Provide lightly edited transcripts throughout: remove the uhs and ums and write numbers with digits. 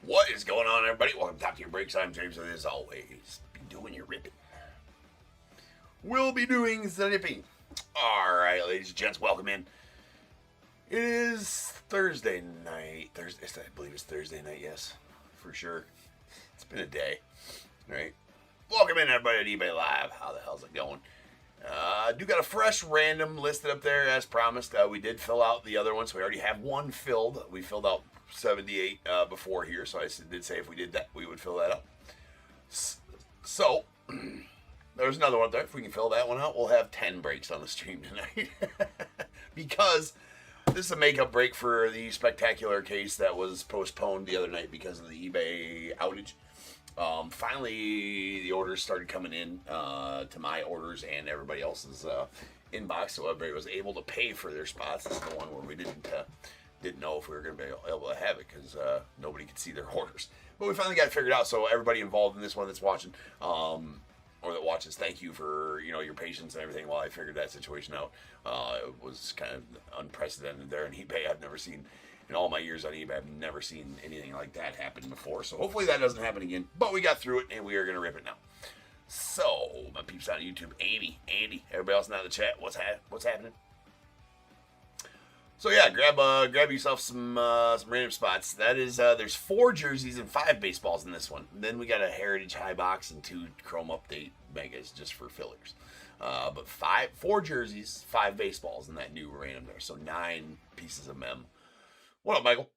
What is going on, everybody? Welcome to Top Tier Breaks. I'm James, and as always, be doing your ripping. We'll be doing the nipping. Alright, ladies and gents, welcome in. It is Thursday night. I believe it's Thursday night, yes. For sure. It's been a day. Alright. Welcome in, everybody, at eBay Live. How the hell's it going? Do got a fresh random listed up there, as promised. We did fill out the other one, so we already have one filled. We filled out 78 before here, so I did say if we did that, we would fill that up. So, there's another one there. If we can fill that one out, we'll have 10 breaks on the stream tonight. Because this is a makeup break for the spectacular case that was postponed the other night because of the eBay outage. Finally, the orders started coming in to my orders and everybody else's inbox, so everybody was able to pay for their spots. This is the one where we didn't know if we were going to be able to have it because nobody could see their orders. But we finally got it figured out, so everybody involved in this one that's watching, or that watches, thank you for your patience and everything while I figured that situation out. It was kind of unprecedented there in eBay. I've never seen, in all my years on eBay, I've never seen anything like that happen before. So hopefully that doesn't happen again. But we got through it, and we are going to rip it now. So, my peeps on YouTube, Andy, everybody else in the chat, what's happening? So yeah, grab yourself some random spots. That is, there's 4 jerseys and 5 baseballs in this one. And then we got a Heritage High Box and 2 Chrome Update Megas just for fillers. But 4 jerseys, 5 baseballs in that new random there. So 9 pieces of mem. What up, Michael?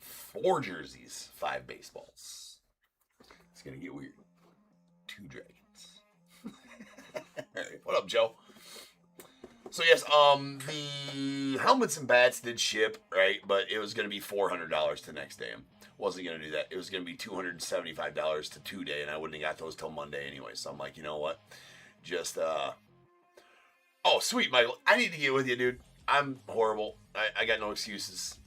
4 jerseys, 5 baseballs. It's gonna get weird. 2 dragons. Alright, what up, Joe? So yes, the helmets and bats did ship, right? But it was going to be $400 the next day. Wasn't going to do that. It was going to be $275 to 2 day, and I wouldn't have got those till Monday anyway. So I'm like, you know what? Just oh, sweet, Michael. I need to get with you, dude. I'm horrible. I got no excuses.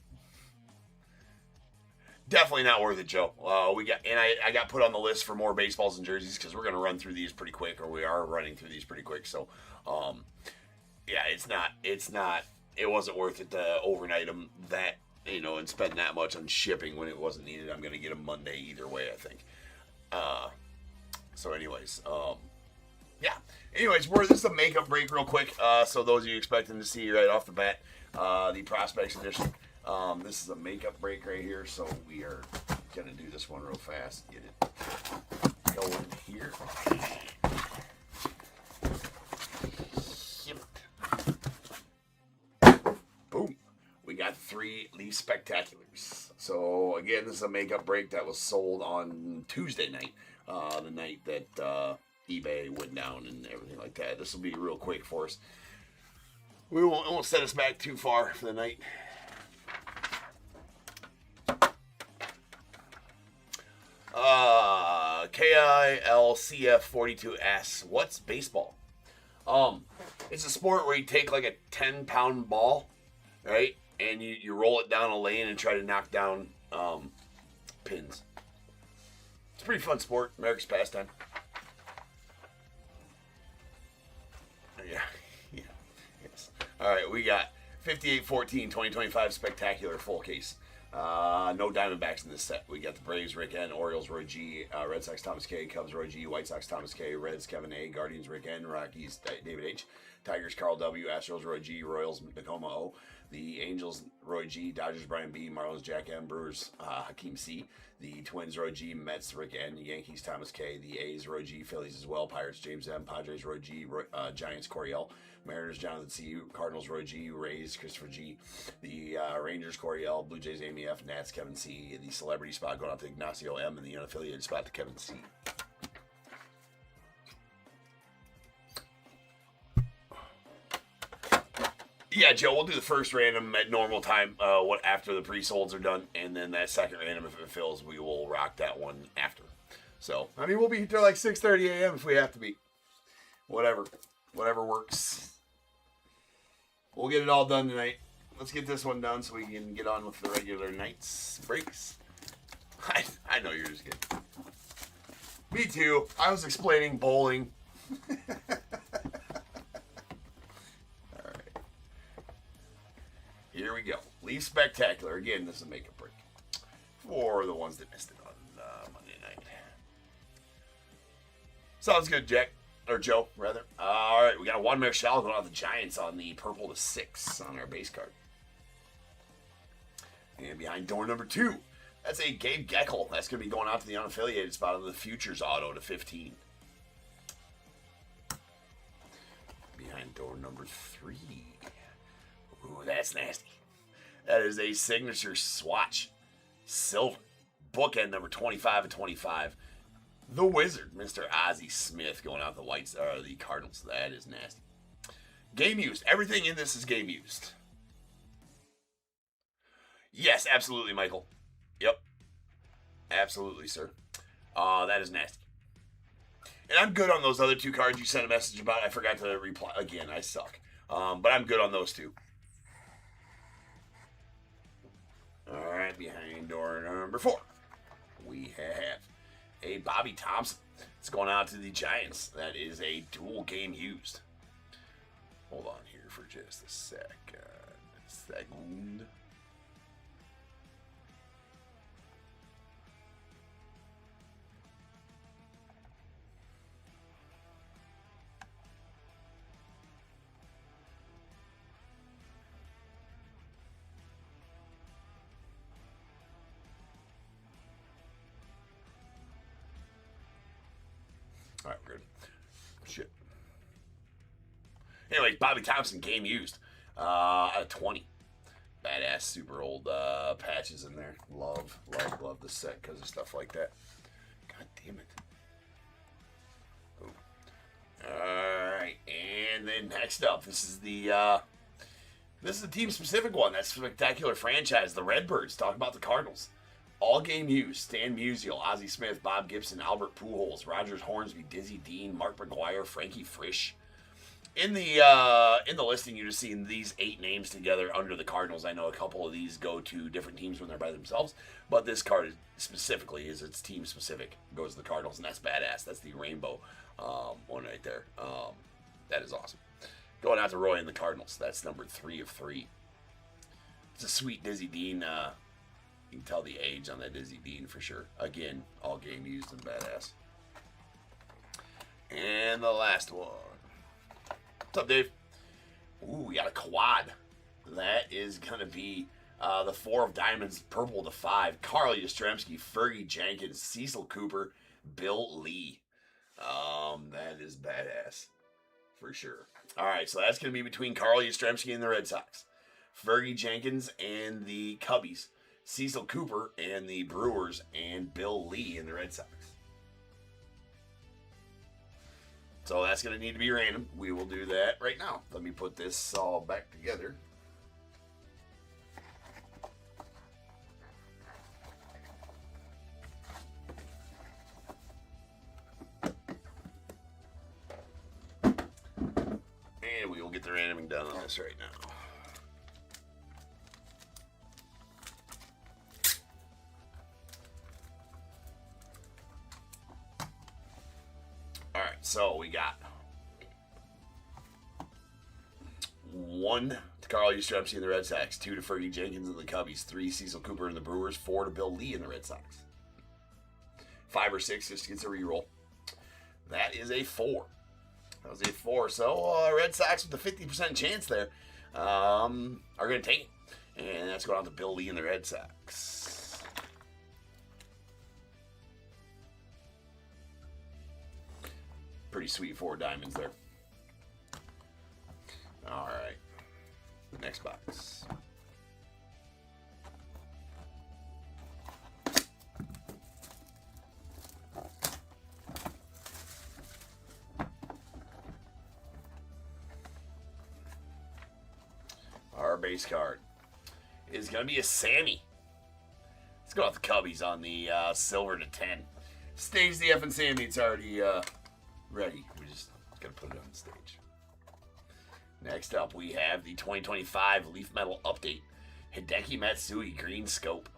Definitely not worth it, Joe. I got put on the list for more baseballs and jerseys because we're going to run through these pretty quick, or we are running through these pretty quick. So, yeah, it wasn't worth it to overnight them that, and spend that much on shipping when it wasn't needed. I'm going to get them Monday either way, I think. So anyways, yeah. Anyways, this is a makeup break real quick. So those of you expecting to see right off the bat, the Prospects edition. This is a makeup break right here, so we are going to do this one real fast. Get it going here. Boom. We got 3 Leaf Spectaculars. So, again, this is a makeup break that was sold on Tuesday night. The night that eBay went down and everything like that. This will be real quick for us. We won't set us back too far for the night. KILCF42S. What's baseball? It's a sport where you take like a 10-pound ball, right? And you roll it down a lane and try to knock down pins. It's a pretty fun sport. America's pastime. Yeah. Yes. All right, we got 58-14 2025 Spectacular full case. No Diamondbacks in this set. We got the Braves, Rick N, Orioles, Roy G, Red Sox, Thomas K, Cubs, Roy G, White Sox, Thomas K, Reds, Kevin A, Guardians, Rick N, Rockies, David H, Tigers, Carl W, Astros, Roy G, Royals, Tacoma O, the Angels, Roy G, Dodgers, Brian B, Marlins, Jack M, Brewers, Hakeem C, the Twins, Roy G, Mets, Rick N, Yankees, Thomas K, the A's, Roy G, Phillies as well, Pirates, James M, Padres, Roy G, Giants, Corey L, Mariners, Jonathan C, Cardinals, Roy G, Rays, Christopher G, the Rangers, Corey L, Blue Jays, Amy F, Nats, Kevin C, the celebrity spot going out to Ignacio M, and the unaffiliated spot to Kevin C. Yeah, Joe, we'll do the first random at normal time after the pre-solds are done, and then that second random, if it fills, we will rock that one after. So, I mean, we'll be here like 6:30 a.m. if we have to be. Whatever works. We'll get it all done tonight. Let's get this one done so we can get on with the regular night's breaks. I know you're just kidding. Me too. I was explaining bowling. Here we go. Leaf Spectacular. Again, this is a makeup break. for the ones that missed it on Monday night. Sounds good, Jack. Or Joe, rather. All right, we got a Juan Marichal going out the Giants on the purple to 6 on our base card. And behind door number 2, that's a Gabe Geckel. That's going to be going out to the unaffiliated spot of the Futures auto to 15. Behind door number 3. Ooh, that's nasty. That is a signature swatch. Silver. Bookend number 25 and 25. The Wizard, Mr. Ozzie Smith, going out the Cardinals. That is nasty. Game used. Everything in this is game used. Yes, absolutely, Michael. Yep. Absolutely, sir. That is nasty. And I'm good on those other 2 cards you sent a message about. I forgot to reply. Again, I suck. But I'm good on those 2. All right, behind door number 4, we have a Bobby Thompson. It's going out to the Giants. That is a dual game used. Hold on here for just a second. All right, we're good. Shit. Anyway, Bobby Thompson, game used. Out of 20. Badass, super old patches in there. Love the set because of stuff like that. God damn it. Ooh. All right, and then next up, this is the team specific one. That's Spectacular Franchise. The Redbirds. Talk about the Cardinals. All game used. Stan Musial, Ozzie Smith, Bob Gibson, Albert Pujols, Rogers Hornsby, Dizzy Dean, Mark McGuire, Frankie Frisch. In the listing, you're just seeing these 8 names together under the Cardinals. I know a couple of these go to different teams when they're by themselves, but this card specifically is its team specific. Goes to the Cardinals, and that's badass. That's the rainbow one right there. That is awesome. Going out to Roy and the Cardinals. That's number 3 of 3. It's a sweet Dizzy Dean. You can tell the age on that Dizzy Dean for sure. Again, all game used and badass. And the last one. What's up, Dave? Ooh, we got a quad. That is going to be the 4 of diamonds, purple to 5. Carl Yastrzemski, Fergie Jenkins, Cecil Cooper, Bill Lee. That is badass for sure. All right, so that's going to be between Carl Yastrzemski and the Red Sox. Fergie Jenkins and the Cubbies. Cecil Cooper and the Brewers, and Bill Lee and the Red Sox. So that's going to need to be random. We will do that right now. Let me put this all back together. And we will get the randoming done on this right now. So we got 1 to Carl Yastrzemski and the Red Sox, 2 to Fergie Jenkins and the Cubbies, 3 Cecil Cooper and the Brewers, 4 to Bill Lee and the Red Sox. 5 or 6 just gets a reroll. That is a 4. That was a 4. So Red Sox with the 50% chance there are going to take it. And that's going on to Bill Lee and the Red Sox. Pretty sweet 4 diamonds there. All right. Next box. Our base card is going to be a Sammy. Let's go off the Cubbies on the silver to 10. Stage the F and Sammy. It's already ready. We just got to put it on the stage. Next up, we have the 2025 Leaf Metal Update. Hideki Matsui, Green Scope.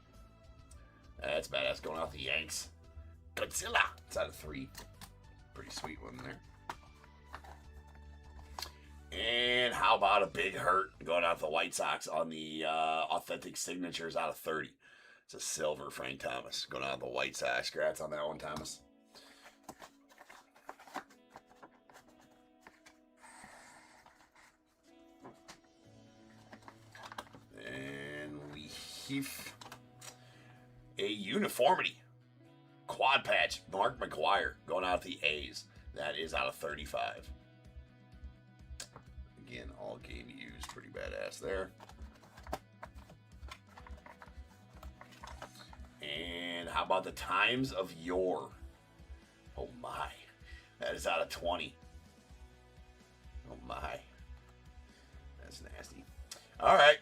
That's badass, going out the Yanks. Godzilla. It's out of 3. Pretty sweet one there. And how about a Big Hurt going out the White Sox on the Authentic Signatures out of 30. It's a silver Frank Thomas going out the White Sox. Congrats on that one, Thomas. And we have a uniformity quad patch, Mark McGwire, going out the A's. That is out of 35. Again, all game used. Pretty badass there. And how about the Times of Yore? Oh my. That is out of 20. Oh my. That's nasty. All right.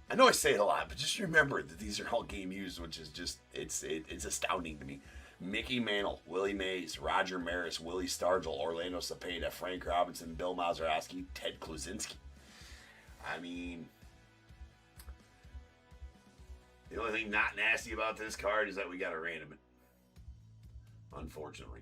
I know I say it a lot, but just remember that these are all game used, which is just, it's astounding to me. Mickey Mantle, Willie Mays, Roger Maris, Willie Stargell, Orlando Cepeda, Frank Robinson, Bill Mazeroski, Ted Kluzinski. I mean, the only thing not nasty about this card is that we got to random it. Unfortunately.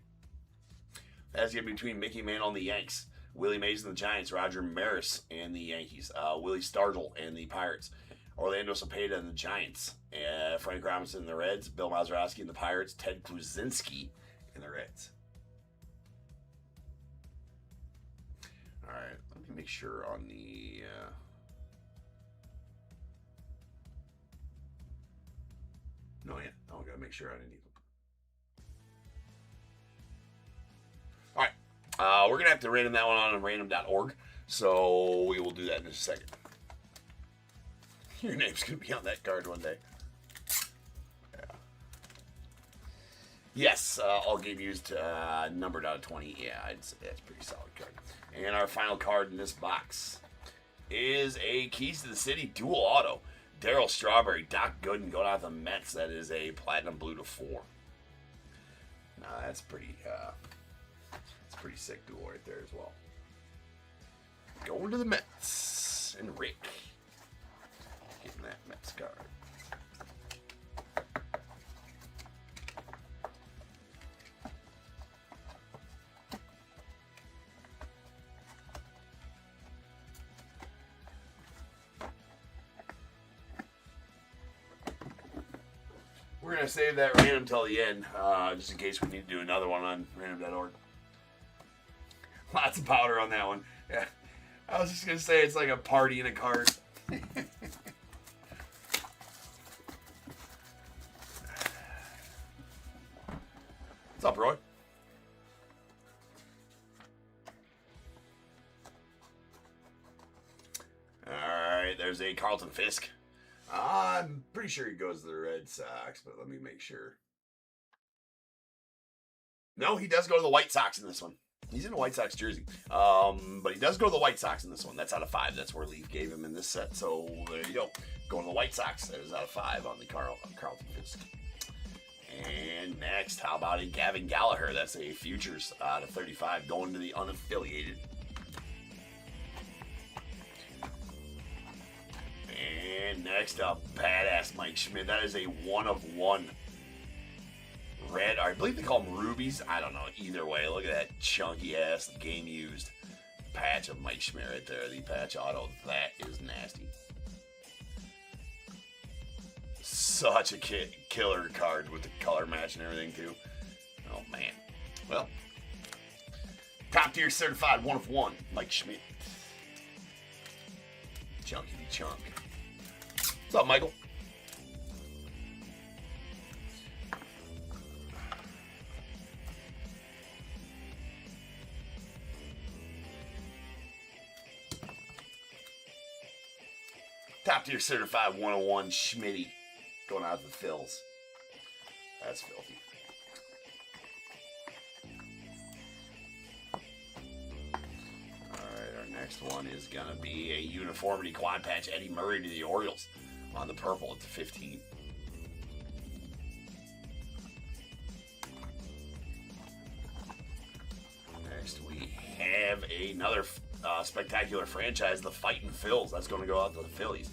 That's going to be between Mickey Mantle and the Yanks, Willie Mays and the Giants, Roger Maris and the Yankees, Willie Stargell and the Pirates, Orlando Cepeda and the Giants, Frank Robinson and the Reds, Bill Mazeroski and the Pirates, Ted Kluzinski and the Reds. All right, let me make sure on the... No, yeah, I gotta make sure I didn't need them. All right, we're gonna have to random that one on random.org, so we will do that in just a second. Your name's going to be on that card one day. Yeah. Yes, all game used, numbered out of 20. Yeah, I'd say that's a pretty solid card. And our final card in this box is a Keys to the City dual auto. Darryl Strawberry, Doc Gooden going out the Mets. That is a platinum blue to 4. Now that's pretty sick duel right there as well. Going to the Mets and Rick. Getting that Mets card. We're going to save that random till the end, just in case we need to do another one on random.org. Lots of powder on that one. Yeah, I was just going to say it's like a party in a card. What's up, Roy? Alright, there's a Carlton Fisk. I'm pretty sure he goes to the Red Sox, but let me make sure. No, he does go to the White Sox in this one. He's in a White Sox jersey. But he does go to the White Sox in this one. That's out of 5. That's where Leaf gave him in this set. So there you go. Going to the White Sox. That is out of 5 on the Carlton Fisk. And next, how about a Gavin Gallagher? That's a Futures out of 35 going to the unaffiliated. And next up, badass Mike Schmidt. That is a 1/1 red. I believe they call them rubies. I don't know. Either way, look at that chunky ass game used patch of Mike Schmidt right there. The patch auto. That is nasty. Such a killer card with the color match and everything too. Oh man. Well, top tier certified 1/1 Mike Schmidt. Chunky chunk. What's up, Michael? Top tier certified 101 Schmitty going out to the Phils. That's filthy. Alright, our next one is going to be a uniformity quad patch Eddie Murray to the Orioles on the purple at the 15. Next we have another spectacular franchise, the Fightin' Phils. That's going to go out to the Phillies.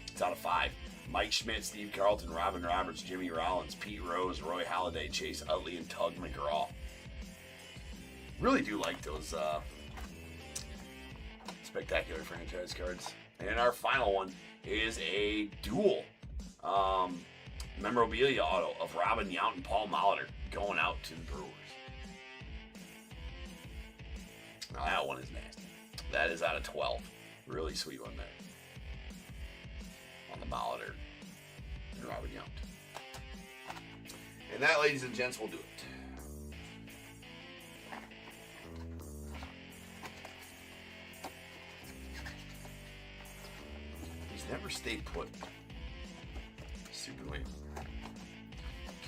It's out of 5. Mike Schmidt, Steve Carlton, Robin Roberts, Jimmy Rollins, Pete Rose, Roy Halladay, Chase Utley, and Tug McGraw. Really do like those spectacular franchise cards. And our final one is a dual Memorabilia auto of Robin Yount and Paul Molitor going out to the Brewers. Now that one is nasty. That is out of 12. Really sweet one there. On the Molitor and Robin Yount. And that, ladies and gents, will do it. He's never stayed put. Superman.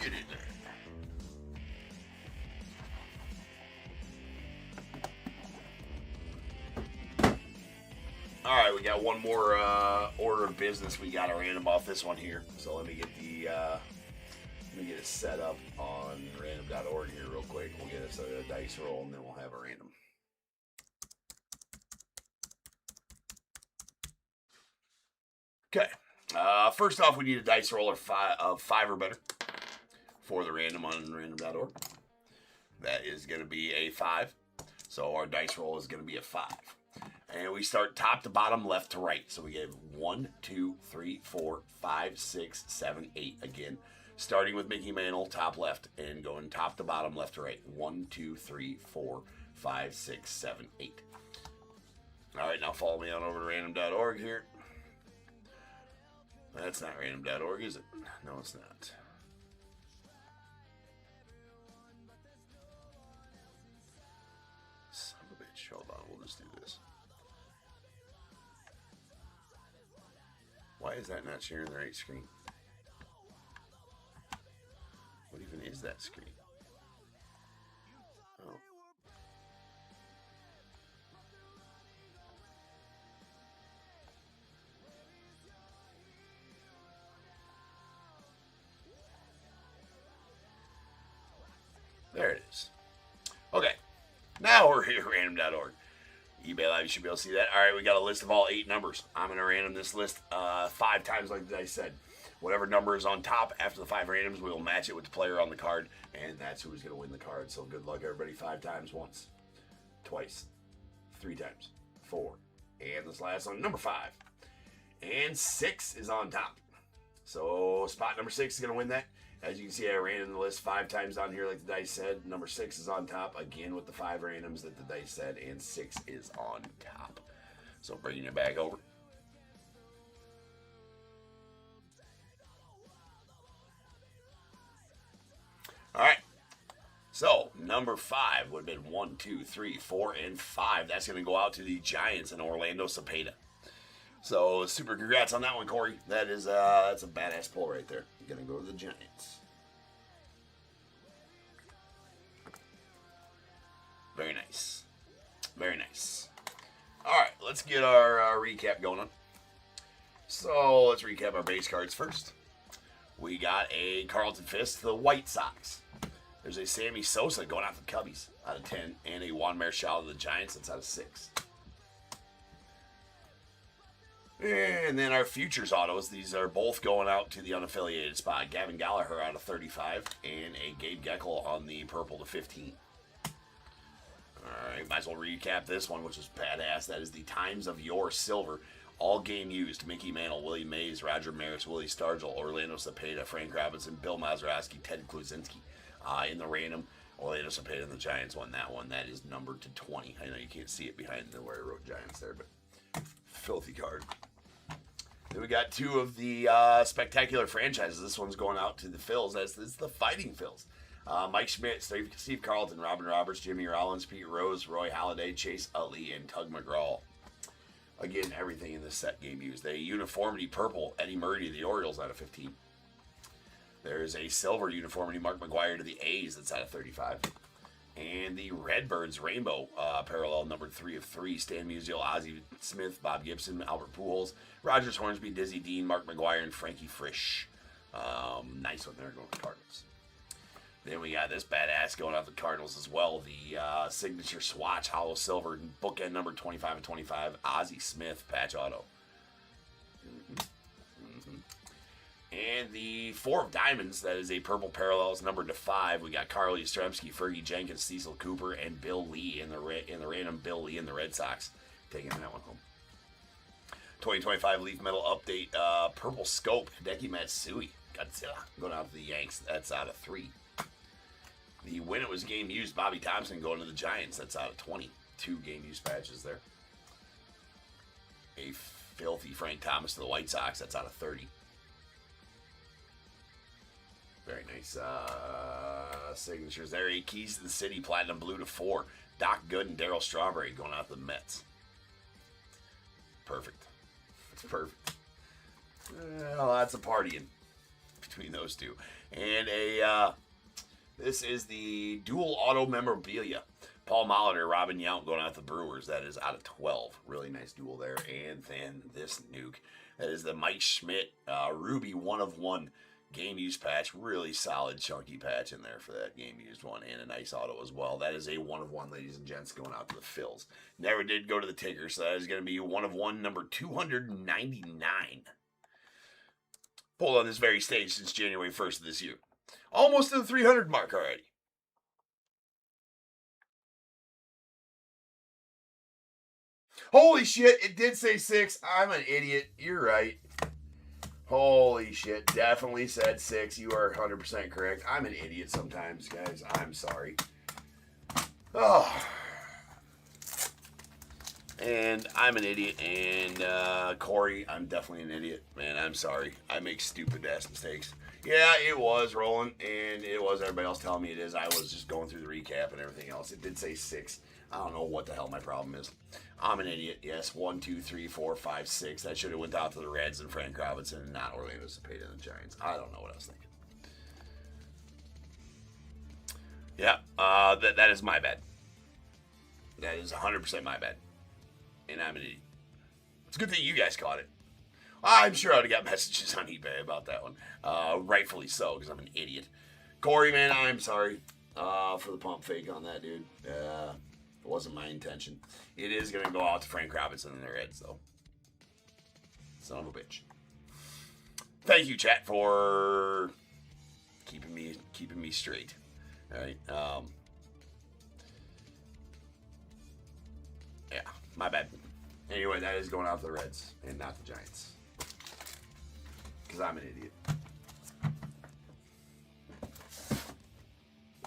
Get in there. All right, we got one more order of business. We got to random off this one here. So let me get the it set up on random.org here real quick. We'll get us a dice roll and then we'll have a random. Okay. First off, we need a dice roll of five or better for the random on random.org. That is going to be a 5. So our dice roll is going to be a 5. And we start top to bottom, left to right. So we get 1, 2, 3, 4, 5, 6, 7, 8. Again, starting with Mickey Mantle, top left, and going top to bottom, left to right. 1, 2, 3, 4, 5, 6, 7, 8. All right, now follow me on over to random.org here. That's not random.org, is it? No, it's not. Son of a bitch. Hold on, we'll just do this. Why is that not sharing the right screen? What even is that screen? Oh. There it is. Okay. Now we're here at random.org. eBay Live, you should be able to see that. All right, we got a list of all 8 numbers. I'm going to random this list 5 times like I said. Whatever number is on top after the 5 randoms, we will match it with the player on the card, and that's who's going to win the card. So good luck, everybody. 5 times. Once. Twice. 3 times. 4. And this last one, number 5. And 6 is on top. So spot number 6 is going to win that. As you can see, I ran in the list 5 times down here like the dice said. Number 6 is on top, again with the 5 randoms that the dice said, and 6 is on top. So bringing it back over. All right. So number 5would have been 1, 2, 3, 4, and 5. That's going to go out to the Giants and Orlando Cepeda. So super congrats on that one, Corey. That is that's a badass pull right there. You're gonna go to the Giants. Very nice. Very nice. All right, let's get our recap going on. So let's recap our base cards first. We got a Carlton Fisk, the White Sox. There's a Sammy Sosa going out to the Cubbies out of 10, and a Juan Marichal to the Giants. That's out of 6. And then our futures autos, these are both going out to the unaffiliated spot. Gavin Gallagher out of 35 and a Gabe Geckel on the purple to 15. All right, might as well recap this one, which is badass. That is the Times of Your Silver. All game used. Mickey Mantle, Willie Mays, Roger Maris, Willie Stargell, Orlando Cepeda, Frank Robinson, Bill Mazeroski, Ted Kluzinski. In the random, Orlando Cepeda and the Giants won that one. That is numbered to 20. I know you can't see it behind where I wrote Giants there, but filthy card. Then we got 2 of the spectacular franchises. This one's going out to the Phils. It's the Fighting Phils. Mike Schmidt, Steve Carlton, Robin Roberts, Jimmy Rollins, Pete Rose, Roy Halladay, Chase Utley, and Tug McGraw. Again, everything in this set game used. A uniformity purple, Eddie Murray to the Orioles out of 15. There's a silver uniformity, Mark McGwire to the A's. That's out of 35. And the Redbirds Rainbow parallel numbered 3 of 3. Stan Musial, Ozzie Smith, Bob Gibson, Albert Pujols, Rogers Hornsby, Dizzy Dean, Mark McGwire, and Frankie Frisch. Nice one there going with the Cardinals. Then we got this badass going out the Cardinals as well. The signature swatch, hollow silver, bookend number 25 and 25, Ozzie Smith patch auto. And the 4 of diamonds, that is a purple parallels numbered to 5. We got Carl Yastrzemski, Fergie Jenkins, Cecil Cooper, and Bill Lee in the random Bill Lee in the Red Sox taking that one home. 2025 Leaf Metal Update, Purple Scope, Hideki Matsui, Godzilla, going out to the Yanks. That's out of 3. The When It Was Game Used, Bobby Thompson going to the Giants. That's out of 20. 2 game used patches there. A filthy Frank Thomas to the White Sox. That's out of 30. Very nice signatures there. 8 Keys to the City, Platinum Blue to 4. Doc Good and Darryl Strawberry going out to the Mets. Perfect. It's perfect. Well, that's a partying between those two. And this is the dual auto memorabilia. Paul Molitor, Robin Yount going out to the Brewers. That is out of 12. Really nice duel there. And then this nuke. That is the Mike Schmidt Ruby 1 of 1 game used patch. Really solid chunky patch in there for that game used one. And a nice auto as well. That is a 1 of 1, ladies and gents, going out to the Phils. Never did go to the Tigers. So that is going to be 1 of 1, number 299. Pulled on this very stage since January 1st of this year. Almost to the 300 mark already. Holy shit, it did say 6. I'm an idiot. You're right. Holy shit, definitely said 6. You are 100% correct. I'm an idiot sometimes, guys. I'm sorry. Oh. And I'm an idiot. And Corey, I'm definitely an idiot. Man, I'm sorry. I make stupid-ass mistakes. Yeah, it was rolling, and it was everybody else telling me it is. I was just going through the recap and everything else. It did say 6. I don't know what the hell my problem is. I'm an idiot. Yes, 1, 2, 3, 4, 5, 6. That should have went out to the Reds and Frank Robinson and not Orlando Cepeda and the Giants. I don't know what I was thinking. Yeah, that is my bad. That is 100% my bad. And I'm an idiot. It's a good thing you guys caught it. I'm sure I would have got messages on eBay about that one. Rightfully so, because I'm an idiot. Corey, man, I'm sorry for the pump fake on that, dude. It wasn't my intention. It is going to go out to Frank Robinson and the Reds, though. Son of a bitch. Thank you, chat, for keeping me straight. All right. Yeah, my bad. Anyway, that is going out to the Reds and not the Giants. Because I'm an idiot.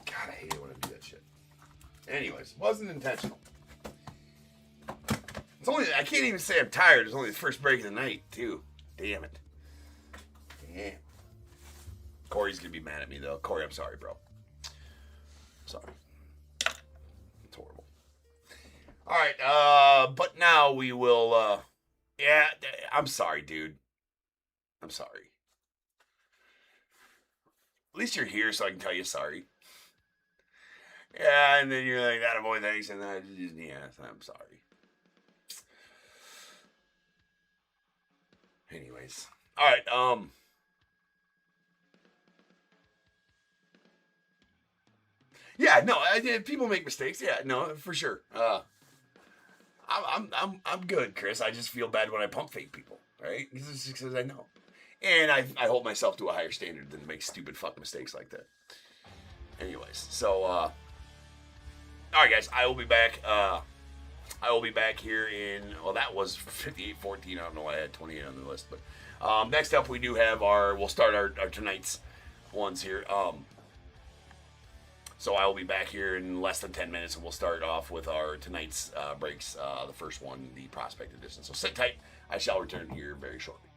God, I hate it when I do that shit. Anyways, wasn't intentional. It's only, I can't even say I'm tired. It's only the first break of the night, too. Damn it. Damn. Corey's going to be mad at me, though. Corey, I'm sorry, bro. Sorry. It's horrible. All right, but now we will, yeah, I'm sorry, dude. I'm sorry. At least you're here so I can tell you sorry. Yeah, and then you're like, that boy, thanks, and then I just, yeah, I'm sorry. Anyways. All right, yeah, no, people make mistakes. Yeah, no, for sure. I'm good, Chris. I just feel bad when I pump fake people, right? Because I know. And I hold myself to a higher standard than to make stupid fuck mistakes like that. Anyways, so, all right, guys, I will be back. I will be back here in, well, that was 58-14. I don't know why I had 28 on the list, but next up we do have we'll start our tonight's ones here. So I will be back here in less than 10 minutes, and we'll start off with our tonight's breaks. The first one, the Prospect Edition. So sit tight. I shall return here very shortly.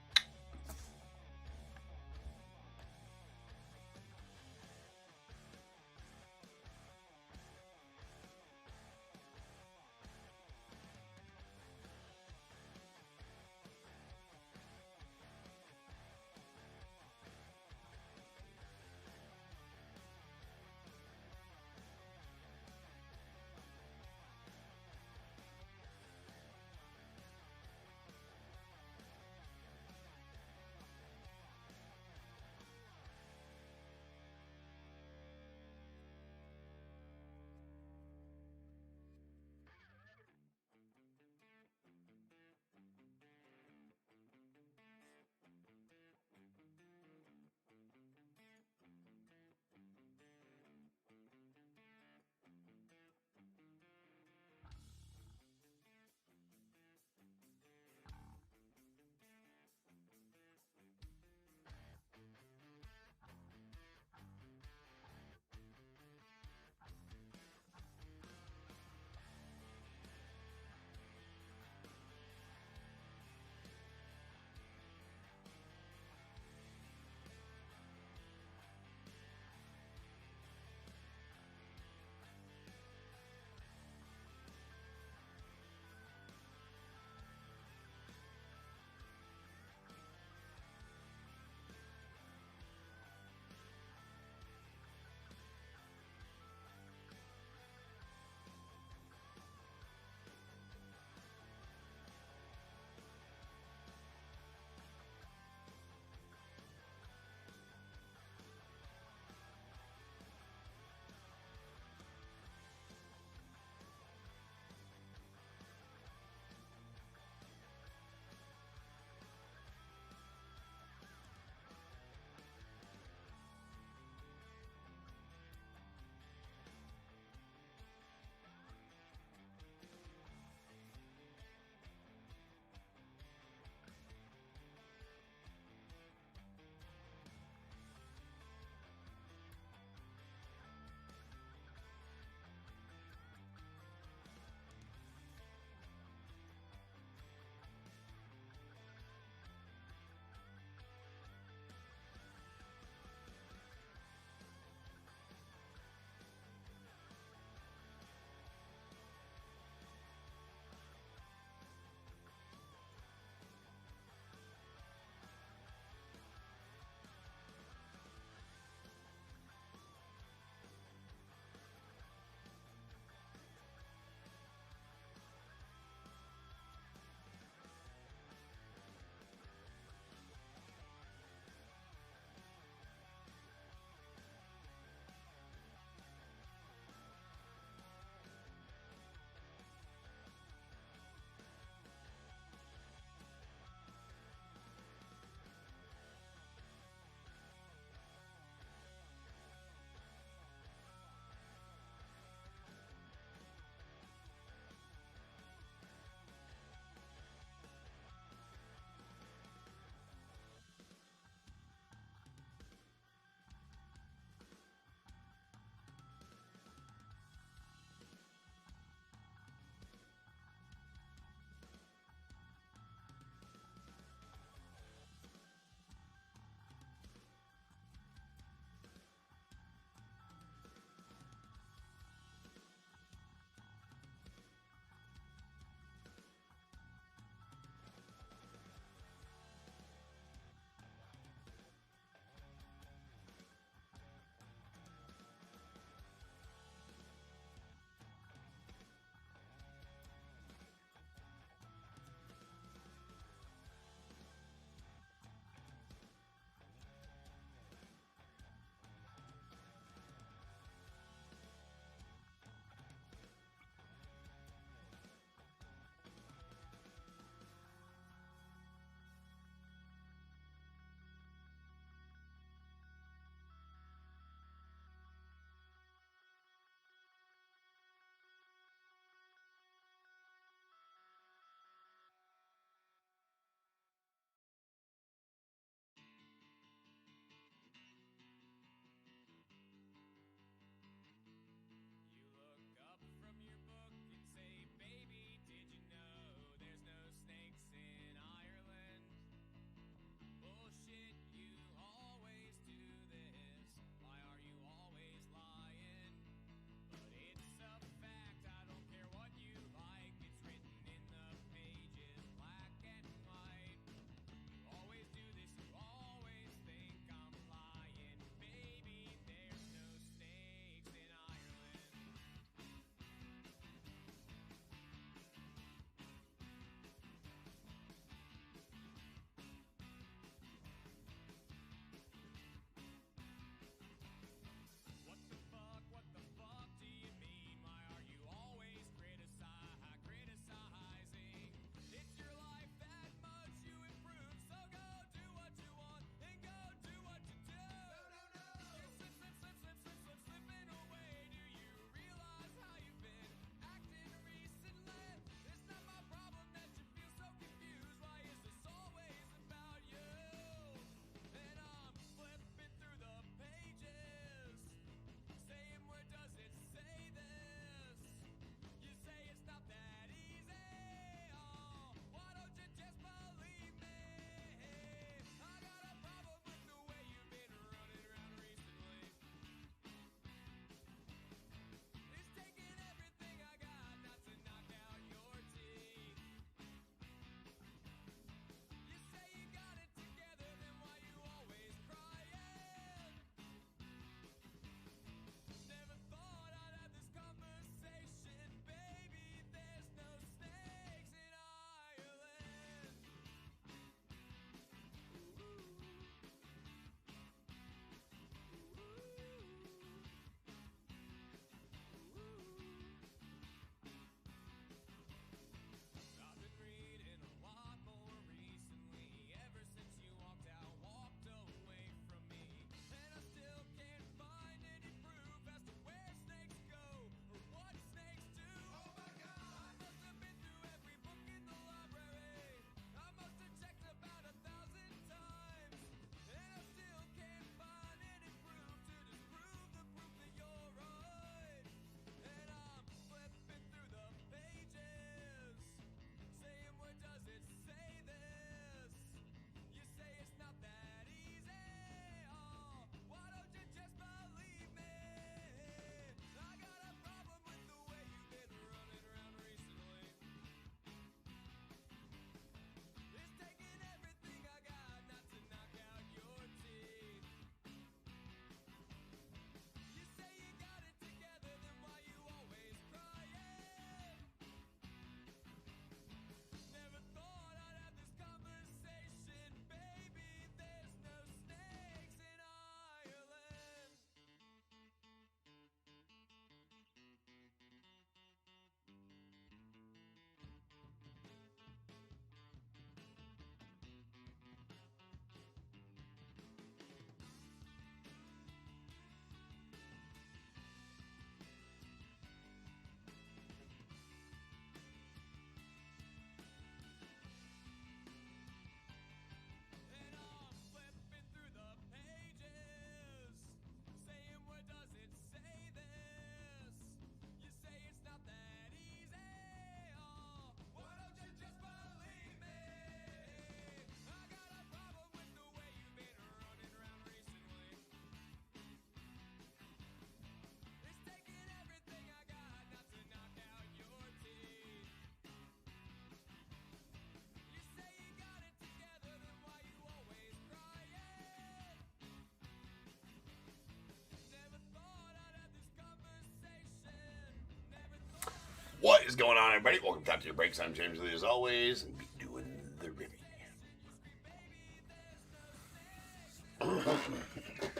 What is going on, everybody? Welcome to Top Tier Breaks. I'm James Lee, as always, and be doing the ribbing.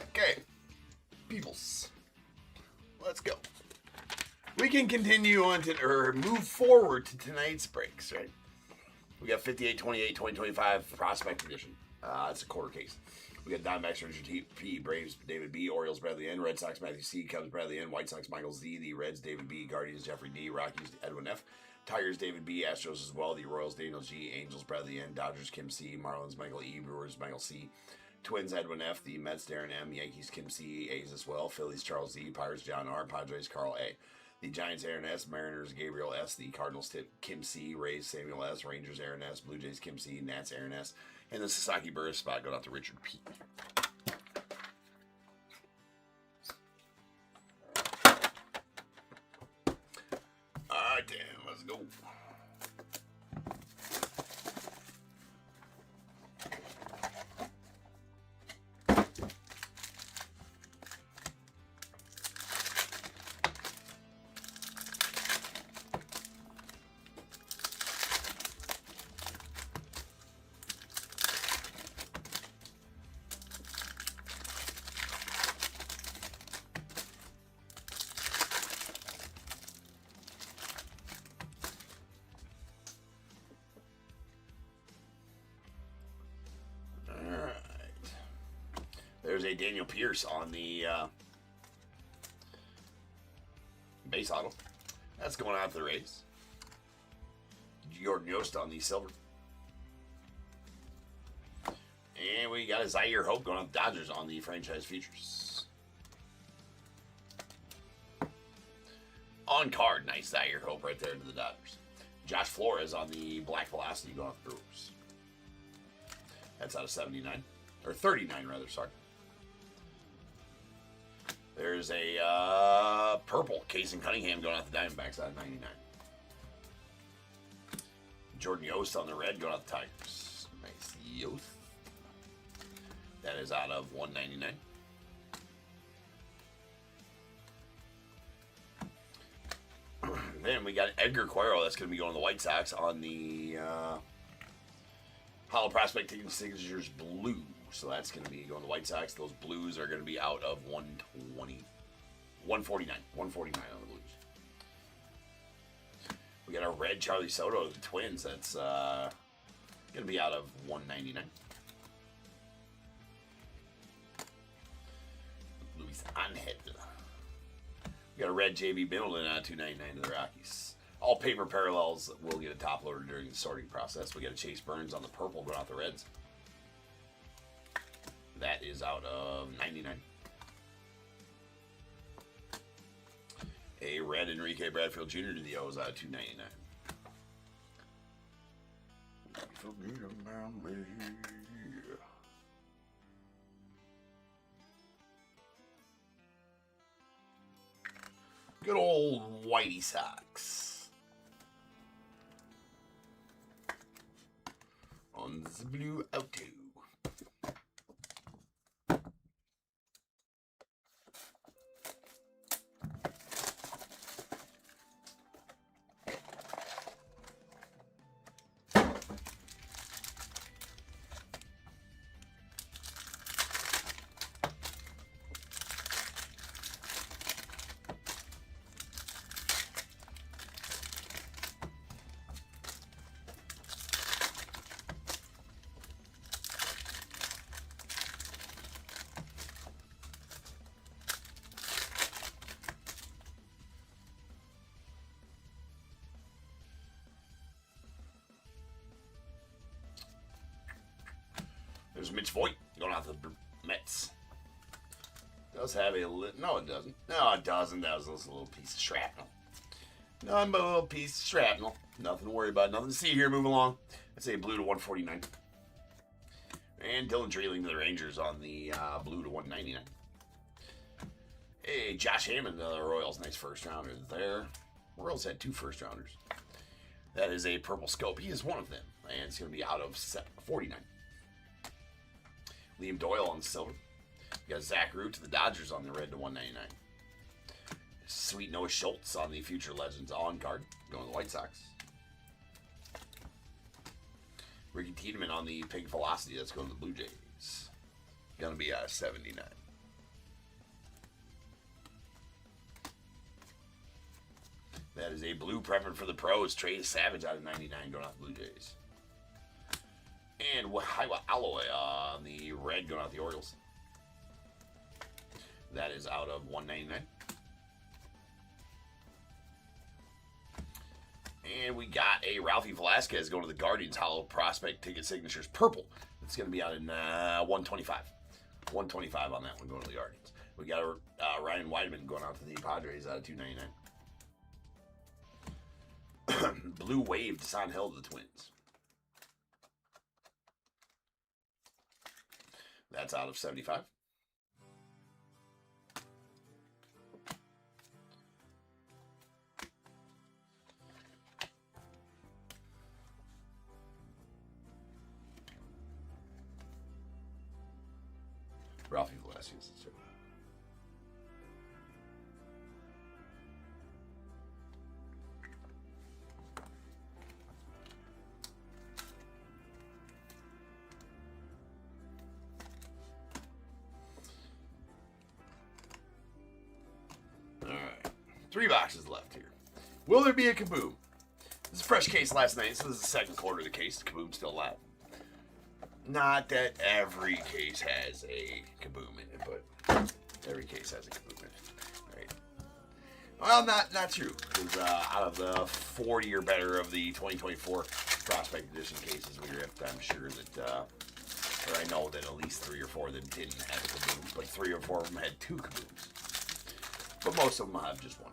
Okay, peoples, let's go. We can continue on to, or move forward to tonight's breaks, right? We got 58, 28, 2025 Prospect Edition. It's a quarter case. We got Diamondbacks, Richard P, Braves, David B, Orioles, Bradley N, Red Sox, Matthew C, Cubs, Bradley N, White Sox, Michael Z, the Reds, David B, Guardians, Jeffrey D, Rockies, Edwin F, Tigers, David B, Astros as well, the Royals, Daniel G, Angels, Bradley N, Dodgers, Kim C, Marlins, Michael E, Brewers, Michael C, Twins, Edwin F, the Mets, Darren M, Yankees, Kim C, A's as well, Phillies, Charles Z, Pirates, John R, Padres, Carl A, the Giants, Aaron S, Mariners, Gabriel S, the Cardinals, Kim C, Rays, Samuel S, Rangers, Aaron S, Blue Jays, Kim C, Nats, Aaron S, and the Sasaki Burris spot going out to Richard P. Alright, then, let's go. There's a Daniel Pierce on the base auto. That's going out to the Rays. Jordan Yost on the silver. And we got a Zaire Hope going on the Dodgers on the franchise features. On card, nice Zaire Hope right there to the Dodgers. Josh Flores on the Black Velocity going off the Brewers. That's out of 79. Or 39, rather, sorry. There's a purple Casey Cunningham going out the Diamondbacks out of 99. Jordan Yost on the red going out the Tigers. Nice Yost. That is out of 199. Then we got Edgar Cuero. That's going to be going to the White Sox on the Hollow Prospect Signatures Blue. So that's going to be going to the White Sox. Those Blues are going to be out of 120, 149, 149 on the Blues. We got a red Charlie Soto of the Twins. That's going to be out of 199. Luis Angel. We got a red JB Middleton out of 299 to the Rockies. All paper parallels will get a top loader during the sorting process. We got a Chase Burns on the purple going out the Reds. That is out of 99. A red Enrique Bradfield Jr. to the O's out of 299. Good old Whitey Sox. On the blue auto. There's Mitch Voigt going out to the Mets. Does have a no, it doesn't. No, it doesn't. That was a little piece of shrapnel. Nothing but a little piece of shrapnel. Nothing to worry about. Nothing to see here. Move along. I'd say blue to 149. And Dylan Dreeling to the Rangers on the blue to 199. Hey, Josh Hammond to the Royals. Nice first rounder there. Royals had 2 first rounders. That is a purple scope. He is one of them. And it's going to be out of 49. Liam Doyle on the silver. You got Zach Root to the Dodgers on the red to 199. Sweet Noah Schultz on the Future Legends on card, going to the White Sox. Ricky Tiedemann on the Pink Velocity, that's going to the Blue Jays. Going to be out of 79. That is a blue preference for the pros. Trey Savage out of 99 going out the Blue Jays. And Waiwa Alloy on the red going out the Orioles. That is out of 199. And we got a Ralphie Velasquez going to the Guardians Hollow Prospect Ticket Signatures Purple. It's going to be out in 125. 125 on that one going to the Guardians. We got a Ryan Weidman going out to the Padres out of 299. Blue Wave Desan Hill to the Twins. That's out of 75. Ralphie Velasquez. All right, 3 boxes left here. Will there be a Kaboom? This is a fresh case last night, so this is the second quarter of the case. The Kaboom's still alive. Not that every case has a Kaboom in it, but every case has a Kaboom in it. Right. Well, not true, because out of the 40 or better of the 2024 Prospect Edition cases we ripped, I'm sure that, or I know that at least 3 or 4 of them didn't have a Kaboom, but 3 or 4 of them had 2 Kabooms. But most of them have just 1.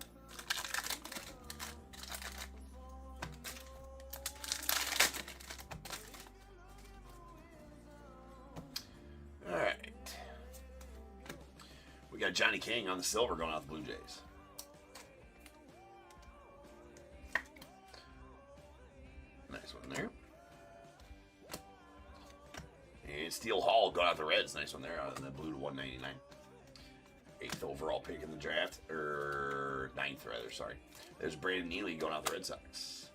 We got Johnny King on the silver going out the Blue Jays. Nice one there. And Steele Hall going out the Reds. Nice one there. Out of the blue to 199. 8th overall pick in the draft. Or 9th rather, sorry. There's Brandon Neely going out the Red Sox.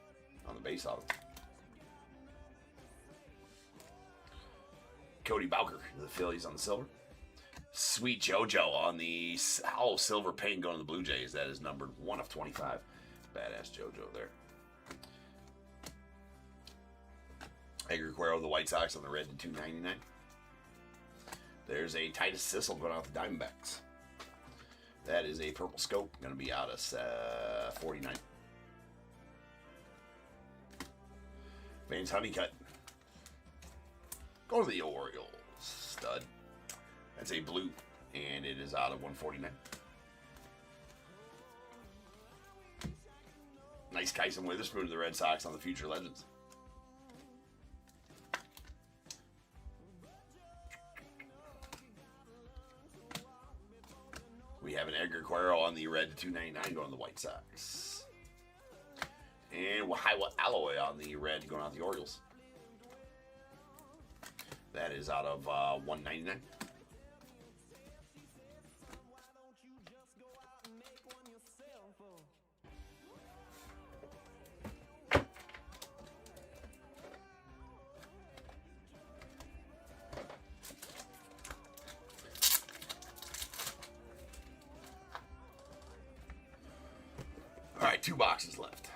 On the base auto. Cody Bowker to the Phillies on the silver. Sweet JoJo on the hollow silver paint going to the Blue Jays. That is numbered 1 of 25. Badass JoJo there. Edgar Cuero, the White Sox on the red to 299. There's a Titus Sissel going out the Diamondbacks. That is a purple scope. Going to be out of 49. Vance Honeycutt. Go to the Orioles. Stud. That's a blue, and it is out of 149. Nice Kyson Witherspoon to the Red Sox on the Future Legends. We have an Edgar Cuero on the red to 299 going to the White Sox. And Waiwa Alloy on the red going out the Orioles. That is out of 199. All right, 2 boxes left.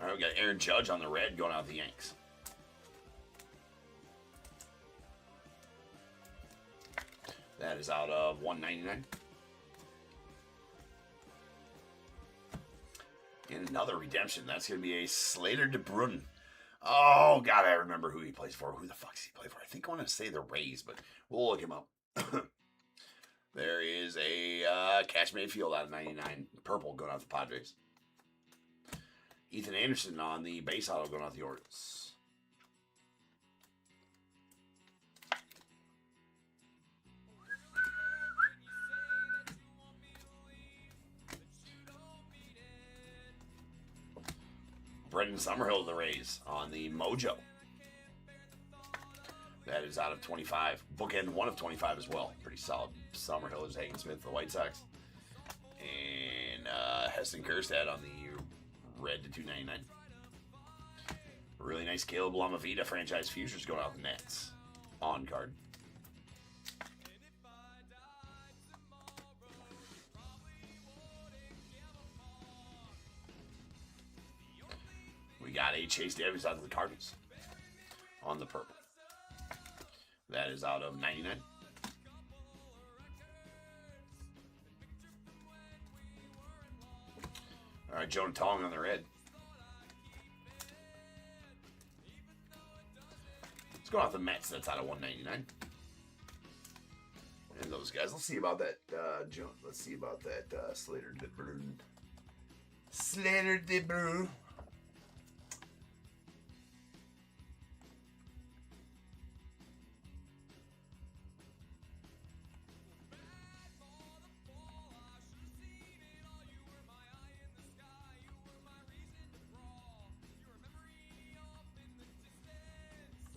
All right, we got Aaron Judge on the red going out the Yanks. That is out of 199. And another redemption. That's going to be a Slater DeBrun Oh, God, I remember who he plays for. Who the fuck does he play for? I think I want to say the Rays, but we'll look him up. There is a Cash Mayfield out of 99. Purple going out the Padres. Ethan Anderson on the base auto going out the Orioles. Brendan Summerhill of the Rays on the Mojo. That is out of 25. Bookend 1 of 25 as well. Pretty solid. Summerhill is Hagen Smith of the White Sox. And Heston Kjerstad on the red to 299. Really nice Caleb Lamavita franchise futures going out the Nets. On card. We got a Chase Davis out of the Cardinals on the purple. That is out of 99. All right, Jonah Tong on the red. Let's go off the Mets. That's out of 199. And those guys. Let's see about that. Let's see about that Slater de Bruin. Slater de Bruin.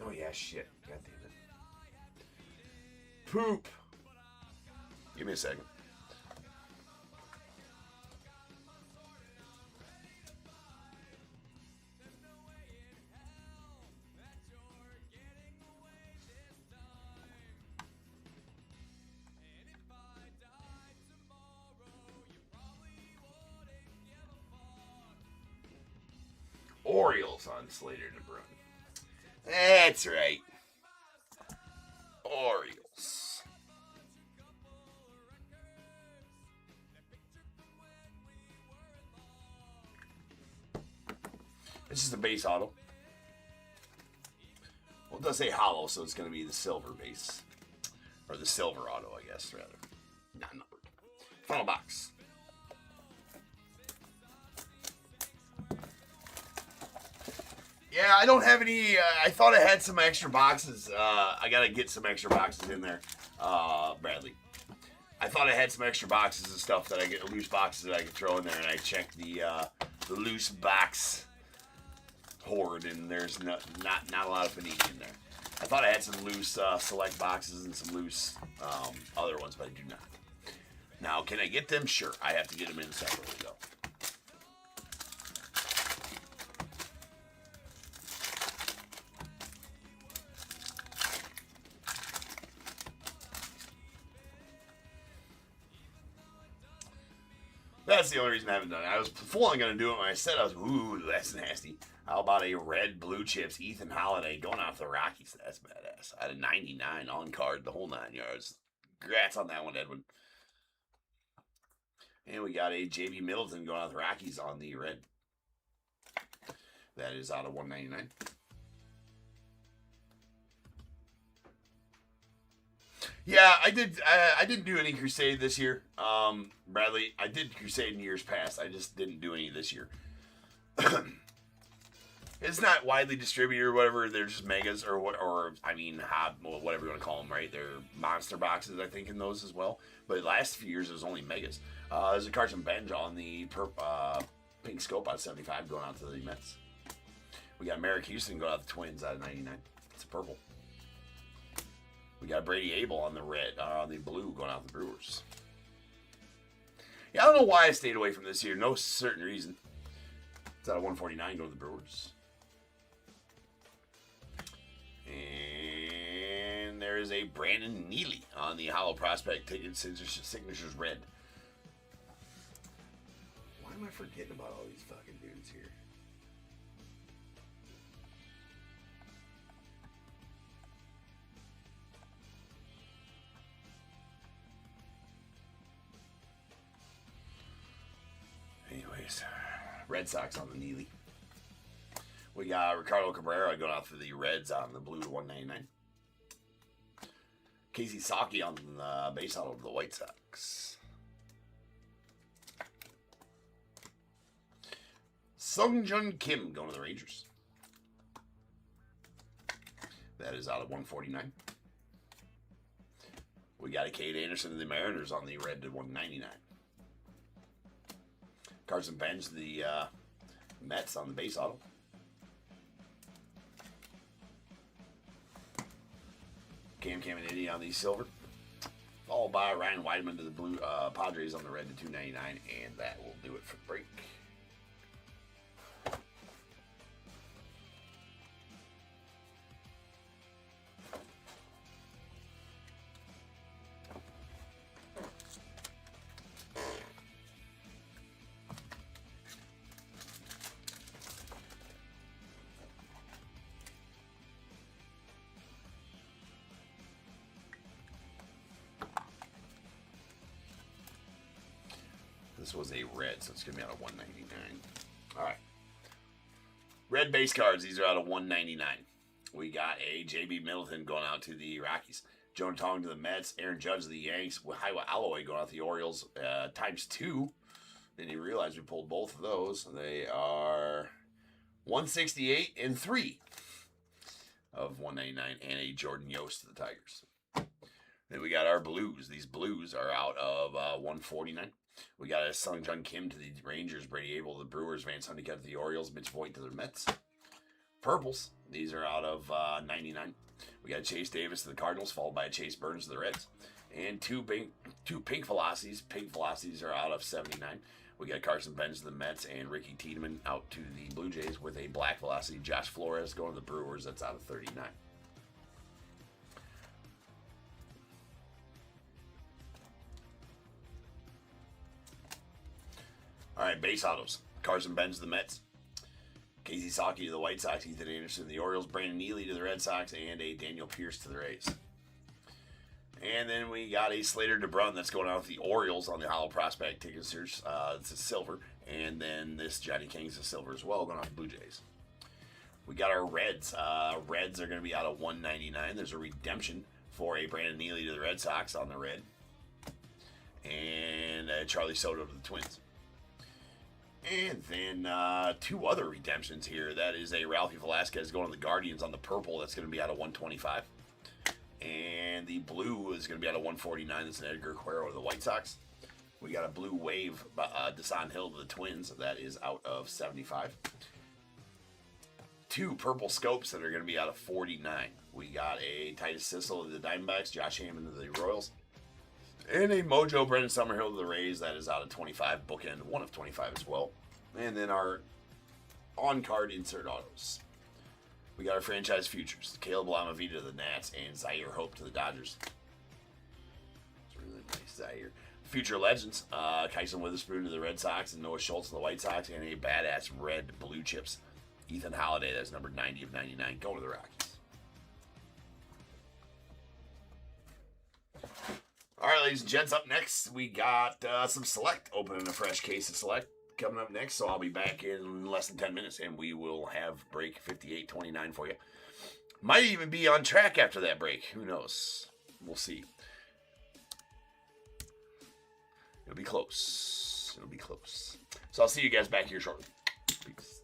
Oh, yeah, shit. God damn it. Poop. Give me a second. Orioles on Slater de Bruin. That's right. Orioles. This is the base auto. Well, it does say hollow, so it's going to be the silver base. Or the silver auto, I guess, rather. Not numbered. Final box. Yeah, I don't have any. I thought I had some extra boxes. I got to get some extra boxes in there, Bradley. I thought I had some extra boxes and stuff that I get, loose boxes that I could throw in there, and I checked the loose box hoard, and there's not a lot of Panini in there. I thought I had some loose select boxes and some loose other ones, but I do not. Now, can I get them? Sure. I have to get them in separately, though. That's the only reason I haven't done it. I was fully going to do it when I said I was, ooh, that's nasty. How about a red blue chips, Ethan Holiday going out the Rockies? That's badass. Out of 99 on card, the whole 9 yards. Congrats on that one, Edwin. And we got a JV Middleton going out the Rockies on the red. That is out of 199. Yeah, I didn't do any Crusade this year, Bradley. I did Crusade in years past. I just didn't do any this year. It's not widely distributed or whatever. They're just megas or what, or I mean, whatever you want to call them, right? They're monster boxes, I think, in those as well. But the last few years, it was only megas. There's a Carson Bench on the pink scope out of 75 going out to the Mets. We got Merrick Houston going out to the Twins out of 99. It's a purple. We got Brady Abel on the red, on the blue going out the Brewers. Yeah, I don't know why I stayed away from this here. No certain reason. It's out of 149 going to the Brewers. And there is a Brandon Neely on the Hollow Prospect ticket signatures red. Why am I forgetting about all these fucking dudes here? Anyways, Red Sox on the Neely. We got Ricardo Cabrera going out for the Reds on the blue to 199. Casey Saki on the base auto of the White Sox. Sung-Jun Kim going to the Rangers. That is out of 149. We got a Cade Anderson of the Mariners on the red to 199. Carson Bench, the Mets on the base auto. Cam Caminiti on the silver. Followed by Ryan Weidman to the blue Padres on the red to 299. And that will do it for the break. This was a red, so it's going to be out of 199. All right. Red base cards. These are out of 199. We got a J.B. Middleton going out to the Rockies. Jonah Tong to the Mets. Aaron Judge to the Yanks. Haiwa Alloy going out to the Orioles ×2. Then you realize we pulled both of those. They are 168 and 3 of 199. And a Jordan Yost to the Tigers. Then we got our blues. These blues are out of 149. We got a Sung-Jun Kim to the Rangers, Brady Abel to the Brewers, Vance Honeycutt to the Orioles, Mitch Voigt to the Mets. Purples, these are out of 99. We got Chase Davis to the Cardinals, followed by a Chase Burns to the Reds. And two pink velocities. Pink velocities are out of 79. We got Carson Benz to the Mets and Ricky Tiedemann out to the Blue Jays with a black velocity. Josh Flores going to the Brewers, that's out of 39. All right, base autos. Carson Benz to the Mets. Casey Saki to the White Sox. Ethan Anderson to the Orioles. Brandon Neely to the Red Sox. And a Daniel Pierce to the Rays. And then we got a Slater DeBrun that's going out with the Orioles on the Hollow Prospect ticket series. It's a silver. And then this Johnny King's a silver as well, going out with Blue Jays. We got our Reds. Reds are going to be out of 199. There's a redemption for a Brandon Neely to the Red Sox on the red. And Charlie Soto to the Twins. And then two other redemptions here. That is a Ralphie Velasquez going to the Guardians on the purple. That's going to be out of 125. And the blue is going to be out of 149. That's an Edgar Quero to the White Sox. We got a blue wave, Desan Hill to the Twins. That is out of 75. Two purple scopes that are going to be out of 49. We got a Titus Sissel to the Diamondbacks. Josh Hammond to the Royals. And a Mojo Brendan Summerhill to the Rays. That is out of 25. Bookend 1 of 25 as well. And then our on-card insert autos. We got our franchise futures. Caleb Lamavita to the Nats and Zaire Hope to the Dodgers. It's really nice, Zaire. Future legends. Kyson Witherspoon to the Red Sox and Noah Schultz to the White Sox. And a badass red blue chips. Ethan Holiday, that's number 90 of 99. Going to the Rockies. All right, ladies and gents, up next, we got some Select, opening a fresh case of Select coming up next, so I'll be back in less than 10 minutes, and we will have break 5829 for you. Might even be on track after that break. Who knows? We'll see. It'll be close. It'll be close. So I'll see you guys back here shortly. Peace.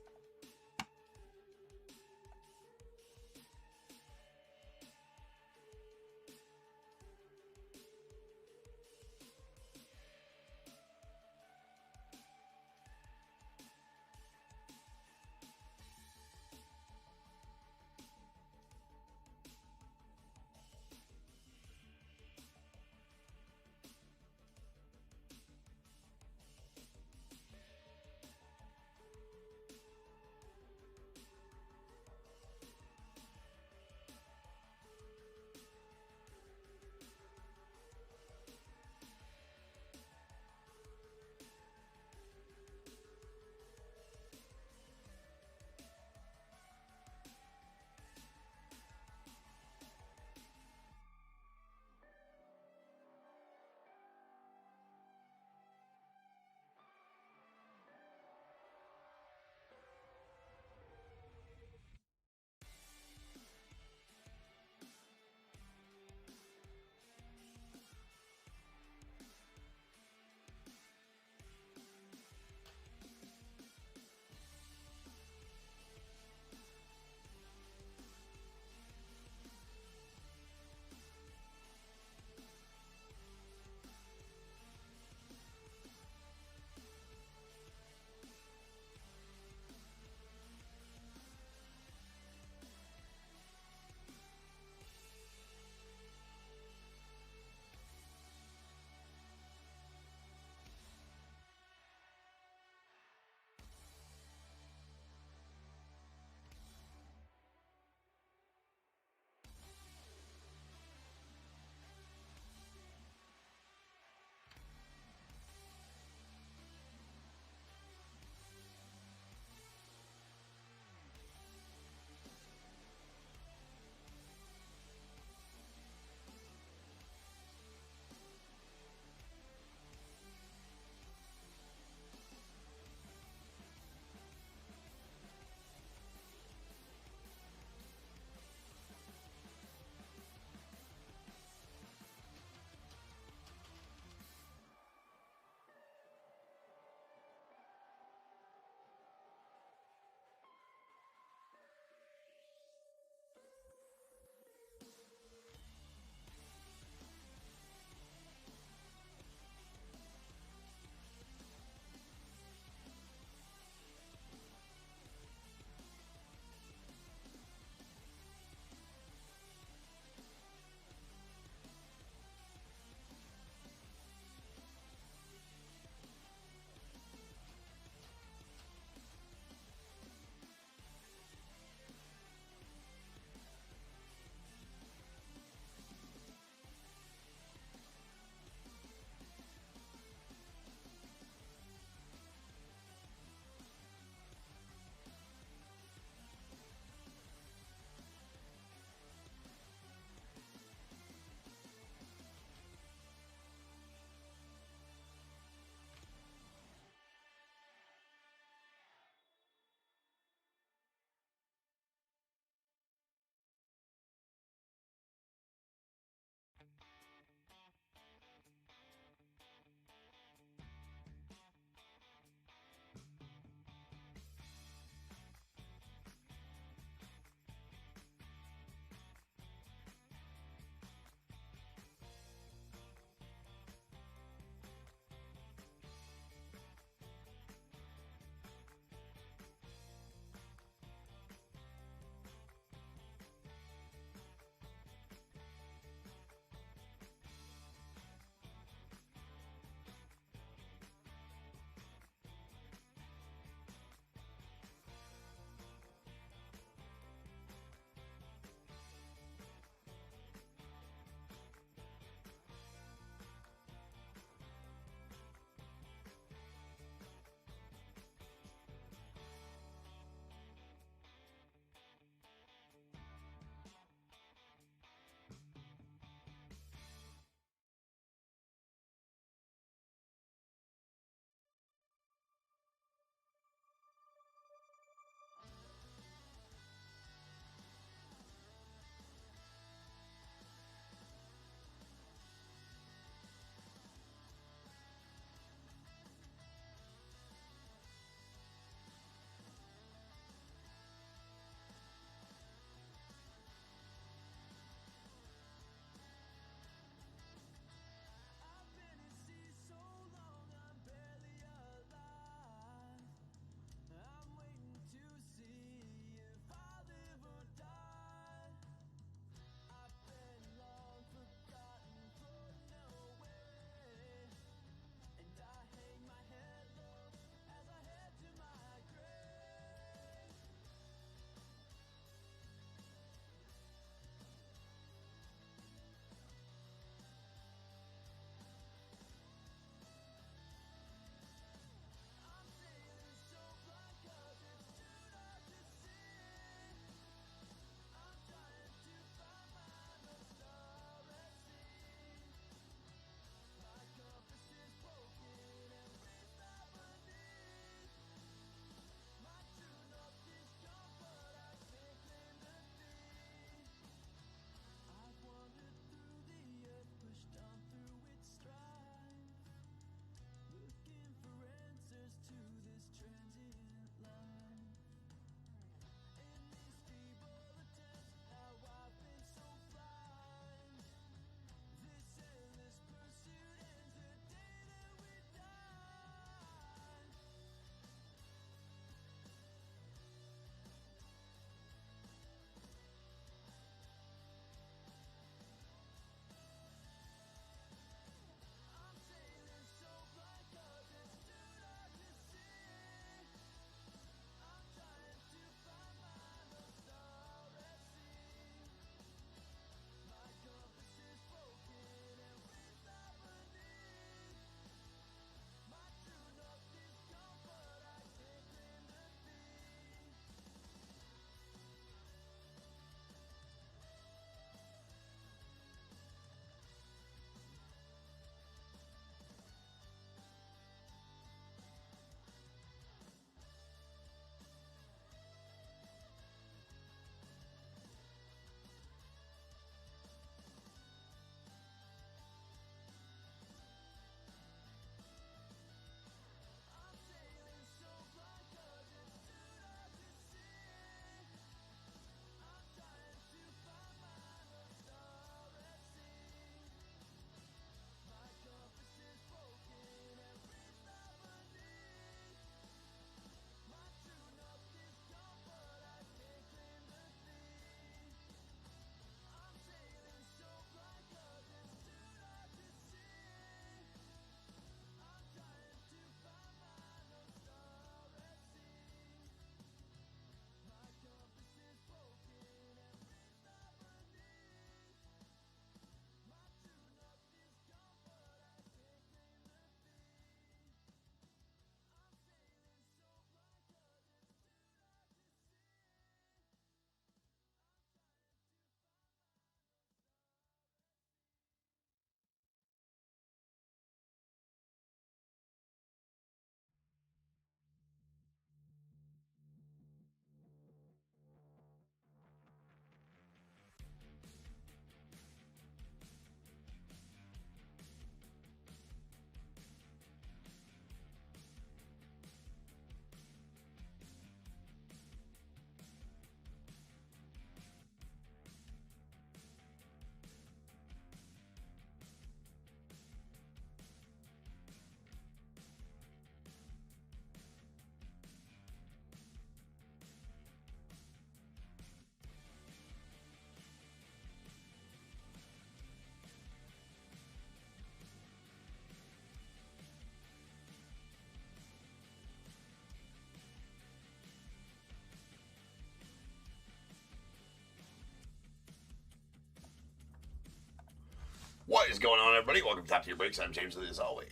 What is going on, everybody? Welcome to Top Tier Breaks. I'm James, as always.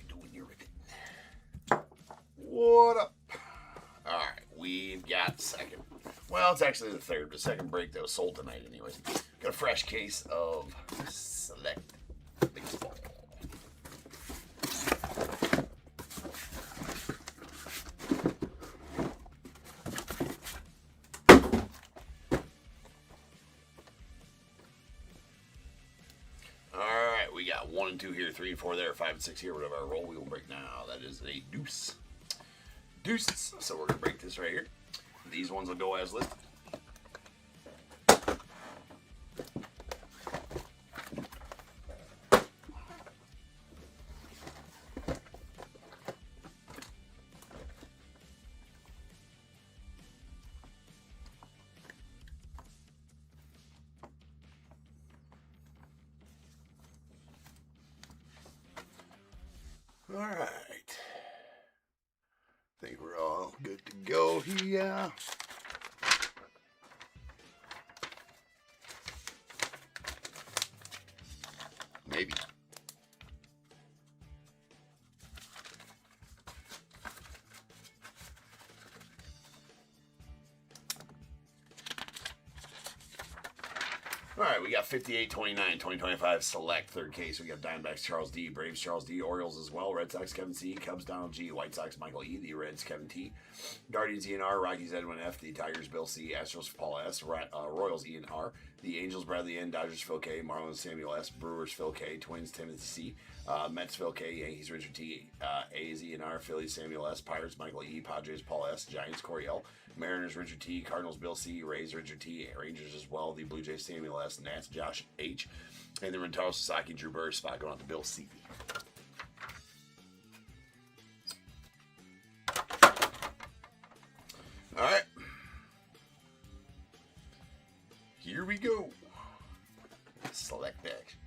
Doing your ribbon. What up? All right, we've got the second. Well, it's actually the third, the second break that was sold tonight, anyways. Got a fresh case of Select Baseball. We got 1 and 2 here, 3 and 4 there, 5 and 6 here, whatever our roll we will break now. That is a deuce. Deuces. So we're going to break this right here. These ones will go as listed. All right. Think we're all good to go here. Maybe. All right, we got 58, 29, 2025 Select, third case. We got Diamondbacks, Charles D, Braves, Charles D, Orioles as well, Red Sox, Kevin C, Cubs, Donald G, White Sox, Michael E, the Reds, Kevin T, Guardians, E and R, Rockies, Edwin F, the Tigers, Bill C, Astros, Paul S, Royals, E and R, the Angels, Bradley N, Dodgers, Phil K, Marlins, Samuel S, Brewers, Phil K, Twins, Timothy C, Mets, Phil K, Yankees, Richard T, A's, E and R, Phillies, Samuel S, Pirates, Michael E, Padres, Paul S, Giants, Corey L, Mariners, Richard T, Cardinals, Bill C, Rays, Richard T, Rangers as well, the Blue Jays, Samuel S, Nats, Josh H, and the Rentaro Sasaki, Drew Burr, spot going out to Bill C. All right. Here we go. Select action.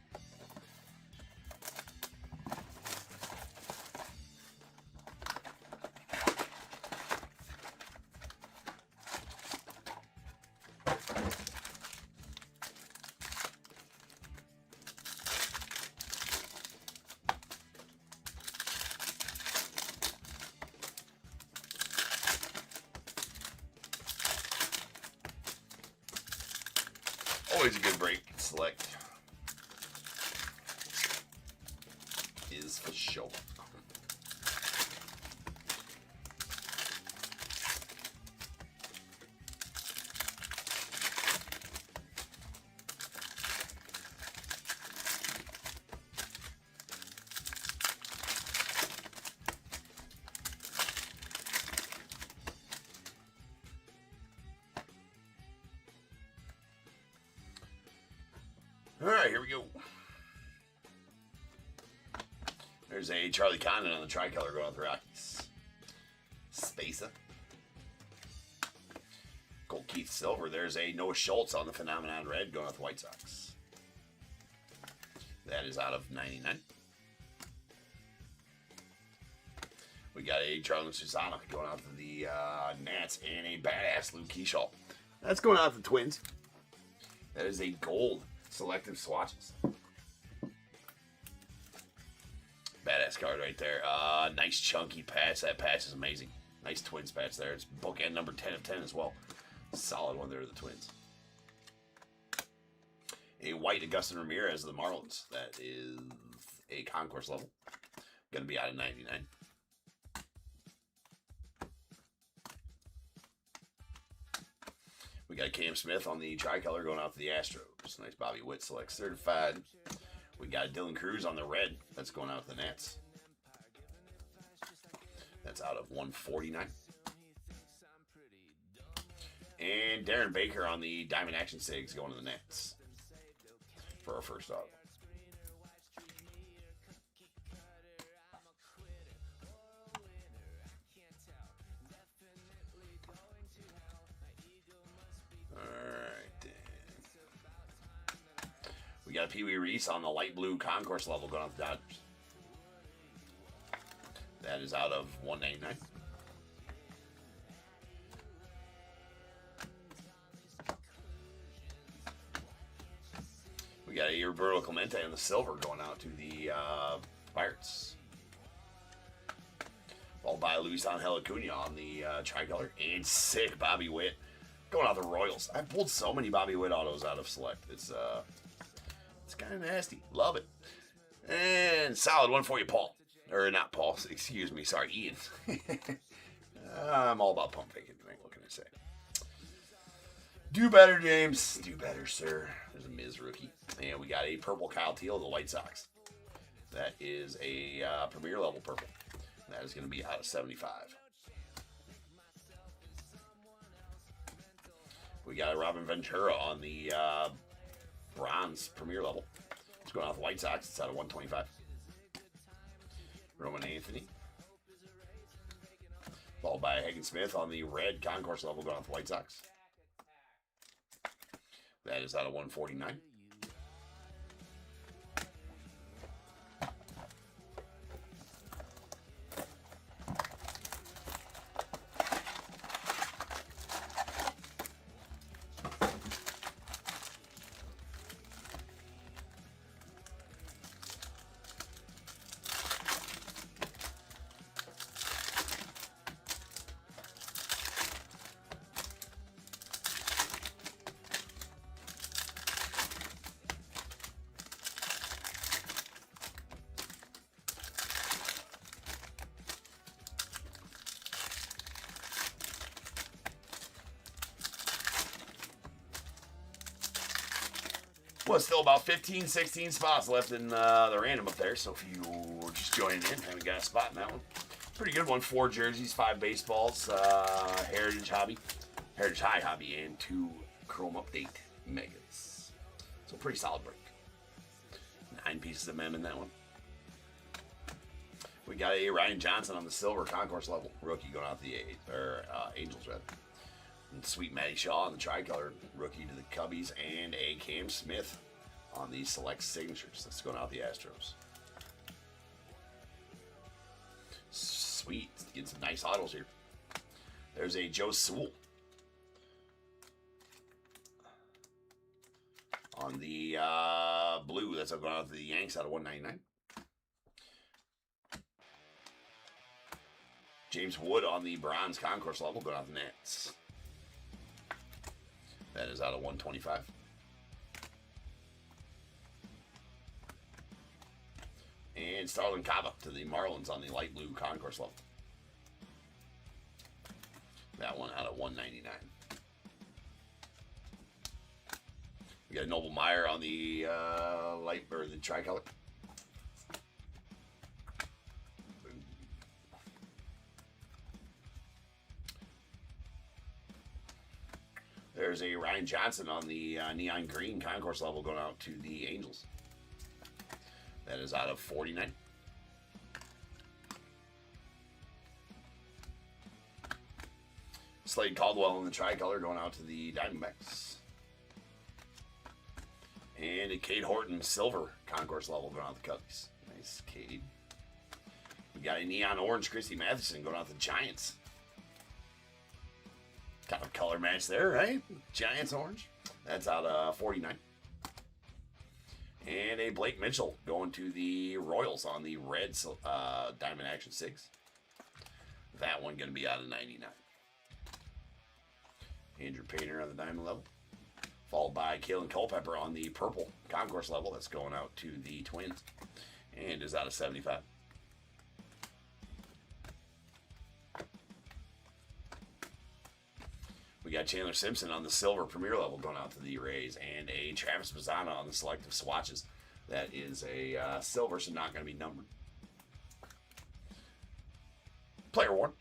Always a good break. Select is for sure. All right, here we go. There's a Charlie Condon on the tricolor going with the Rockies. Spacer. Gold Keith Silver. There's a Noah Schultz on the Phenomenon red going with the White Sox. That is out of 99. We got a Charlie Susana going out to the Nats and a badass Luke Keyshaw. That's going out to the Twins. That is a gold selective swatches. Badass card right there. Nice chunky patch. That patch is amazing. Nice Twins patch there. It's bookend number 10 of 10 as well. Solid one there to the Twins. A white Augustin Ramirez of the Marlins. That is a concourse level. Going to be out of 99. We got Cam Smith on the tricolor going out to the Astros. Nice Bobby Witt Select certified. We got Dylan Cruz on the red. That's going out to the Nats. That's out of 149. And Darren Baker on the Diamond Action Sigs going to the Nats for our first auto. We got Pee Wee Reese on the light blue concourse level going on the Dodgers. That is out of 199. We got a Roberto Clemente on the silver going out to the Pirates. Followed by Luis Angel Acuna on the tricolor. And sick Bobby Witt going out the Royals. I've pulled so many Bobby Witt autos out of Select. It's kind of nasty. Love it. And solid one for you, Paul. Or not Paul, excuse me. Sorry, Ian. I'm all about pump faking tonight. What can I say? Do better, James. Do better, sir. There's a Miz rookie. And we got a purple Kyle Teal of the White Sox. That is a premier level purple. That is going to be out of 75. We got a Robin Ventura on the bronze premier level. It's going out the White Sox. It's out of 125. Roman Anthony. Followed by Hagen Smith on the red concourse level going out the White Sox. That is out of 149. Well, still about 15, 16 spots left in the random up there. So if you were just joining in, haven't got a spot in that one. Pretty good one. 4 jerseys, 5 baseballs, Heritage High Hobby, and 2 Chrome Update Megas. So pretty solid break. 9 pieces of mem in that one. We got a Ryan Johnson on the silver concourse level. Rookie going out the Angels, rather. And sweet Matty Shaw on the tricolor, rookie to the Cubbies, and a Cam Smith on the select signatures. That's going out the Astros. Sweet. Getting some nice autos here. There's a Joe Sewell on the blue. That's going out to the Yanks out of 199. James Wood on the bronze concourse level going out the Nets. That is out of 125. And Starlin Cava to the Marlins on the light blue concourse level. That one out of 199. We got a Noble Meyer on the the tricolor. There's a Ryan Johnson on the neon green concourse level going out to the Angels. That is out of 49. Slade Caldwell in the tricolor going out to the Diamondbacks. And a Cade Horton silver concourse level going out to the Cubbies. Nice, Cade. We got a neon orange Christy Matheson going out to the Giants. Kind of color match there, right? Giants orange. That's out of 49. And a Blake Mitchell going to the Royals on the red Diamond Action 6. That one going to be out of 99. Andrew Painter on the Diamond level. Followed by Kalen Culpepper on the purple concourse level. That's going out to the Twins. And is out of 75. We got Chandler Simpson on the silver premier level going out to the Rays, and a Travis Bazzana on the selective swatches. That is a silver, so not going to be numbered. Player 1.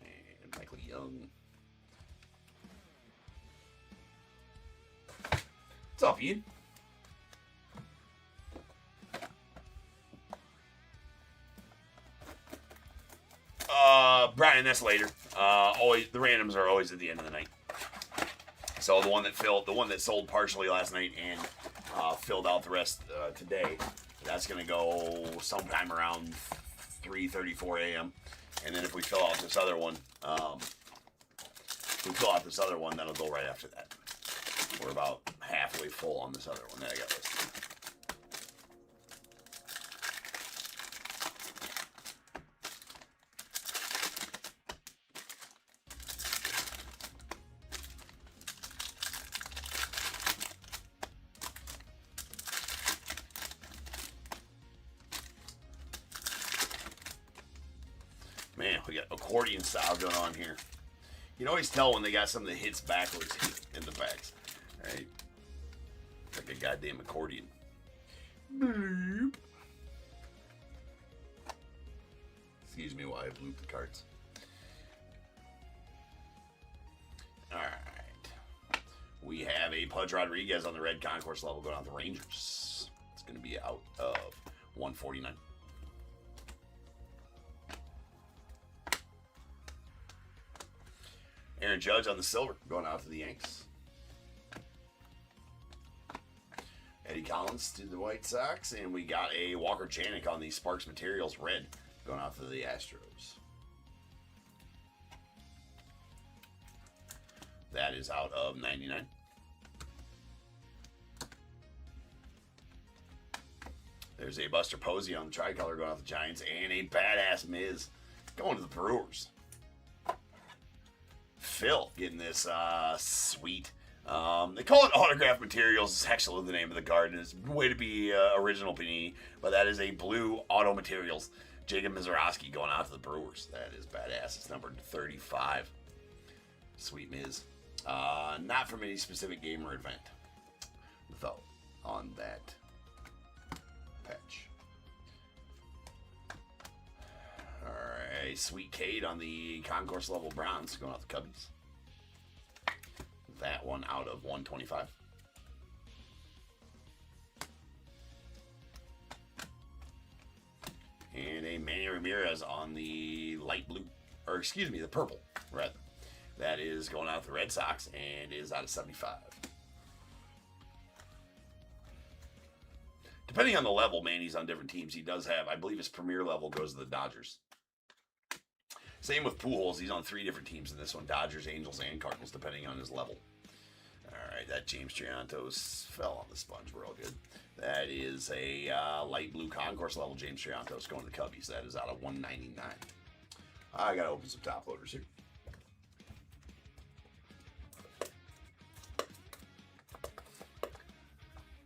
And Michael Young. What's up, Ian? Brian, that's later. Always the randoms are always at the end of the night. So the one that sold partially last night and filled out the rest today, that's gonna go sometime around 3:34 a.m. And then if we fill out this other one, that'll go right after that. We're about halfway full on this other one that I got listed. Man, we got accordion style going on here. You can always tell when they got something that hits backwards in the backs. Right? Like a goddamn accordion. Bloop. Excuse me while I bloop the cards. Alright. We have a Pudge Rodriguez on the red concourse level going out the Rangers. It's going to be out of 149. Aaron Judge on the silver, going out to the Yanks. Eddie Collins to the White Sox, and we got a Walker Janik on the Sparks Materials red, going out to the Astros. That is out of 99. There's a Buster Posey on the tricolor going out to the Giants, and a badass Miz going to the Brewers. Phil getting this sweet. They call it autograph materials. It's actually the name of the garden. It's a way to be original Panini, but that is a blue auto materials. Jacob Mizorowski going out to the Brewers. That is badass. It's numbered 35. Sweet Miz. Not from any specific game or event, though, on that patch. Alright, Sweet Cade on the concourse level bronze going out the Cubbies. That one out of 125. And a Manny Ramirez on the light blue, or excuse me, the purple, rather. That is going out the Red Sox and is out of 75. Depending on the level, Manny's on different teams. He does have, I believe his premier level goes to the Dodgers. Same with Pujols. He's on 3 different teams in this one. Dodgers, Angels, and Cardinals, depending on his level. All right, that James Triantos fell on the sponge. We're all good. That is a light blue concourse level James Triantos going to the Cubbies. That is out of 199. I got to open some top loaders here.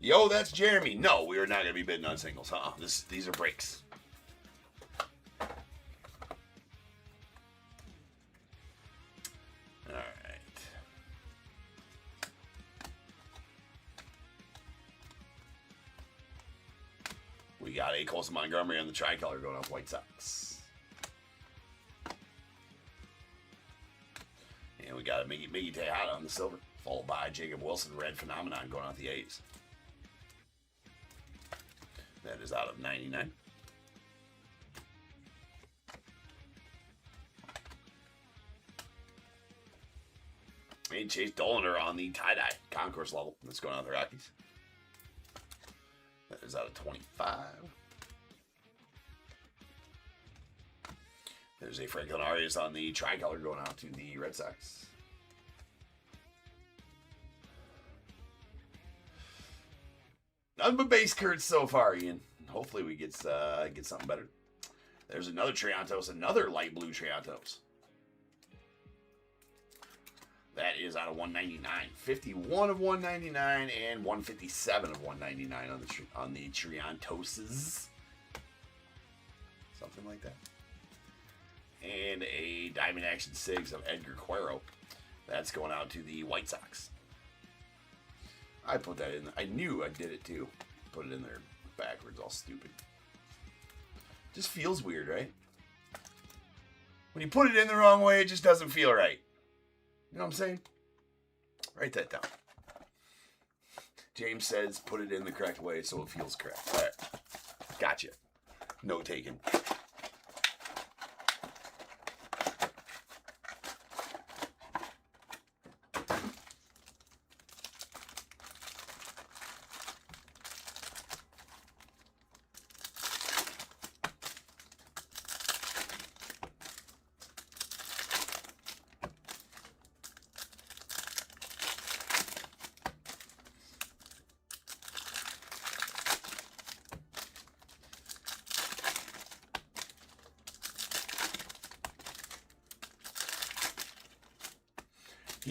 Yo, that's Jeremy. No, we are not going to be bidding on singles, huh? These are breaks. All right. We got a Colson Montgomery on the tricolor going off White Sox. And we got a Miggy Tejada on the silver, followed by Jacob Wilson, red phenomenon going off the A's. That is out of 99. And Chase Dollander on the tie-dye concourse level. That's going on the Rockies. That is out of 25. There's a Franklin Arias on the tricolor going out to the Red Sox. None but base cards so far, Ian. Hopefully we get something better. There's another Triantos, another light blue Triantos. That is out of 199. 51 of 199 and 157 of 199 on the Triantoses. Something like that. And a Diamond Action 6 of Edgar Cuero. That's going out to the White Sox. I put that in. I knew I did it too. Put it in there backwards, all stupid. Just feels weird, right? When you put it in the wrong way, it just doesn't feel right. You know what I'm saying? Write that down. James says put it in the correct way so it feels correct. All right. Gotcha. Note taken.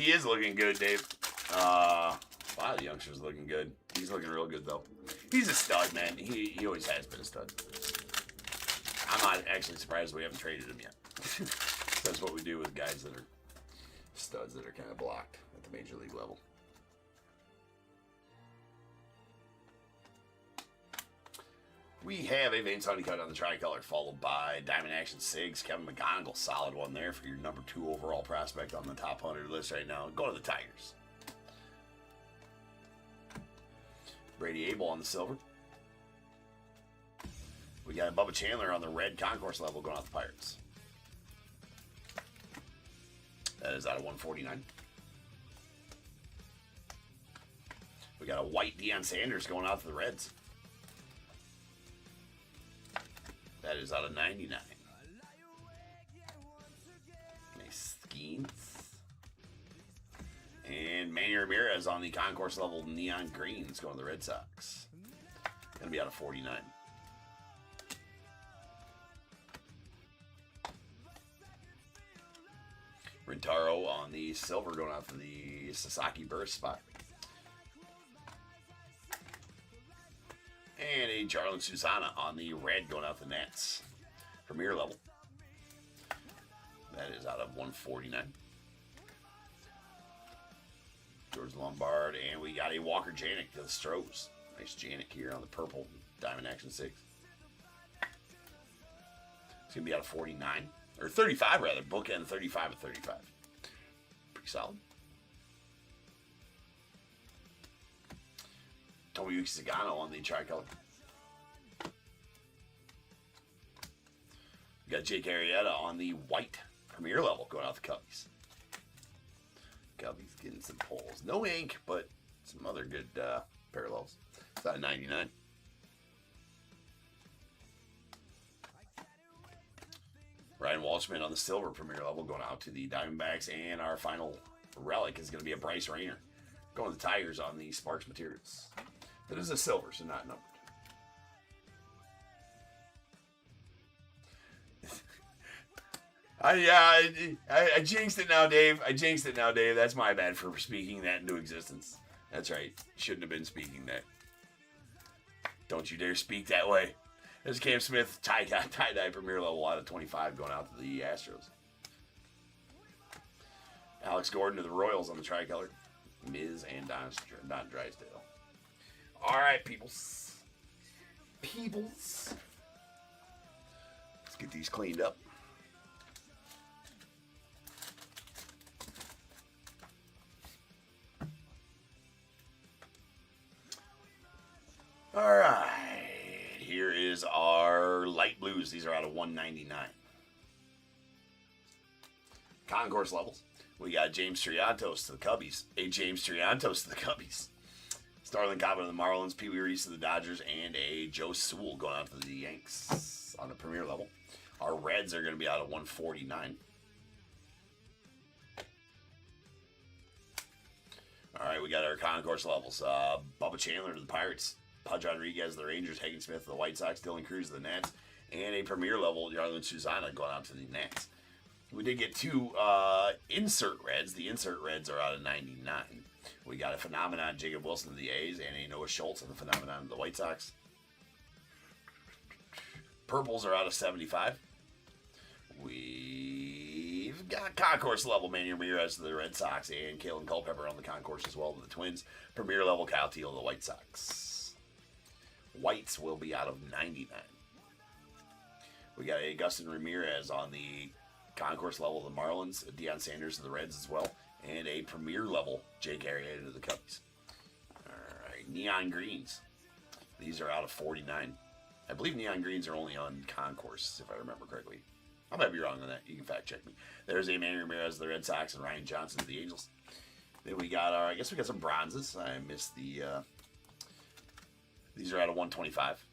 He is looking good, Dave. A lot of the youngsters looking good. He's looking real good, though. He's a stud, man. He always has been a stud. I'm not actually surprised we haven't traded him yet. That's what we do with guys that are studs that are kind of blocked at the major league level. We have a Vince Honeycutt on the tricolor, followed by Diamond Action Sigs. Kevin McGonigal, solid one there for your number 2 overall prospect on the top 100 list right now. Go to the Tigers. Brady Abel on the silver. We got Bubba Chandler on the red concourse level going out the Pirates. That is out of 149. We got a white Deion Sanders going out to the Reds. That is out of 99. Nice Skeens. And Manny Ramirez on the concourse level neon greens going to the Red Sox. Going to be out of 49. Rintaro on the silver going out to the Sasaki Burst spot. And a Jarlin Susana on the red going out the Nats. Premier level. That is out of 149. George Lombard. And we got a Walker Janik to the Stros. Nice Janik here on the purple Diamond Action 6. It's going to be out of 49. Or 35 rather. Bookend 35 of 35. Pretty solid. Tomoyuki Sagano on the tricolor. We got Jake Arrieta on the white premier level going out the Cubbies. Cubbies getting some pulls. No ink, but some other good parallels. It's out of 99. Ryan Walshman on the silver premier level going out to the Diamondbacks. And our final relic is going to be a Bryce Rayner going to the Tigers on the Sparks Materials. That is a silver, so not numbered. I jinxed it now, Dave. I jinxed it now, Dave. That's my bad for speaking that into existence. That's right. Shouldn't have been speaking that. Don't you dare speak that way. There's Cam Smith, tie-dye premier level out of 25 going out to the Astros. Alex Gordon to the Royals on the tricolor. Miz and Don Drysdale. All right, peoples. Let's get these cleaned up. All right. Here is our light blues. These are out of 199. Concourse levels. We got James Triantos to the Cubbies. Starlin Cobb to the Marlins, Pee Wee Reese to the Dodgers, and a Joe Sewell going out to the Yanks on the premier level. Our Reds are going to be out of 149. All right, we got our concourse levels. Bubba Chandler to the Pirates, Pudge Rodriguez to the Rangers, Hagen Smith to the White Sox, Dylan Cruz to the Nats, and a premier level Jarlin Susana going out to the Nats. We did get 2 insert Reds. The insert Reds are out of 99. We got a phenomenon, Jacob Wilson of the A's, and a Noah Schultz of the phenomenon of the White Sox. Purples are out of 75. We've got concourse level Manny Ramirez to the Red Sox and Kalen Culpepper on the concourse as well to the Twins. Premier level Kyle Teal to the White Sox. Whites will be out of 99. We got a Augustin Ramirez on the concourse level of the Marlins, Deion Sanders to the Reds as well, and a premier level Jake Arrieta to the Cubbies. All right, neon greens. These are out of 49. I believe neon greens are only on concourse, if I remember correctly. I might be wrong on that. You can fact check me. There's a Manny Ramirez to the Red Sox and Ryan Johnson to the Angels. Then we got our, I guess we got some bronzes. I missed the, these are out of 125.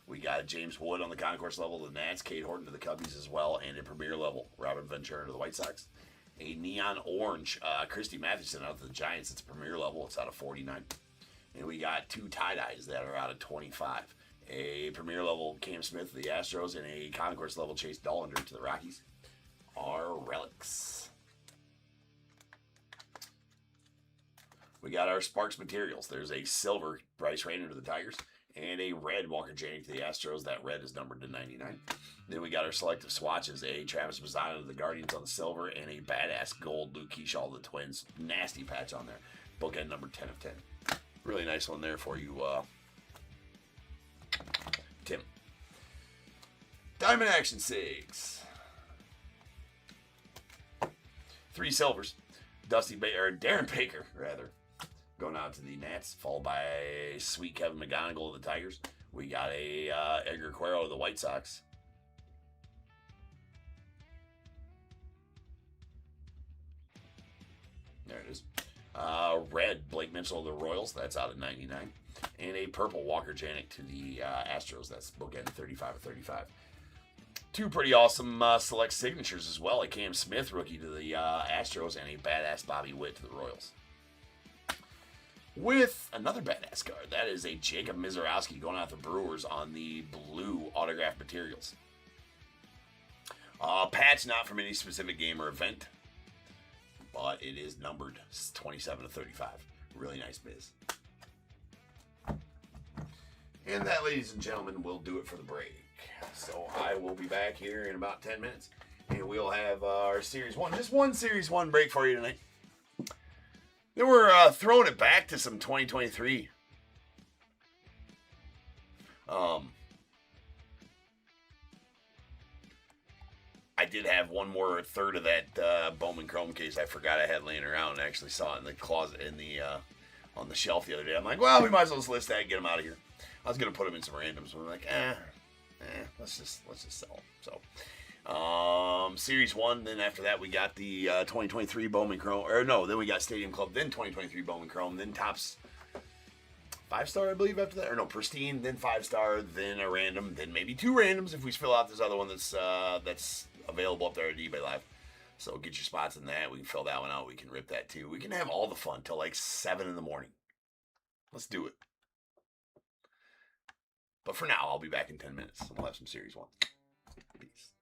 We got James Wood on the concourse level to the Nats, Cade Horton to the Cubbies as well, and a premier level Robin Ventura to the White Sox. A neon orange Christy Mathewson out to the Giants. It's a premier level. It's out of 49. And we got 2 tie-dyes that are out of 25. A premier level Cam Smith to the Astros and a concourse level Chase Dollander to the Rockies. Our relics. We got our Sparks materials. There's a silver Bryce Rayner to the Tigers and a red Walker Janik to the Astros. That red is numbered to 99. Then we got our selective swatches, a Travis Mazzano to the Guardians on the silver and a badass gold Luke Keyshaw to the Twins. Nasty patch on there. Bookend number 10 of 10. Really nice one there for you, Tim. Diamond Action 6. 3 silvers. Darren Baker, rather. Going out to the Nats, followed by sweet Kevin McGonigal of the Tigers. We got a Edgar Cuero of the White Sox. There it is. Red Blake Mitchell of the Royals. That's out at 99. And a purple Walker Janik to the Astros. That's bookend 35 of 35. 2 pretty awesome select signatures as well. A Cam Smith rookie to the Astros and a badass Bobby Witt to the Royals. With another badass card. That is a Jacob Mizorowski going out the Brewers on the blue autograph materials. Patch not from any specific game or event, but it is numbered 27 to 35. Really nice biz. And that, ladies and gentlemen, will do it for the break. So I will be back here in about 10 minutes, and we'll have our Series 1. Just one Series 1 break for you tonight. Then we're throwing it back to some 2023. I did have one more third of that Bowman Chrome case I forgot I had laying around and actually saw it in the closet on the shelf the other day. I'm like, well, we might as well just list that and get them out of here. I was going to put them in some randoms, but I'm like, let's just sell them. So, Series 1, then after that we got the 2023 Bowman Chrome, then we got Stadium Club, then 2023 Bowman Chrome, then Topps 5-star, I believe, after that, Pristine, then 5-star, then a random, then maybe 2 randoms if we fill out this other one that's available up there at eBay Live. So get your spots in that. We can fill that one out. We can rip that too. We can have all the fun till like 7 in the morning. Let's do it. But for now, I'll be back in 10 minutes. We'll have some Series 1. Peace.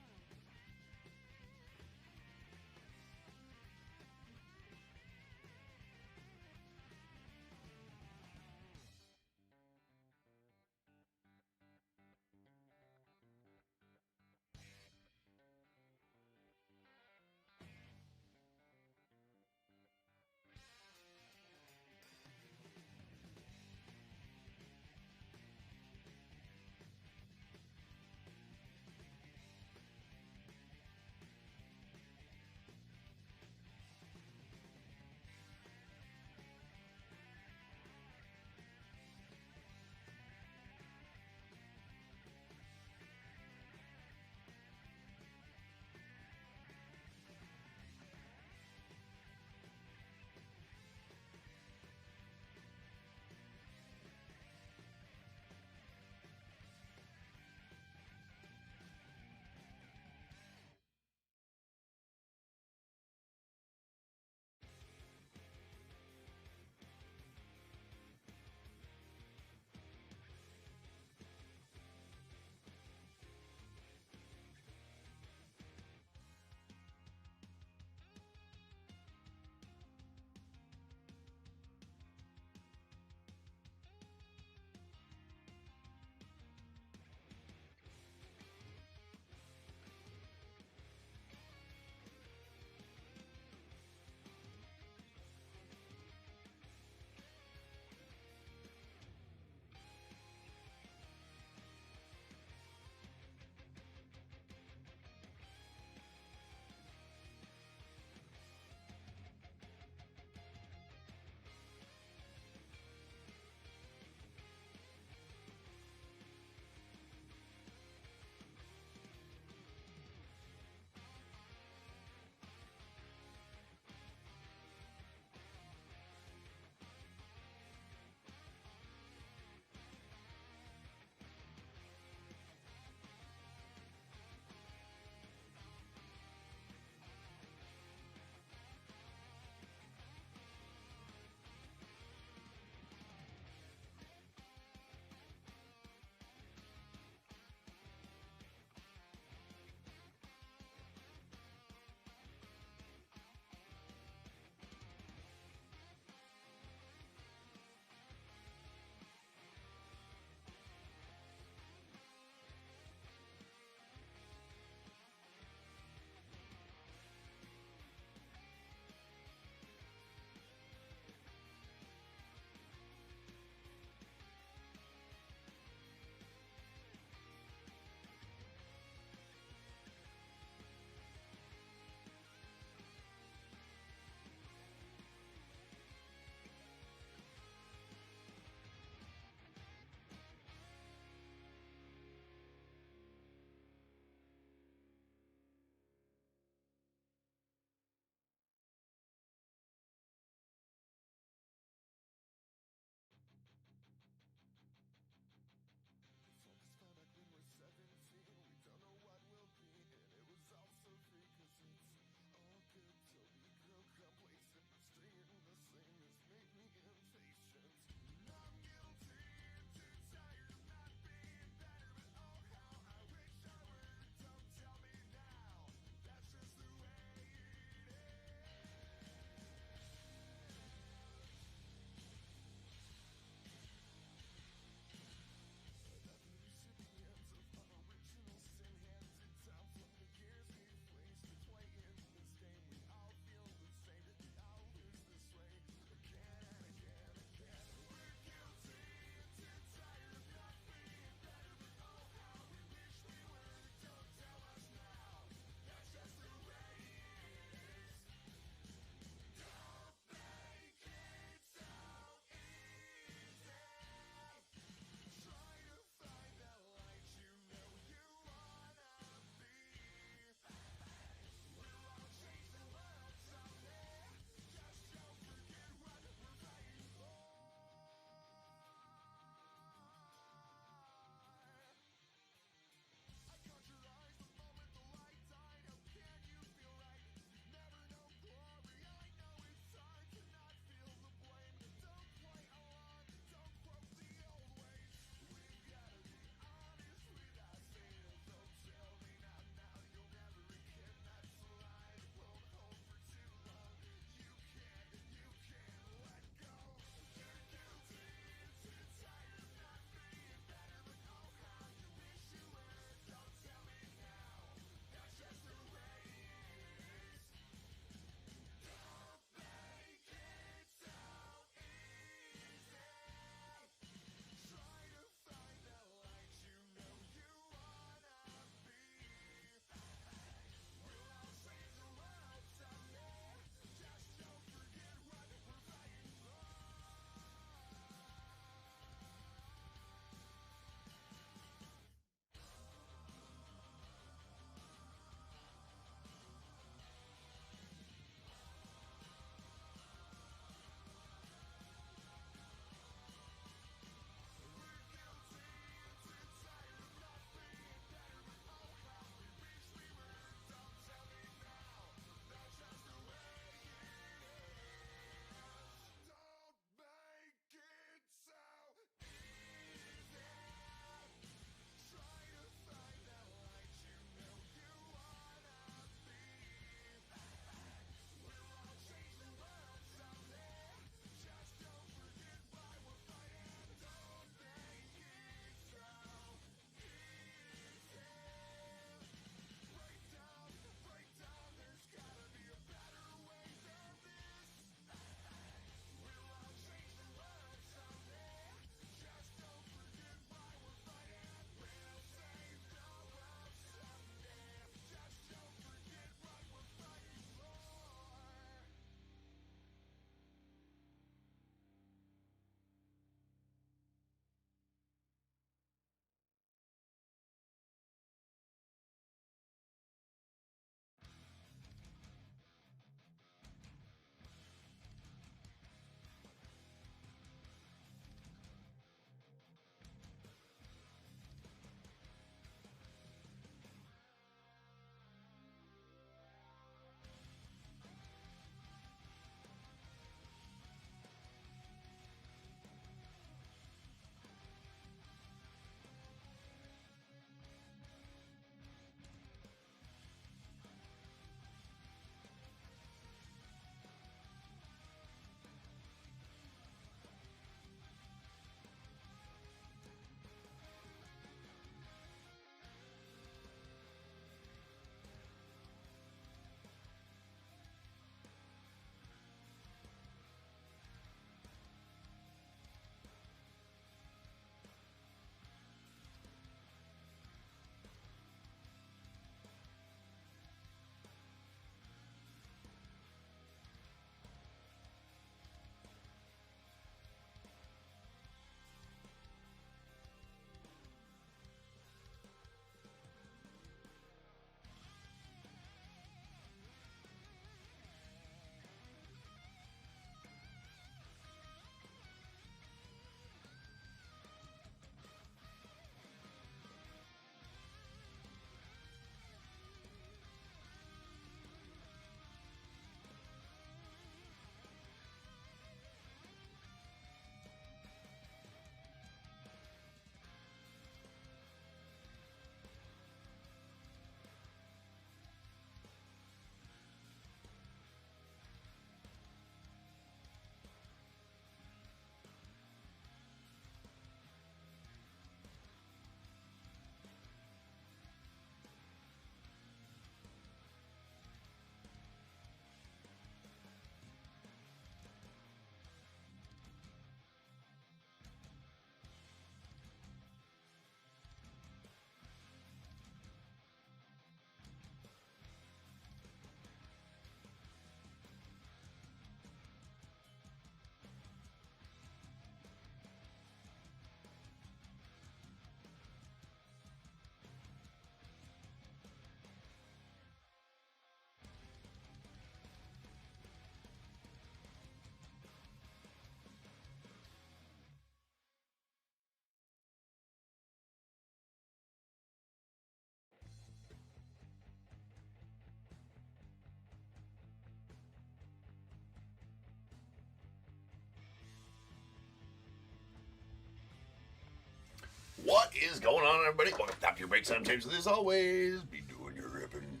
is going on, everybody? Welcome to Top Your Breaks. I'm James. As always, be doing your ripping.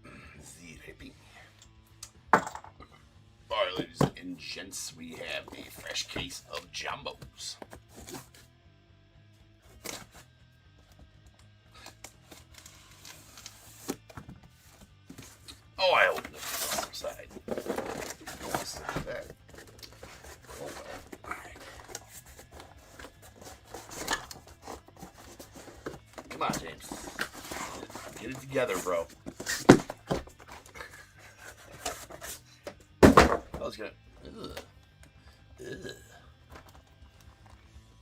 The ripping. Alright, ladies and gents, we have a fresh case of Jumbos. Oh, I opened it from the other side. No, this is bad. Oh, well. Alright. Come on, James. Get it together, bro. I was gonna. Ugh.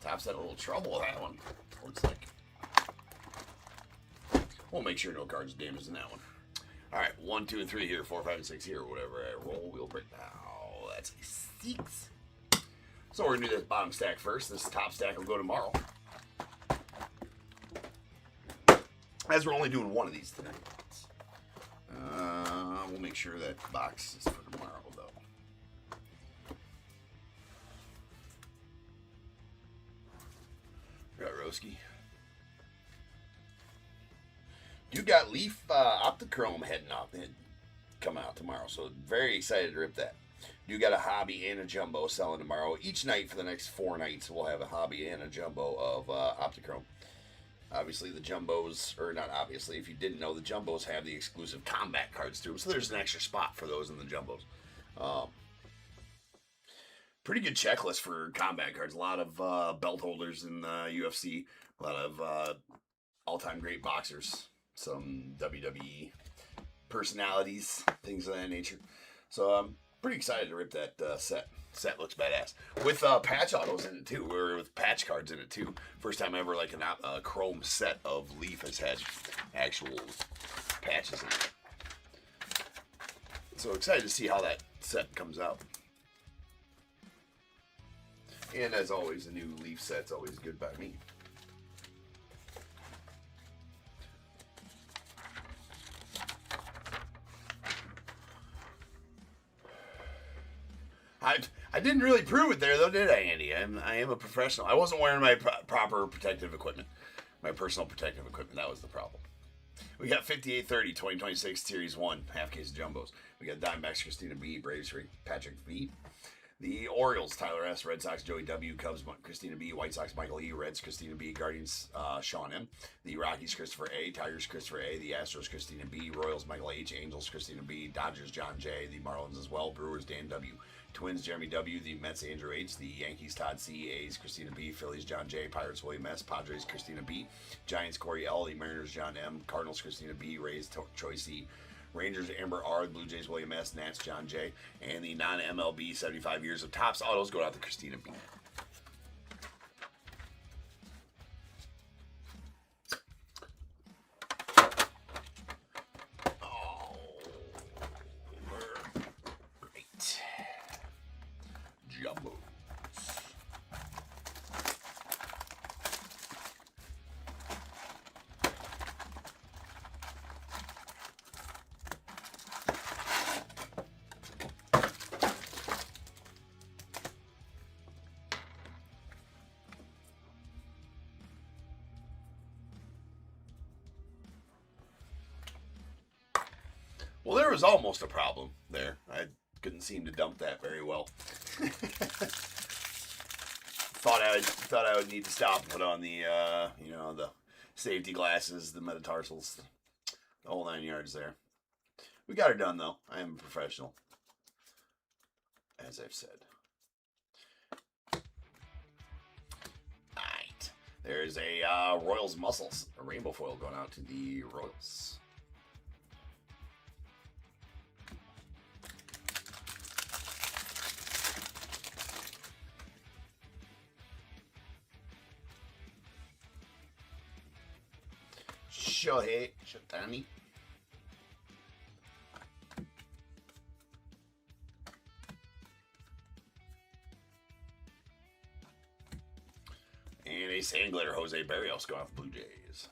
Top's had a little trouble with that one. Looks like. We'll make sure no cards damaged in that one. All right, 1, 2, and 3 here, 4, 5, and 6 here, whatever I roll, we'll break down. That's a 6. So we're gonna do this bottom stack first. This top stack will go tomorrow. As we're only doing one of these tonight. We'll make sure that box is for tomorrow, though. Got Roski. You got Leaf Optichrome heading off and coming out tomorrow, so very excited to rip that. You got a hobby and a jumbo selling tomorrow. Each night for the next 4 nights, we'll have a hobby and a jumbo of Optichrome. Obviously, the jumbos, or not obviously, if you didn't know, the jumbos have the exclusive combat cards through them, so there's an extra spot for those in the jumbos. Pretty good checklist for combat cards. A lot of belt holders in UFC, a lot of all-time great boxers, some WWE personalities, things of that nature. So I'm pretty excited to rip that set. Set looks badass. With patch autos in it too, or with patch cards in it too. First time ever like a chrome set of Leaf has had actual patches in it. So excited to see how that set comes out. And as always, a new Leaf set's always good by me. I didn't really prove it there, though, did I, Andy? I am a professional. I wasn't wearing my proper protective equipment. My personal protective equipment. That was the problem. We got 5830, 2026 Series 1, half case of jumbos. We got Diamondbacks, Christina B, Braves, Patrick V. The Orioles, Tyler S, Red Sox, Joey W, Cubs, Christina B, White Sox, Michael E, Reds, Christina B, Guardians, Sean M, the Rockies, Christopher A, Tigers, Christopher A, the Astros, Christina B, Royals, Michael H, Angels, Christina B, Dodgers, John J, the Marlins as well, Brewers, Dan W, Twins, Jeremy W, the Mets, Andrew H, the Yankees, Todd C, A's, Christina B, Phillies, John J, Pirates, William S, Padres, Christina B, Giants, Corey L, the Mariners, John M, Cardinals, Christina B, Rays, Troy C, Rangers, Amber R, Blue Jays, William S, Nats, John J, and the non-MLB 75 years of Topps autos go out to Christina B. Oh, great. Jumbo. Well, there was almost a problem there. I couldn't seem to dump that very well. thought I would need to stop and put on the the safety glasses, the metatarsals, the whole 9 yards there. We got her done though. I am a professional, as I've said. Alright. There's a Royals Muscles, a rainbow foil going out to the Royals. Shohei Ohtani. And a Sangler, Jose Barrios going off Blue Jays.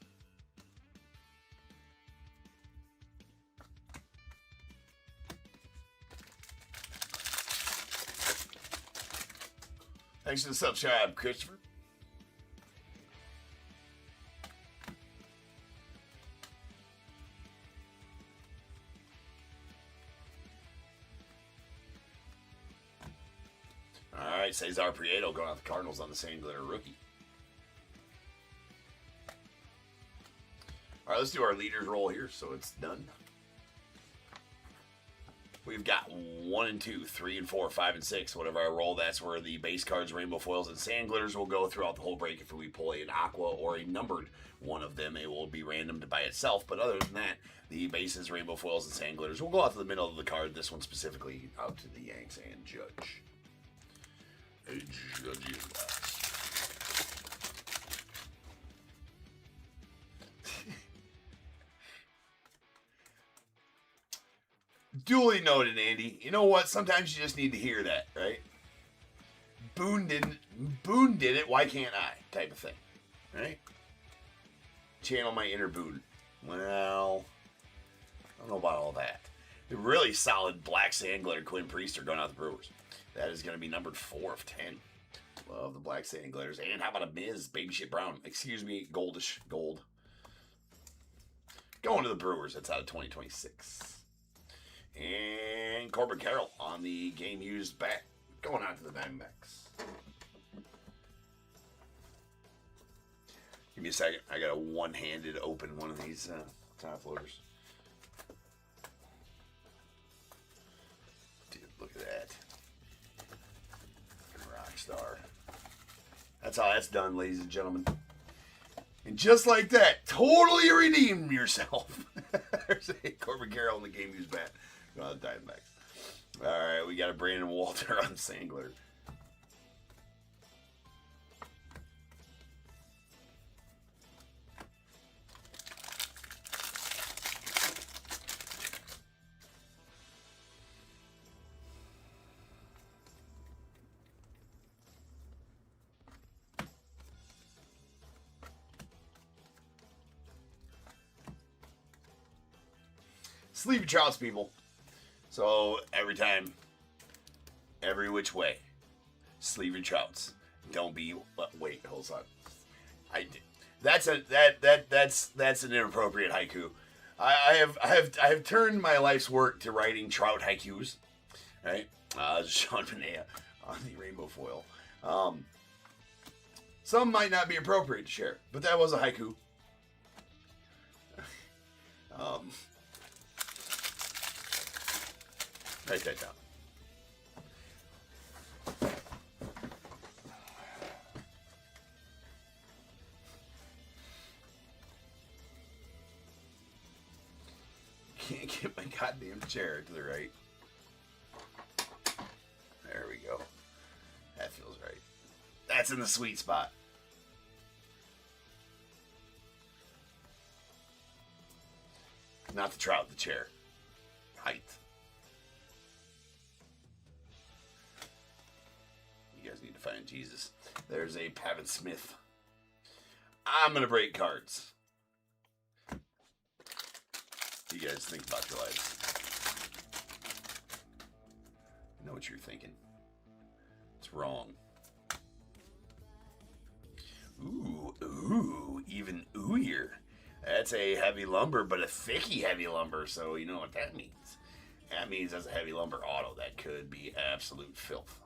Thanks for the subscribe, Christopher. right, Cesar Prieto going out the Cardinals on the same glitter rookie. All right, let's do our leaders roll here, so it's done. We've got 1 and 2, 3 and 4, 5 and 6. Whatever I roll, that's where the base cards, rainbow foils, and sand glitters will go throughout the whole break. If we pull an aqua or a numbered one of them, it will be randomed by itself. But other than that, the bases, rainbow foils, and sand glitters will go out to the middle of the card. This one specifically out to the Yanks and Judge. A Judge is last. Duly noted, Andy. You know what? Sometimes you just need to hear that, right? Boone did it. Why can't I? Type of thing, right? Channel my inner Boone. Well, I don't know about all that. The really solid black sand glitter Quinn Priester going out the Brewers. That is going to be numbered 4 of 10. Love the black sand glitters. And how about a Miz Baby Shit Brown? Excuse me, goldish gold. Going to the Brewers. That's out of 2026. And Corbin Carroll on the game used bat. Going out to the Diamondbacks. Give me a second. I got a one-handed open one of these top loaders. Dude, look at that. Rockstar. That's how that's done, ladies and gentlemen. And just like that, totally redeemed yourself. There's a Corbin Carroll in the game used bat. Go on the Diamondbacks. All right, we got a Brandon Walter on sand glitter. Sleepy Trouts, people. So every time, every which way, Sleepy Trouts. Don't be. Wait, hold on. That's an inappropriate haiku. I have turned my life's work to writing trout haikus. Right, Sean Panea on the rainbow foil. Some might not be appropriate to share, but that was a haiku. Write that down. Can't get my goddamn chair to the right. There we go. That feels right. That's in the sweet spot. Not the trout, the chair. Height. You guys need to find Jesus. There's a Pavin Smith. I'm going to break cards. What do you guys think about your lives? I know what you're thinking. It's wrong. Ooh, even oohier. That's a heavy lumber, but a thicky heavy lumber, so you know what that means. That means that's a heavy lumber auto. That could be absolute filth.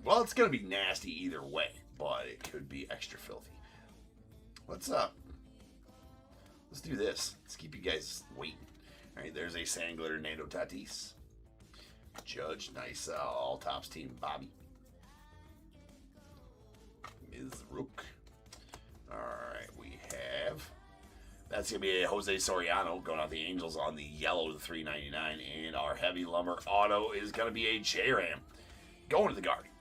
Well, it's going to be nasty either way, but it could be extra filthy. What's up? Let's do this. Let's keep you guys waiting. All right, there's a Sand Glitter Nando Tatis. Judge, nice all tops team, Bobby. Ms. Rook. All right, we have. That's going to be a Jose Soriano going out the Angels on the yellow to $3.99. And our heavy lumber auto is going to be a J-Ram going to the Guardians.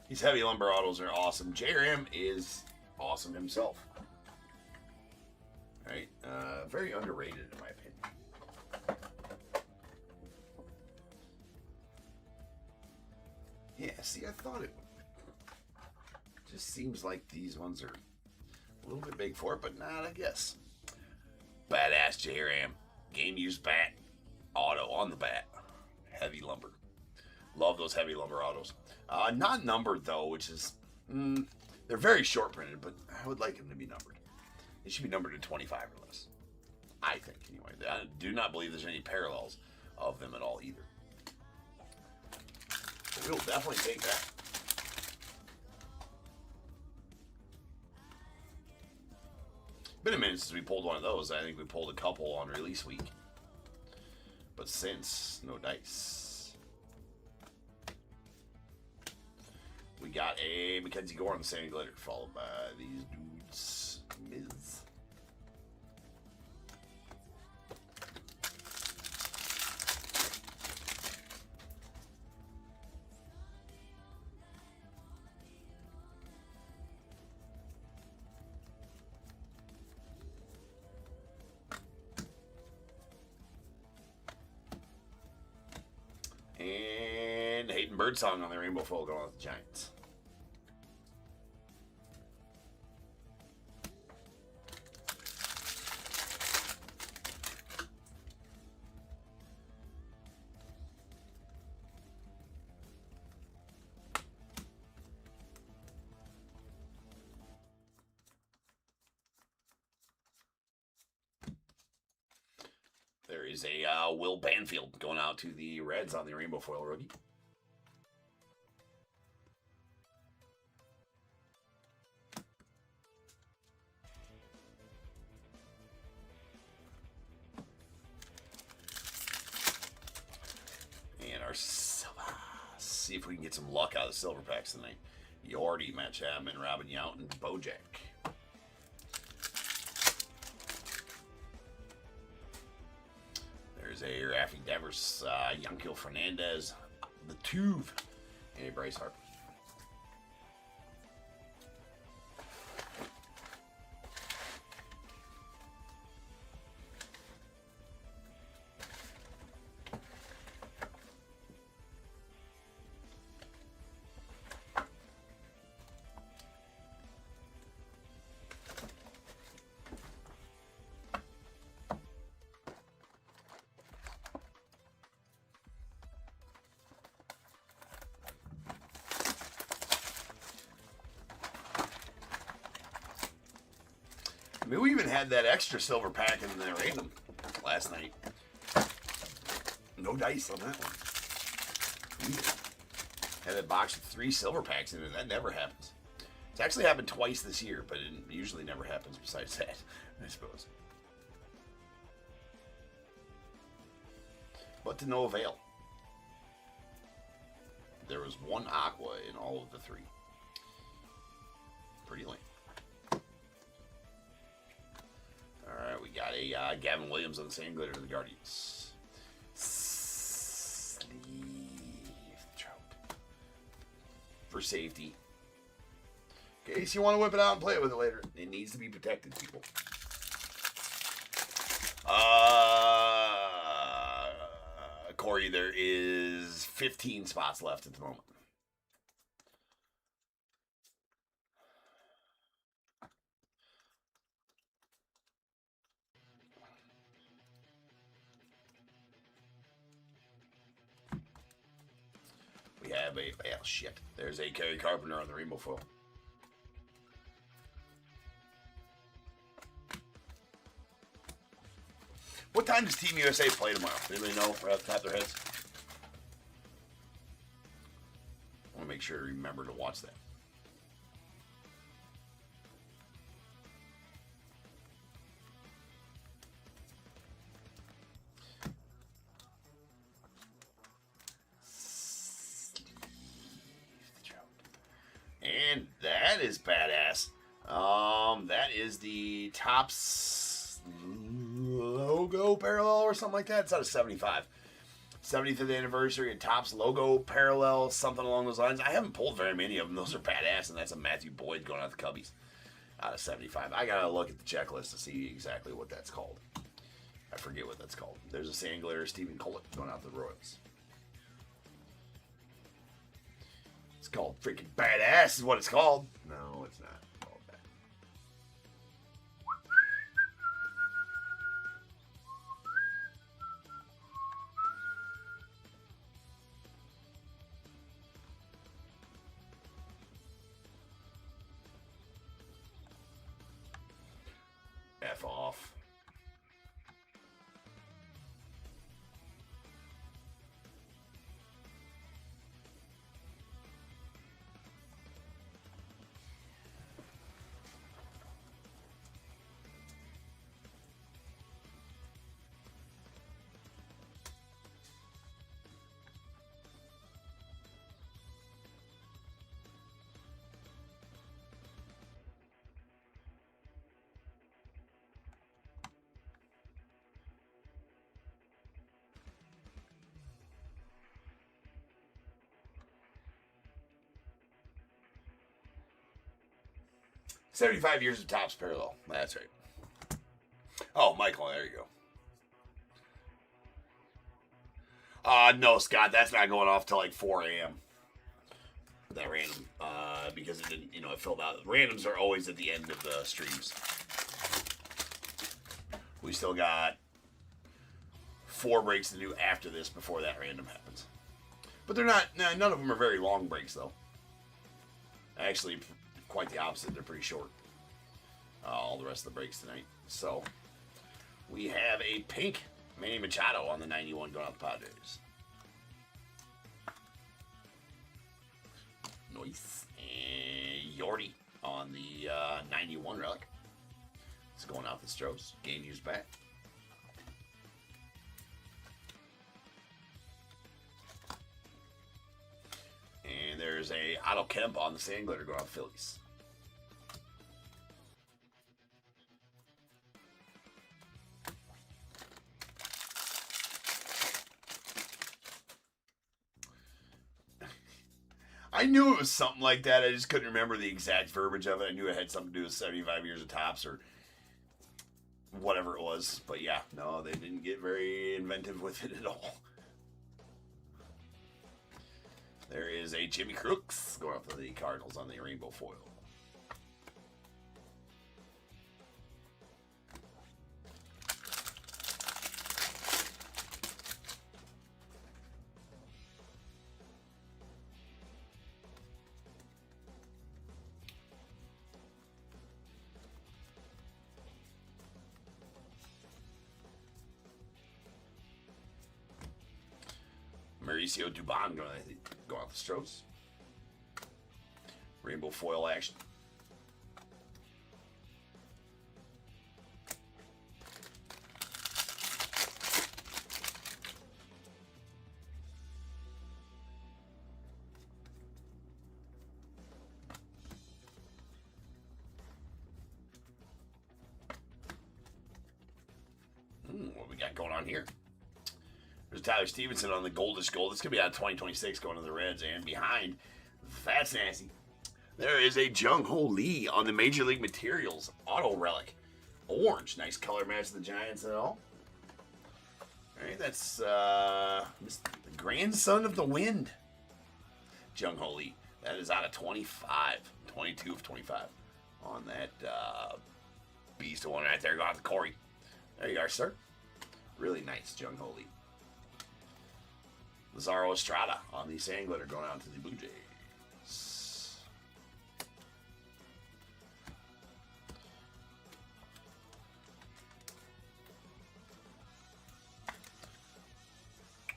These heavy lumber autos are awesome. J-Ram is awesome himself. Right? Very underrated in my opinion. Yeah, see, I thought it would. Just seems like these ones are a little bit big for it, but not, I guess. Badass J-Ram. Game used bat. Auto on the bat. Heavy lumber. Love those heavy lumber autos. Not numbered, though, which is... they're very short printed, but I would like them to be numbered. They should be numbered to 25 or less. I think, anyway. I do not believe there's any parallels of them at all, either. We'll definitely take that. Been a minute since we pulled one of those. I think we pulled a couple on release week. But since, no dice. We got a Mackenzie Gore on the Sand Glitter, followed by these dudes. Miz. And Hayden Birdsong on the Rainbow Foil going with the Giants. There is a Will Banfield going out to the Reds on the Rainbow Foil rookie. And our silver. See if we can get some luck out of the silver packs tonight. Yordi, Matt Chapman, Robin Yount, and Bojack. There's a Rafi Devers, Yankel Fernandez, the Tuve, and a Bryce Harper. I mean, we even had that extra silver pack in the random last night. No dice on that one. Had a box with 3 silver packs in it. That never happens. It's actually happened twice this year, but it usually never happens besides that, I suppose. But to no avail. There was 1 aqua in all of the 3. Pretty lame. Alright, we got a Gavin Williams on the Sand Glitter to the Guardians. Sleeve Trout. For safety. In case you want to whip it out and play with it later. It needs to be protected, people. Corey, there is 15 spots left at the moment. We have a, oh shit, there's a Kerry Carpenter on the Rainbow Foil. What time does Team USA play tomorrow? Anybody know right off the top of their heads? I want to make sure to remember to watch that. And that is badass. That is the Topps logo parallel or something like that. It's out of 75. 75th anniversary and Topps logo parallel, something along those lines. I haven't pulled very many of them. Those are badass, and that's a Matthew Boyd going out the Cubbies out of 75. I gotta look at the checklist to see exactly what that's called. I forget what that's called. There's a Sand Glitter Stephen Collick going out the Royals. It's called freaking badass is what it's called. No, it's not called that. F off. 75 years of Topps parallel. That's right. Oh, Michael, there you go. No, Scott, that's not going off till like 4 a.m. That random, because it didn't, it filled out. Randoms are always at the end of the streams. We still got 4 breaks to do after this before that random happens. But they're not, none of them are very long breaks, though. Actually, quite the opposite. They're pretty short. All the rest of the breaks tonight. So, we have a pink Manny Machado on the 91 going out the Padres. Nice. And Yordi on the 91 relic. It's going out the Stros. Game used back. And there's a Otto Kemp on the sand glitter going out the Phillies. I knew it was something like that. I just couldn't remember the exact verbiage of it. I knew it had something to do with 75 years of Topps or whatever it was. But yeah, no, they didn't get very inventive with it at all. There is a Jimmy Crooks going up to the Cardinals on the rainbow foil. Mauricio Dubon going off the Stros. Rainbow foil action. What we got going on here? There's Tyler Stevenson on the goldish gold. This could be out of 2026 going to the Reds. And behind, that's nasty. There is a Jung Ho Lee on the Major League Materials auto relic. Orange. Nice color match to the Giants and all. All right, that's the grandson of the wind. Jung Ho Lee. That is out of 25. 22 of 25 on that beast of one right there. Go out to Corey. There you are, sir. Really nice, Jung Ho Lee. Lazaro Estrada on the sand glitter going out to the Blue Jays.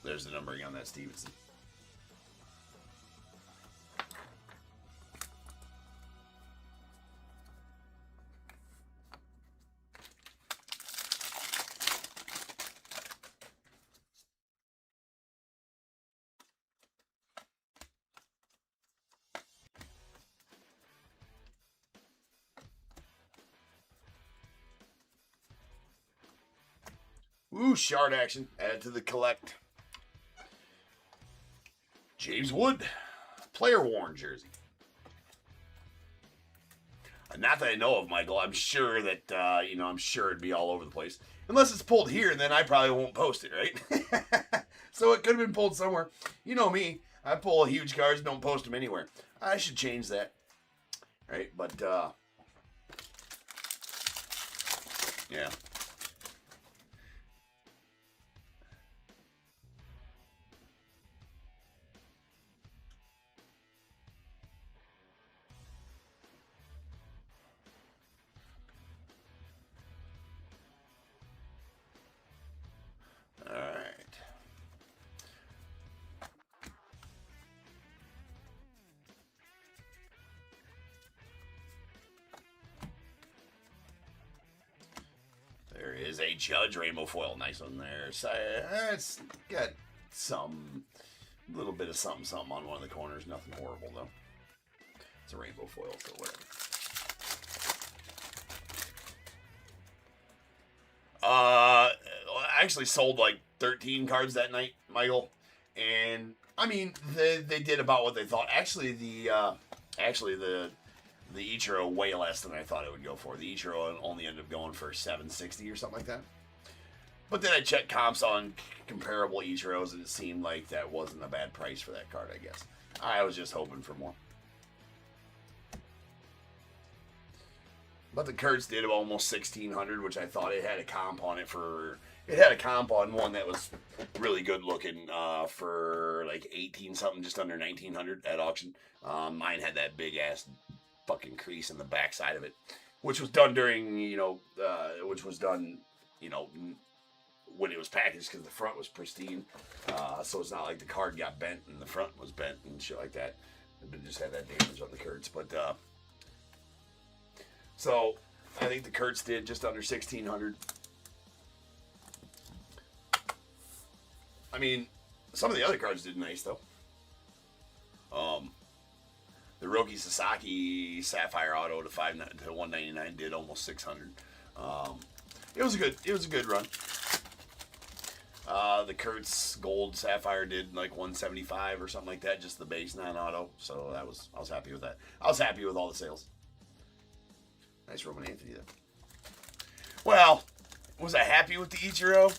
There's the numbering on that Stevenson. Ooh, shard action. Add to the collect. James Wood. Player worn jersey. Not that I know of, Michael. I'm sure that, I'm sure it'd be all over the place. Unless it's pulled here, and then I probably won't post it, right? So it could have been pulled somewhere. You know me. I pull huge cards, don't post them anywhere. I should change that. Right? But, yeah. There is a Judge rainbow foil. Nice one there. So, it's got some little bit of something on one of the corners. Nothing horrible, though. It's a rainbow foil, so whatever. I actually sold like 13 cards that night, Michael. And, I mean, they did about what they thought. Actually, the the Ichiro way less than I thought it would go for. The Ichiro only ended up going for $760 or something like that. But then I checked comps on comparable Ichiros, and it seemed like that wasn't a bad price for that card, I guess. I was just hoping for more. But the Kurtz did almost $1,600, which I thought it had a comp on it for... It had a comp on one that was really good looking for like 18 something, just under 1,900 at auction. Mine had that big ass fucking crease in the back side of it, which was done during, when it was packaged, because the front was pristine. So it's not like the card got bent and the front was bent and shit like that. It just had that damage on the Kurtz. But so I think the Kurtz did just under 1,600. I mean, some of the other cards did nice though. The Roki Sasaki Sapphire Auto to 199 did almost 600. It was a good run. The Kurtz Gold Sapphire did like 175 or something like that, just the base non-auto. So I was happy with that. I was happy with all the sales. Nice Roman Anthony though. Well, was I happy with the Ichiro?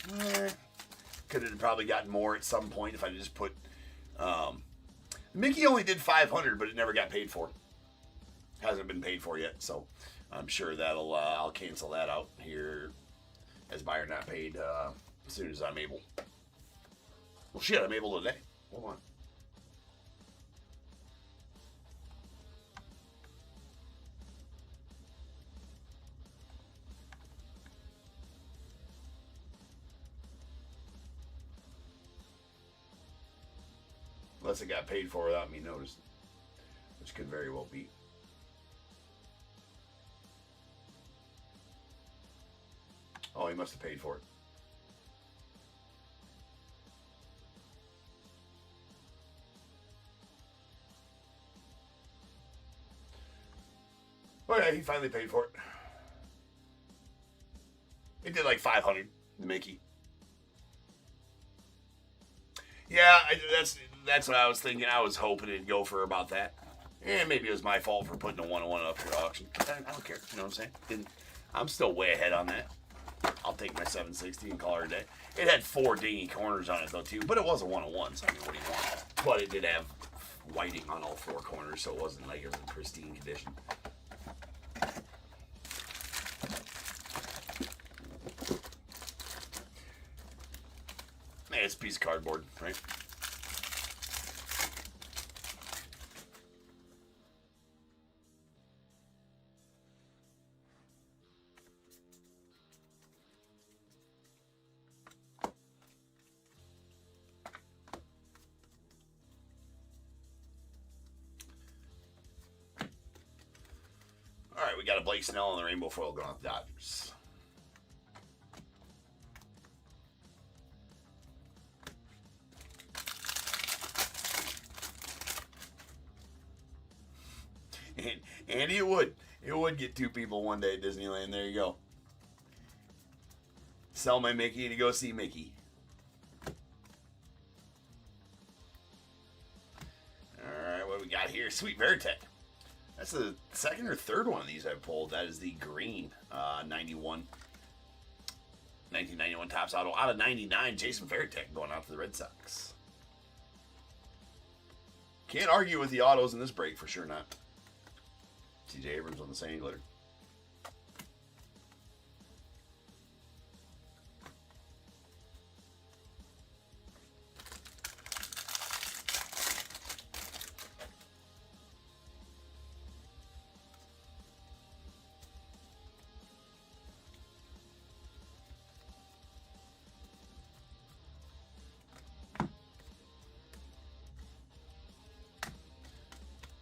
Could have probably gotten more at some point if I just put. Mickey only did 500, but it never got paid for. Hasn't been paid for yet, so I'm sure that'll I'll cancel that out here as buyer not paid as soon as I'm able. Well, shit, I'm able today. Hold on. Unless it got paid for without me noticing, which could very well be. Oh, he must have paid for it. Oh yeah, he finally paid for it. He did like 500, the Mickey. Yeah, that's what I was thinking. I was hoping it'd go for about that. And maybe it was my fault for putting a 101 up for auction. I don't care. You know what I'm saying? I'm still way ahead on that. I'll take my 760 and call her a day. It had 4 dingy corners on it though too, but it was a 101. So I mean, what do you want? But it did have whiting on all 4 corners, so it wasn't like it was in pristine condition. Man, it's a piece of cardboard, right? All right, we got a Blake Snell and the rainbow foil going off the Dodgers. And it would get 2 people one day at Disneyland. There you go. Sell my Mickey to go see Mickey. Alright, what do we got here? Sweet Veritech. That's the second or third one of these I've pulled. That is the green 1991 Topps Auto. Out of 99, Jason Veritech going out to the Red Sox. Can't argue with the autos in this break, for sure not. CJ Abrams on the sand glitter.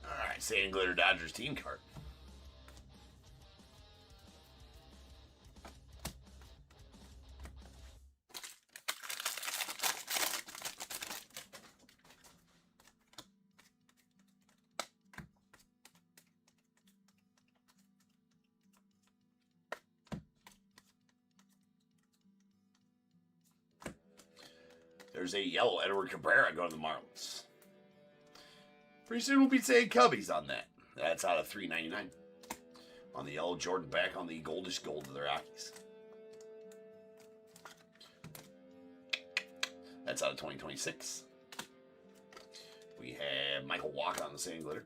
All right, sand glitter Dodgers team card. There's a yellow Edward Cabrera going to the Marlins. Pretty soon we'll be saying Cubbies on that. That's out of 399. On the yellow, Jordan back on the goldish gold of the Rockies. That's out of 2026. We have Michael Walker on the sand glitter.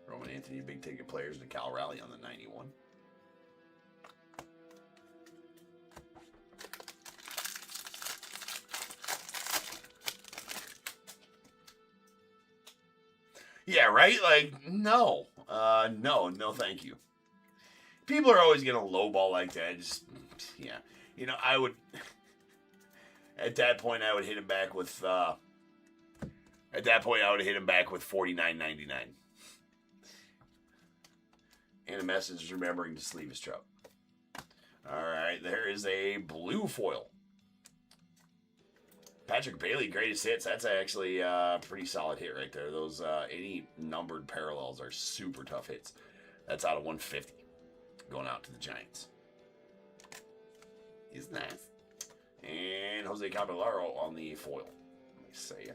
Roman Anthony, big ticket players, and Cal Raleigh on the 91. Yeah, right? Like, no. No, thank you. People are always going to lowball like that. Just, yeah. You know, I would, at that point, I would hit him back with, $49.99. And a message remembering to sleeve his trout. All right, there is a blue foil. Patrick Bailey, greatest hits. That's actually a pretty solid hit right there. Those any numbered parallels are super tough hits. That's out of 150. Going out to the Giants. He's nice. And Jose Caballero on the foil. Let me say,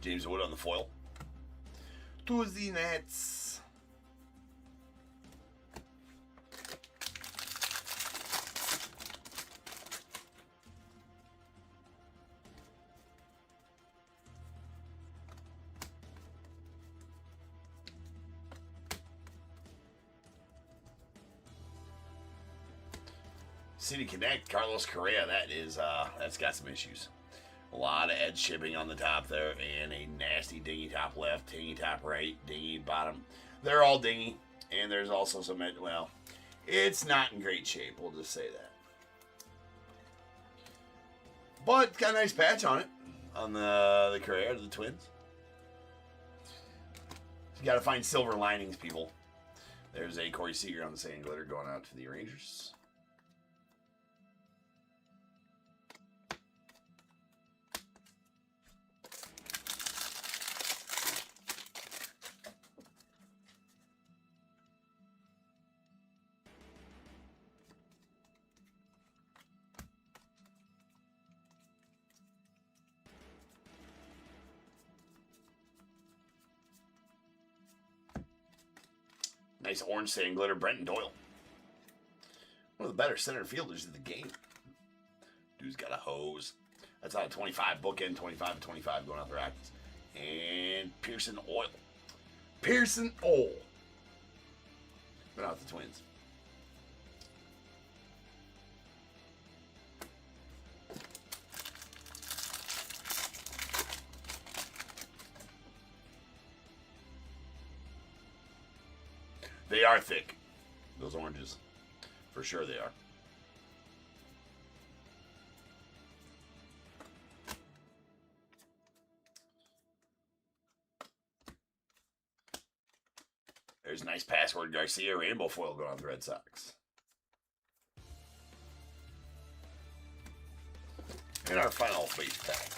James Wood on the foil. To the Nets. City Connect, Carlos Correa. That's got some issues. A lot of edge shipping on the top there, and a nasty dingy top left, dingy top right, dingy bottom. They're all dingy, and there's also some, well, it's not in great shape, we'll just say that. But it's got a nice patch on it, on the Correa, the Twins. You got to find silver linings, people. There's a Corey Seager on the sand glitter going out to the Rangers. Nice orange sand glitter, Brenton Doyle. One of the better center fielders in the game. Dude's got a hose. That's out of 25. Bookend 25 to 25 going out the Rockies. And Pearson Oil. Pearson Oil. Going out the Twins. They are thick, those oranges. For sure they are. There's a nice Password Garcia rainbow foil going on the Red Sox. And our final base pack.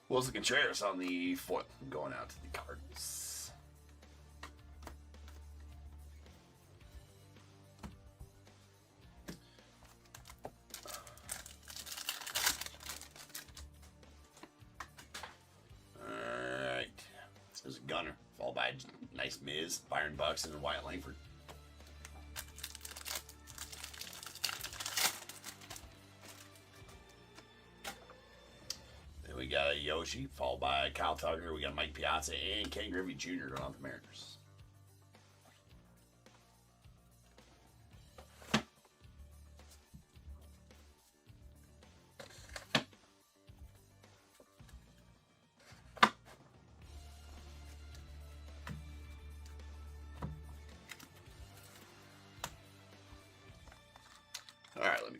Wilson Contreras on the foot, going out to the Cardinals. Alright. There's a Gunner, followed by a nice Miz, Byron Buxton, and Wyatt Langford. We got a Yoshi, followed by Kyle Tucker. We got Mike Piazza and Ken Griffey Jr. going on the Mariners.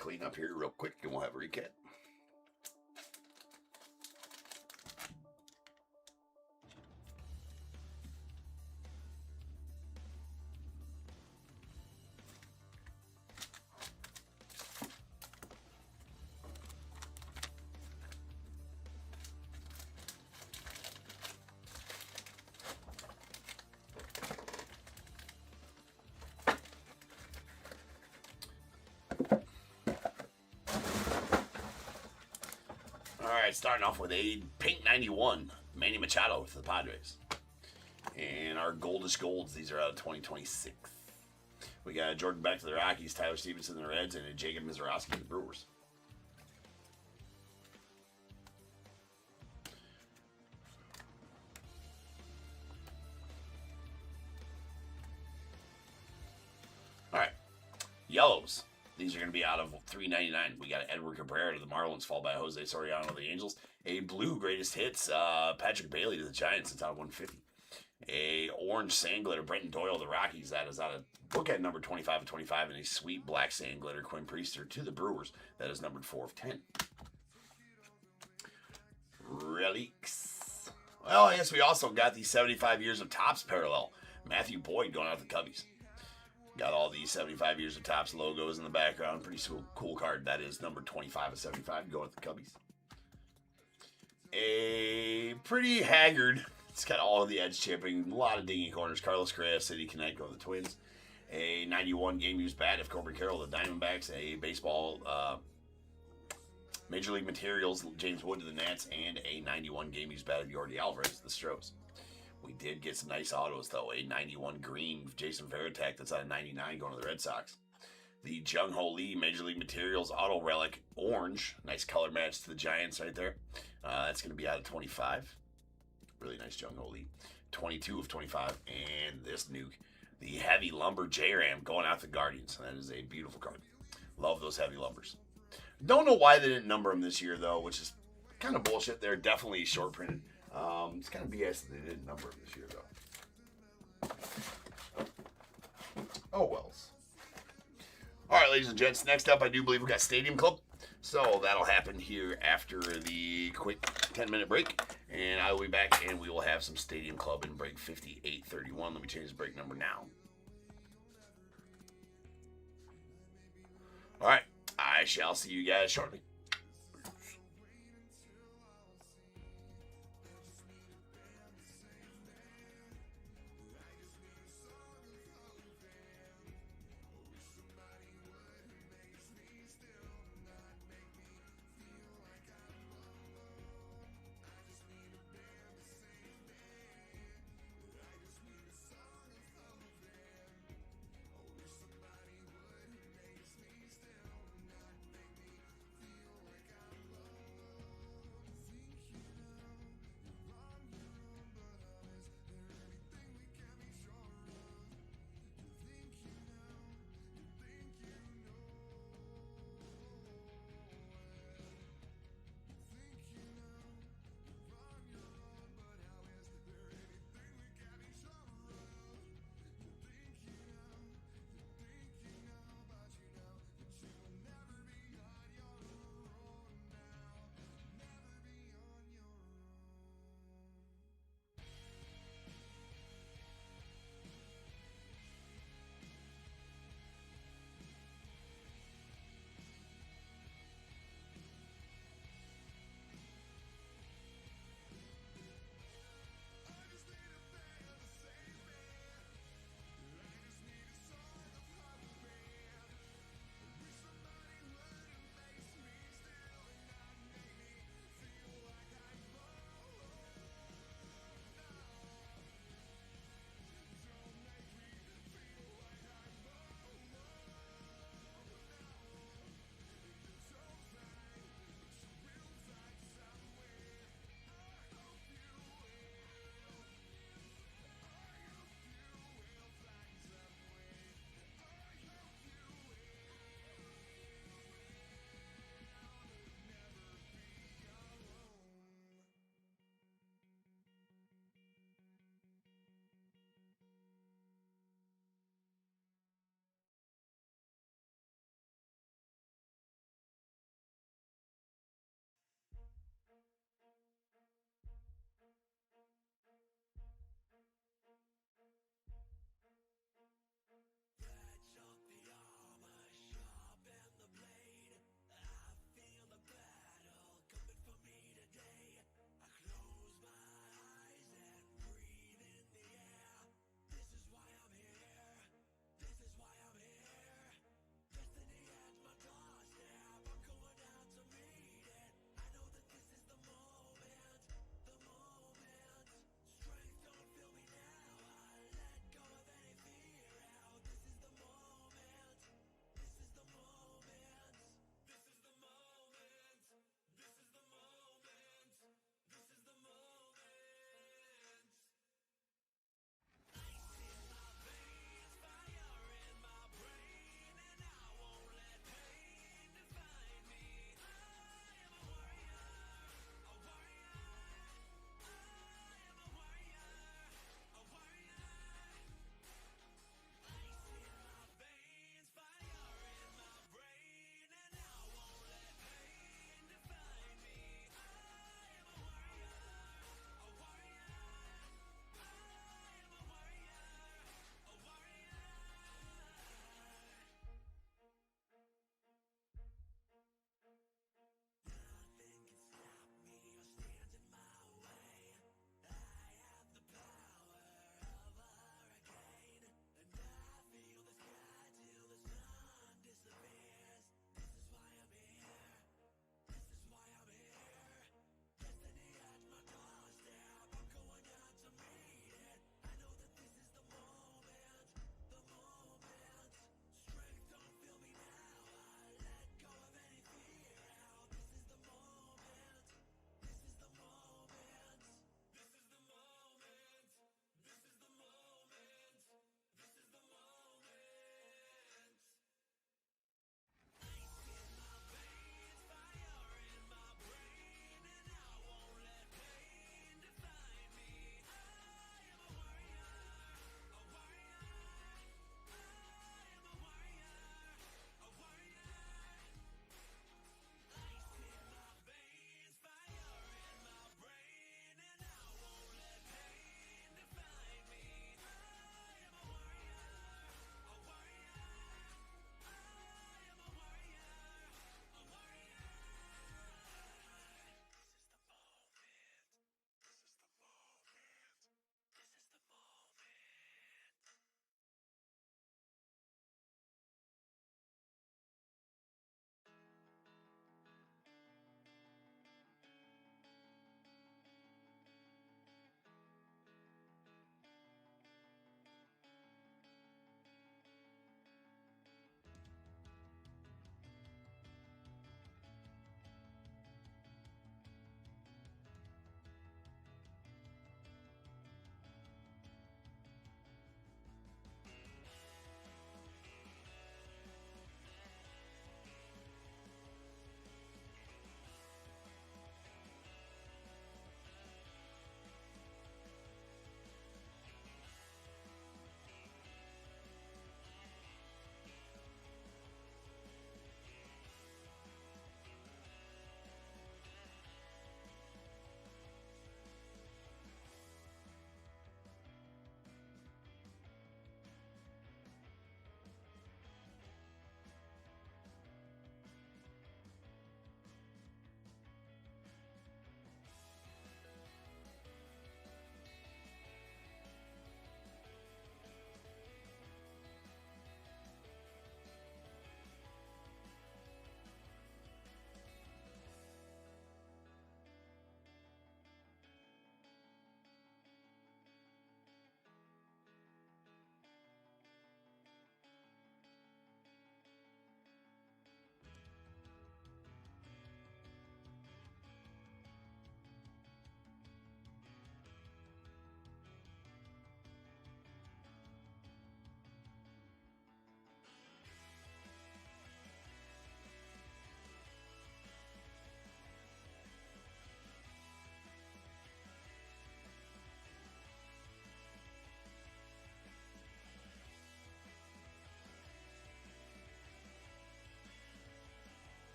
clean up here real quick, and we'll have a recap. Alright, starting off with a pink 91, Manny Machado for the Padres. And our goldish golds, these are out of 2026. We got Jordan Beck to the Rockies, Tyler Stevenson to the Reds, and Jacob Mizorowski to the Brewers. Alright, yellows. These are going to be out of $3.99. We got Edward Cabrera to the Marlins, followed by Jose Soriano to the Angels. A blue greatest hits, Patrick Bailey to the Giants. It's out of 150. A orange sand glitter, Brenton Doyle to the Rockies. That is out of bookend number 25 of 25. And a sweet black sand glitter, Quinn Priester to the Brewers. That is numbered 4 of 10. Relics. Well, I guess we also got the 75 years of Topps parallel. Matthew Boyd going out to the Cubbies. Got all the 75 years of Topps logos in the background. Pretty cool card. That is number 25 of 75. Go with the Cubbies. A pretty haggard. It's got all of the edge chipping. A lot of dingy corners. Carlos Correa, City Connect, go with the Twins. A 91 game-used bat of Corbin Carroll, the Diamondbacks. A baseball Major League Materials, James Wood to the Nats. And a 91 game-used bat of Yordi Alvarez, the Stros. We did get some nice autos, though. A 91 green Jason Varitek that's out of 99 going to the Red Sox. The Jung Ho Lee Major League Materials auto relic orange. Nice color match to the Giants right there. That's going to be out of 25. Really nice Jung Ho Lee. 22 of 25. And this nuke, the heavy lumber J-Ram going out to the Guardians. That is a beautiful card. Love those heavy lumbers. Don't know why they didn't number them this year, though, which is kind of bullshit. They're definitely short printed. It's kind of BS that they didn't number them this year, though. Oh, wells. All right, ladies and gents. Next up, I do believe we got Stadium Club. So that'll happen here after the quick 10-minute break. And I will be back, and we will have some Stadium Club in break 5831. Let me change the break number now. All right. I shall see you guys shortly.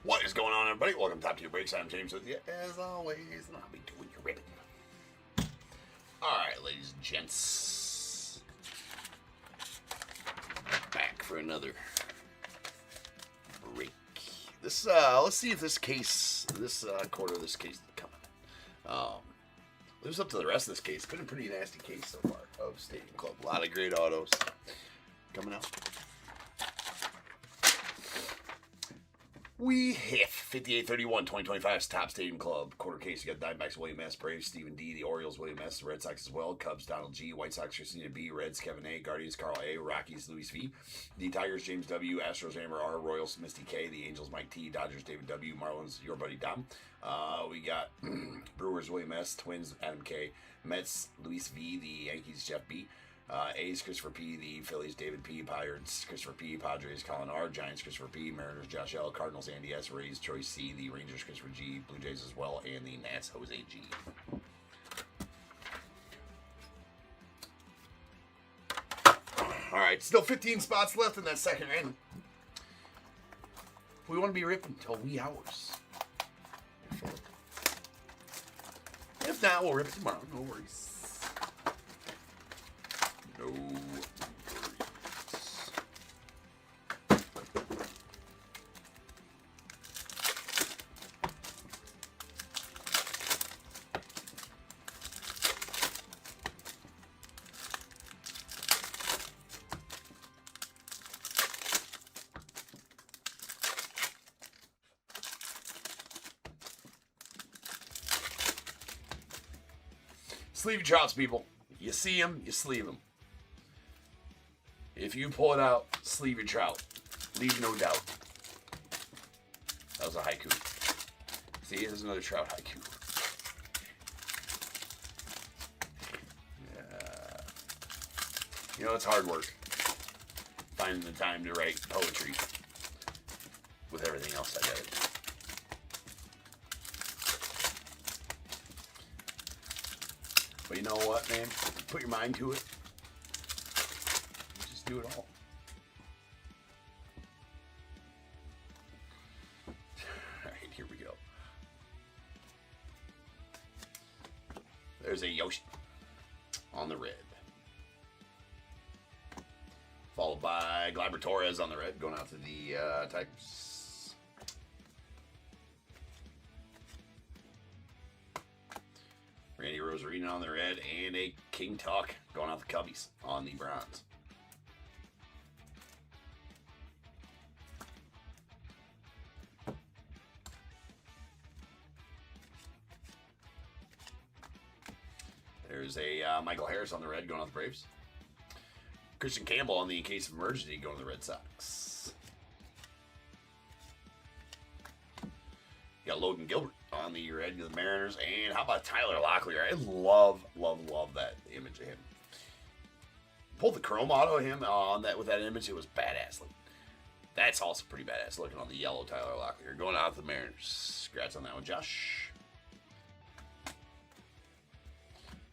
What is going on, everybody? Welcome to Top Tier Breaks. I'm James with you, as always, and I'll be doing your ribbon. Alright, ladies and gents. Back for another break. This, let's see if this case, quarter of this case is coming. Lives up to the rest of this case. It's been a pretty nasty case so far of Stadium Club. A lot of great autos coming out. We hit 58-31, 2025's Top Stadium Club. Quarter case, you got Diamondbacks, William S. Braves, Stephen D. The Orioles, William S. The Red Sox as well. Cubs, Donald G. White Sox, Christina B. Reds, Kevin A. Guardians, Carl A. Rockies, Luis V. The Tigers, James W. Astros, Amber R. Royals, Misty K. The Angels, Mike T. Dodgers, David W. Marlins, your buddy Dom. We got Brewers, William S. Twins, Adam K. Mets, Luis V. The Yankees, Jeff B. A's, Christopher P. The Phillies, David P. Pirates, Christopher P. Padres, Colin R. Giants, Christopher P. Mariners, Josh L. Cardinals, Andy S. Rays, Troy C. The Rangers, Christopher G. Blue Jays as well, and the Nats, Jose G. Alright, still 15 spots left in that second end. We want to be ripping until wee hours. If not, we'll rip it tomorrow. No worries. No worries. Sleeve your trouts, people. You see them, you sleeve them. If you pull it out, sleeve your trout. Leave no doubt. That was a haiku. See, there's another trout haiku. Yeah. You know, it's hard work. Finding the time to write poetry with everything else I gotta do. But you know what, man? Put your mind to it. Just do it all. Alright, here we go. There's a Yoshi on the red. Followed by Gleyber Torres on the red, going out to the Tigers. Randy Rosarina on the red, and a King Tuck going out the Cubbies on the bronze. There's a Michael Harris on the red going out the Braves. Christian Campbell on the in case of emergency going to the Red Sox. You got Logan Gilbert on the red to the Mariners. And how about Tyler Locklear? I love that image of him. Pulled the chrome auto of him on that with that image. It was badass looking. That's also pretty badass looking on the yellow Tyler Locklear. Going out to the Mariners. Congrats on that one, Josh.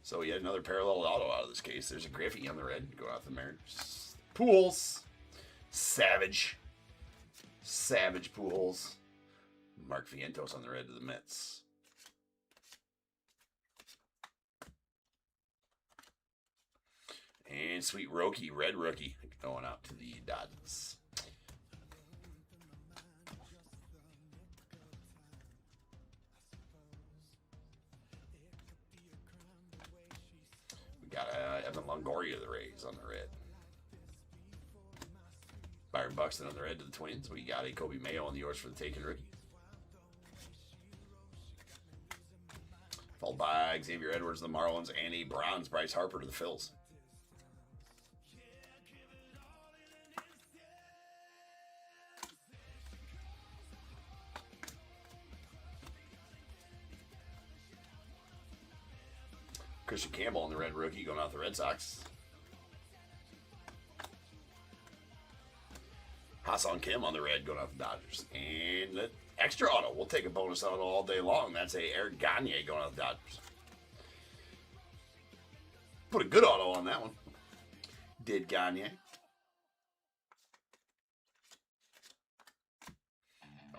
So we had another parallel auto out of this case. There's a Griffey on the red. Go out to the Mariners. Pujols. Savage Pujols. Mark Vientos on the red to the Mets. And sweet Roki, red rookie, going out to the Dodgers. We got Evan Longoria, the Rays, on the red. Byron Buxton on the red to the Twins. We got a Kobe Mayo on the yours for the taken rookie. Followed by Xavier Edwards, the Marlins, and a bronze Bryce Harper to the Phils. Christian Campbell on the red rookie going out the Red Sox. Hassan Kim on the red going out the Dodgers. And the extra auto. We'll take a bonus auto all day long. That's a Eric Gagne going out the Dodgers. Put a good auto on that one. Did Gagne.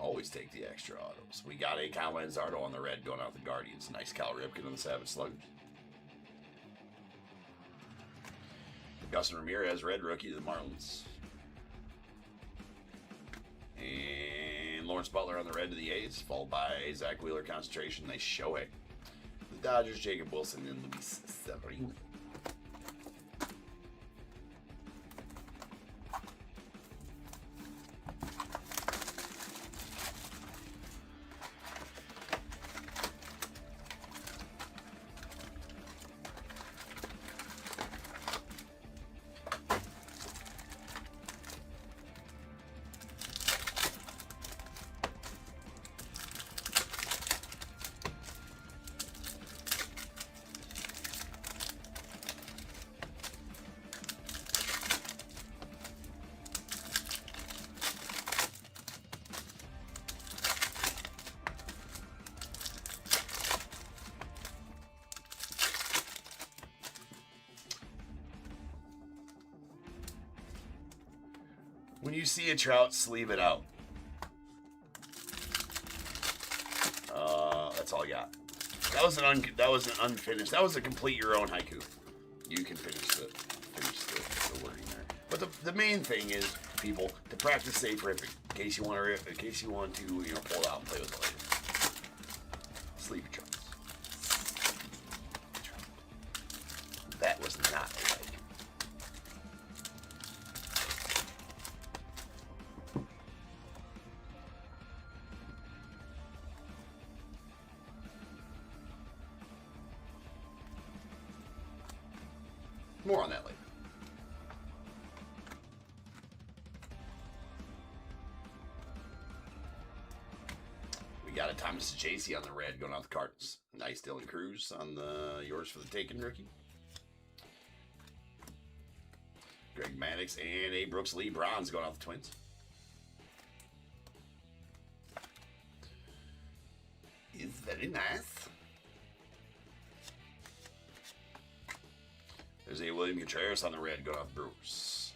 Always take the extra autos. We got a Cal Manzardo on the red going out the Guardians. Nice Cal Ripken on the Savage Sluggers. Gustin Ramirez, red rookie to the Marlins. And Lawrence Butler on the red to the A's, followed by Zach Wheeler concentration. Nice Shohei. The Dodgers, Jacob Wilson, and Luis Severino. When you see a Trout, sleeve it out. That's all I got. That was an unfinished. That was a complete your own haiku. You can finish the wording there. But the main thing is, people, to practice safe ripping. In case you want to, pull it out and play with it later. Sleeve your Trouts. That was not right. More on that later. We got a Thomas JC on the red going out the Cardinals. Nice Dylan Cruz on the yours for the taken rookie. Greg Maddux and a Brooks Lee bronze going out the Twins. Is very nice. There's a William Contreras on the red going off the Brewers.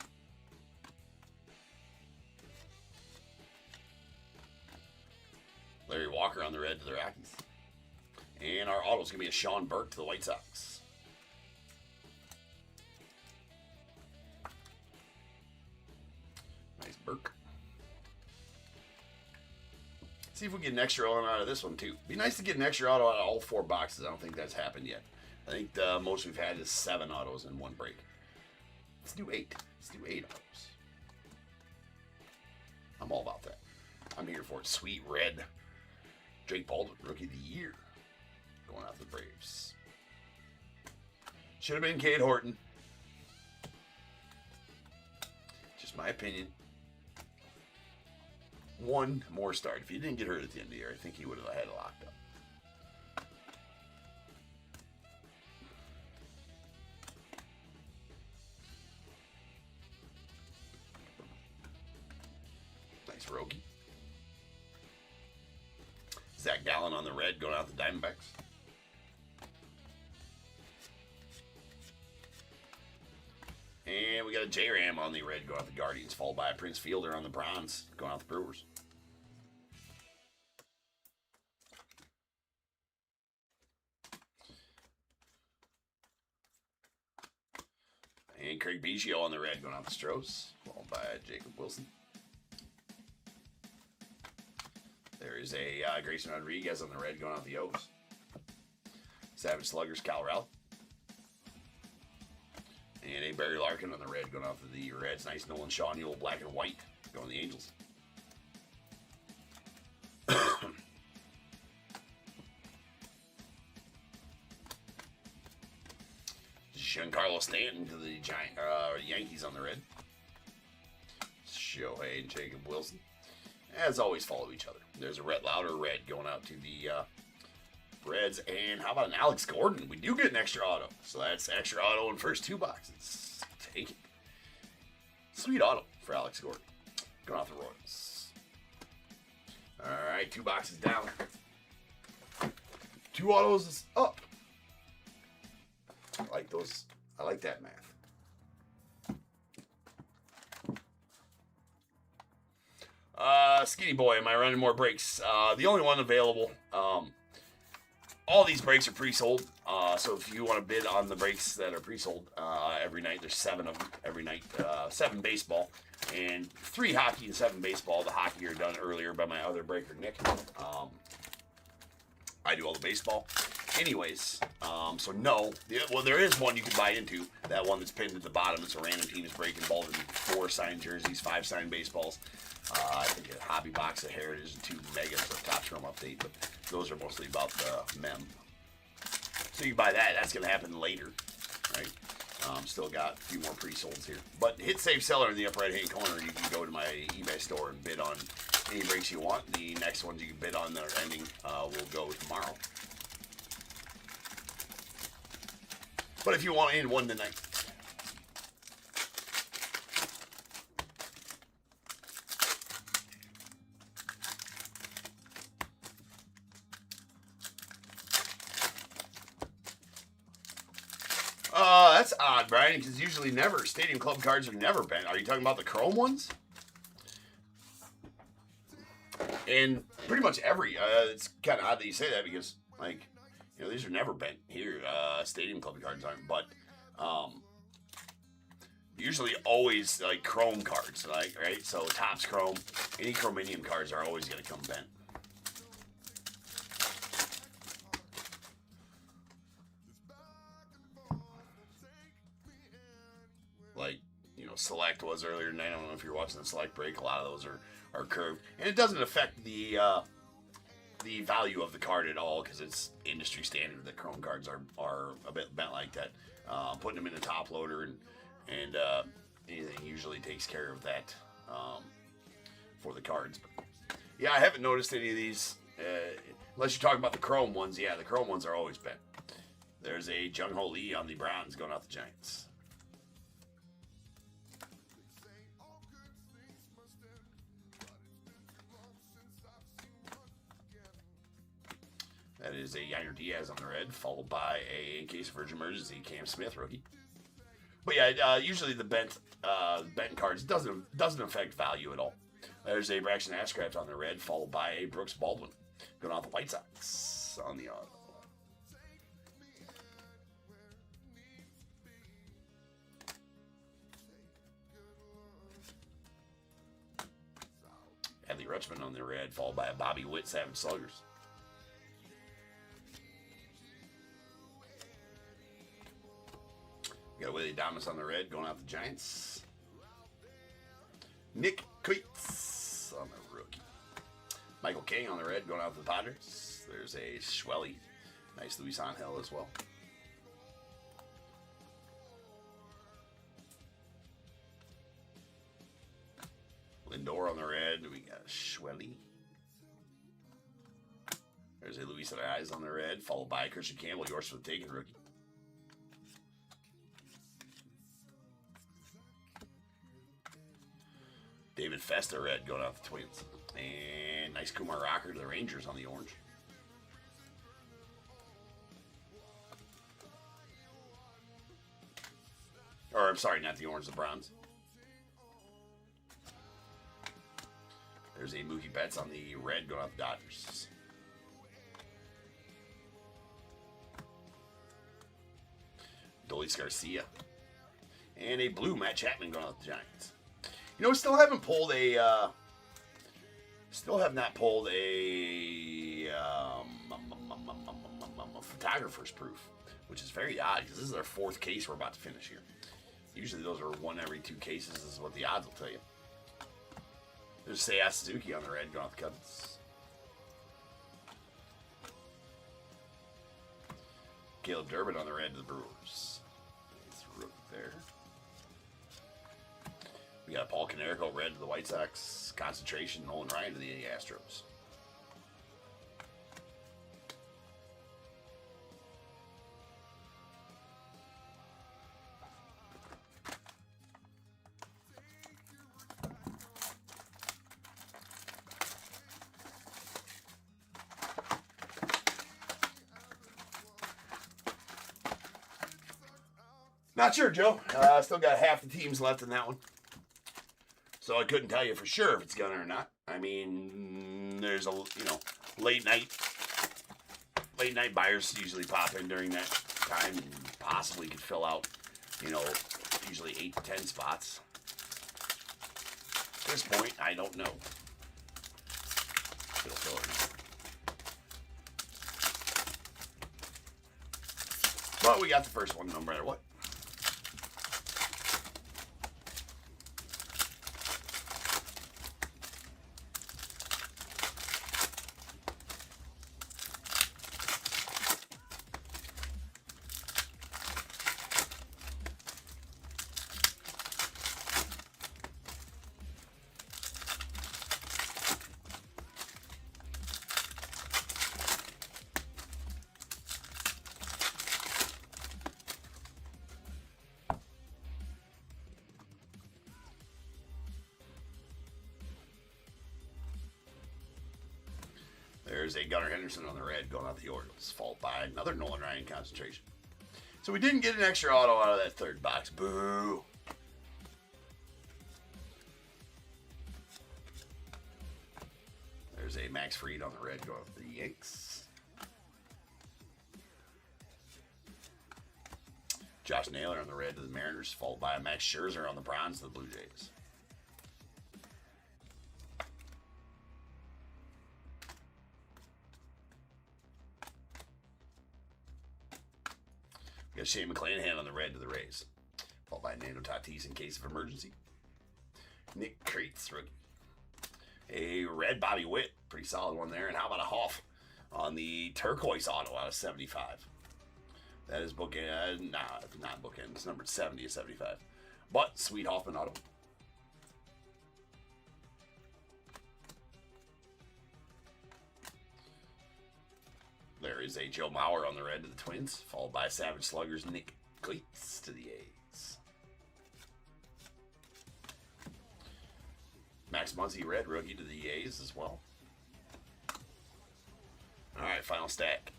Larry Walker on the red to the Rockies. And our auto's going to be a Sean Burke to the White Sox. Nice Burke. See if we get an extra auto out of this one too. Be nice to get an extra auto out of all 4 boxes. I don't think that's happened yet. I think the most we've had is 7 autos in one break. Let's do 8. Let's do 8 autos. I'm all about that. I'm here for it. Sweet red. Jake Baldwin, Rookie of the Year. Going out to the Braves. Should have been Cade Horton. Just my opinion. One more start. If he didn't get hurt at the end of the year, I think he would have had it locked up. Rogie. Zach Gallen on the red going out the Diamondbacks. And we got a J-Ram on the red going out the Guardians, followed by a Prince Fielder on the bronze going out the Brewers. And Craig Biggio on the red going out the Stros, followed by Jacob Wilson. There is a Grayson Rodriguez on the red going out the O's. Savage Sluggers, Cal Raleigh. And a Barry Larkin on the red going out the Reds. Nice Nolan Shaw, Newell, black and white going the Angels. Giancarlo Stanton to the Yankees on the red. Shohei and Jacob Wilson. As always, follow each other. There's a Rhett Lauder red going out to the Reds. And how about an Alex Gordon? We do get an extra auto. So that's extra auto in first 2 boxes. Take it. Sweet auto for Alex Gordon. Going off the Royals. All right, 2 boxes down. 2 autos is up. I like those. I like that math. Skinny Boy, am I running more breaks? The only one available. All these breaks are pre-sold. So if you want to bid on the breaks that are pre-sold, every night, there's 7 of them every night. 7 baseball and 3 hockey and 7 baseball. The hockey are done earlier by my other breaker, Nick. I do all the baseball. Anyways, so no. Well, there is one you can buy into. That one that's pinned at the bottom. It's a random team is breaking ball. 4 signed jerseys, 5 signed baseballs. I think a hobby box of Heritage and 2 megas of TOPP Chrome update. But those are mostly about the mem. So you buy that. That's going to happen later, right? Still got a few more pre-solds here. But hit save seller in the upper right-hand corner. You can go to my eBay store and bid on any breaks you want. The next ones you can bid on that are ending will go tomorrow. But if you want in one tonight. That's odd, Brian, because usually never. Stadium Club cards are never bent. Are you talking about the Chrome ones? And pretty much every, it's kind of odd that you say that because, like, you know, these are never bent here. Stadium Club cards aren't, but usually always, like, Chrome cards, like, right? So Topps Chrome, any Chrominium cards are always going to come bent. Like, you know, Select was earlier tonight. I don't know if you're watching the Select break. A lot of those are curved. And it doesn't affect the value of the card at all because it's industry standard that Chrome cards are a bit bent like that. Putting them in a top loader and anything usually takes care of that for the cards. But yeah, I haven't noticed any of these. Unless you're talking about the Chrome ones. Yeah, the Chrome ones are always bent. There's a Jung Ho Lee on the Browns going out the Giants. That is a Yainer Diaz on the red, followed by a, in case of urgent emergency, Cam Smith rookie. But yeah, usually the bent cards doesn't affect value at all. There's a Braxton Ashcraft on the red, followed by a Brooks Baldwin going off the White Sox on the auto. Adley Rutschman on the red, followed by a Bobby Witt Savage Sluggers. Got Willie Adames on the red, going out the Giants. Nick Coates on the rookie. Michael King on the red, going out to the Padres. There's a Schwelly. Nice Luis Angel as well. Lindor on the red. We got Schwelly. There's a Luis Arias on the red, followed by Christian Campbell, yours for the taking rookie. David Festa red going out the Twins. And nice Kumar Rocker to the Rangers on the orange. Or, I'm sorry, not the orange, the bronze. There's a Mookie Betts on the red going out the Dodgers. Dolis Garcia. And a blue Matt Chapman going out the Giants. You know, we still haven't pulled a, photographer's proof, which is very odd because this is our 4th case we're about to finish here. Usually those are 1 every 2 cases is what the odds will tell you. There's Seiya Suzuki on the red going off the Cubs. Caleb Durbin on the red to the Brewers. Nice rook there. We got Paul Canerico red to the White Sox. Concentration, Nolan Ryan to the Astros. Not sure, Joe. Still got half the teams left in that one. So I couldn't tell you for sure if it's gonna or not. I mean, there's a, late night buyers usually pop in during that time and possibly could fill out, usually 8 to 10 spots. At this point, I don't know. It'll fill it. But we got the first one no matter what. There's a Gunnar Henderson on the red going out the Orioles, followed by another Nolan Ryan concentration. So we didn't get an extra auto out of that third box. Boo! There's a Max Fried on the red going out the Yanks. Josh Naylor on the red to the Mariners, followed by a Max Scherzer on the bronze to the Blue Jays. We got Shane McClanahan on the red to the Rays, followed by Nando Tatis in case of emergency. Nick Kreitz, rookie. A red Bobby Witt, pretty solid one there. And how about a Hoff on the turquoise auto out of 75? That is bookend, not bookend. It's numbered 70 of 75. But sweet Hoffman auto. There is a Joe Mauer on the red to the Twins, followed by Savage Sluggers Nick Kreitz to the A's. Max Muncy red rookie to the A's as well. All right, final stack.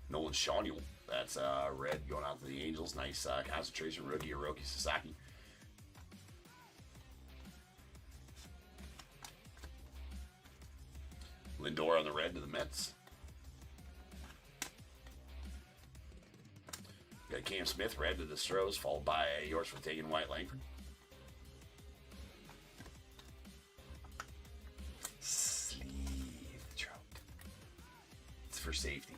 Nolan Shawniel, that's red going out to the Angels. Nice concentration rookie, Hiroki Sasaki. Lindor on the red to the Mets. Got Cam Smith red to the Stros, followed by yours for taking White Langford. Sleeve Trout. It's for safety.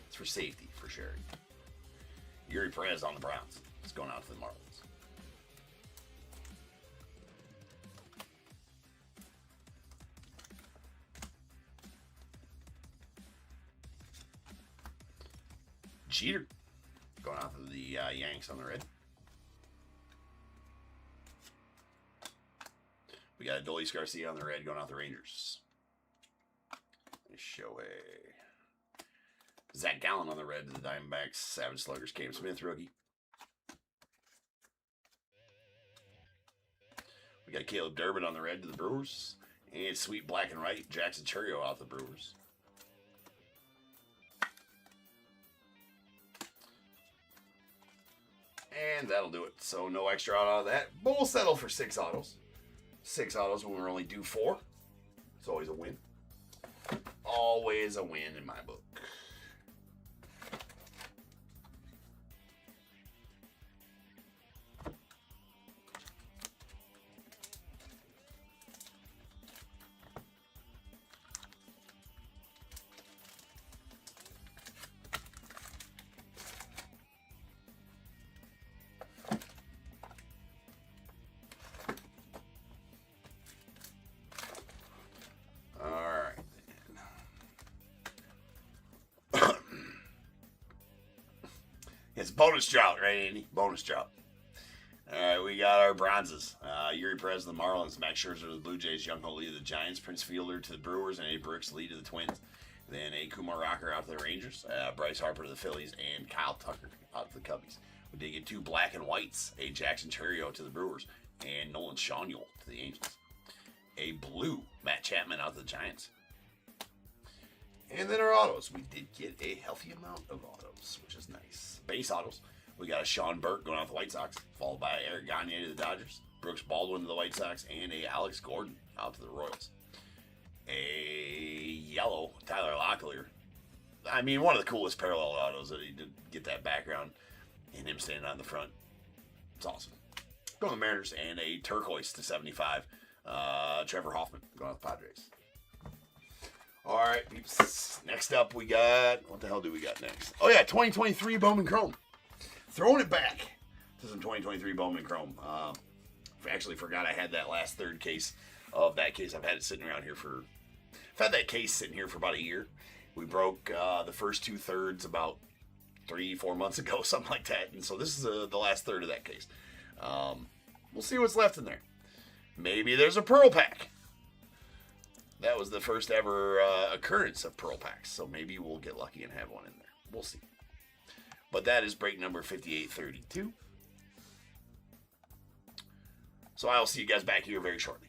It's for safety for sure. Yuri Perez on the Browns. It's going out to the Marlins. Jeter going out to the Yanks on the red. We got Adolis Garcia on the red going out the Rangers. Shohei. Zach Gallen on the red to the Diamondbacks. Savage Sluggers, Cam Smith rookie. We got Caleb Durbin on the red to the Brewers. And sweet black and white Jackson Chourio out the Brewers. And that'll do it. So no extra auto out of that. But we'll settle for 6 autos. 6 autos when we're only due 4. It's always a win. Always a win in my book. It's bonus drought, right, Andy? Bonus drought. All right, we got our bronzes. Yuri Perez to the Marlins, Max Scherzer to the Blue Jays, Young Ho Lee to the Giants, Prince Fielder to the Brewers, and A. Brooks Lee to the Twins. Then a Kumar Rocker out to the Rangers, Bryce Harper to the Phillies, and Kyle Tucker out to the Cubbies. We did get 2 black and whites, a Jackson Chourio to the Brewers, and Nolan Shawniel to the Angels. A blue, Matt Chapman out to the Giants. And then our autos. We did get a healthy amount of autos, which is nice. Base autos. We got a Sean Burke going out to the White Sox, followed by Eric Gagne to the Dodgers, Brooks Baldwin to the White Sox, and a Alex Gordon out to the Royals. A yellow Tyler Locklear. I mean, one of the coolest parallel autos that he did get that background and him standing on the front. It's awesome. Going to the Mariners, and a turquoise to 75. Trevor Hoffman going to the Padres. All right, peeps. Next up, we got, what the hell do we got next? Oh, yeah, 2023 Bowman Chrome. Throwing it back to some 2023 Bowman Chrome. Actually forgot I had that last third case of that case. I've had it sitting around here I've had that case sitting here for about a year. We broke the first 2/3 about 3-4 months ago, something like that. And so this is the last third of that case. We'll see what's left in there. Maybe there's a Pearl Pack. That was the first ever occurrence of Pearl Packs. So maybe we'll get lucky and have one in there. We'll see. But that is break number 5832. So I'll see you guys back here very shortly.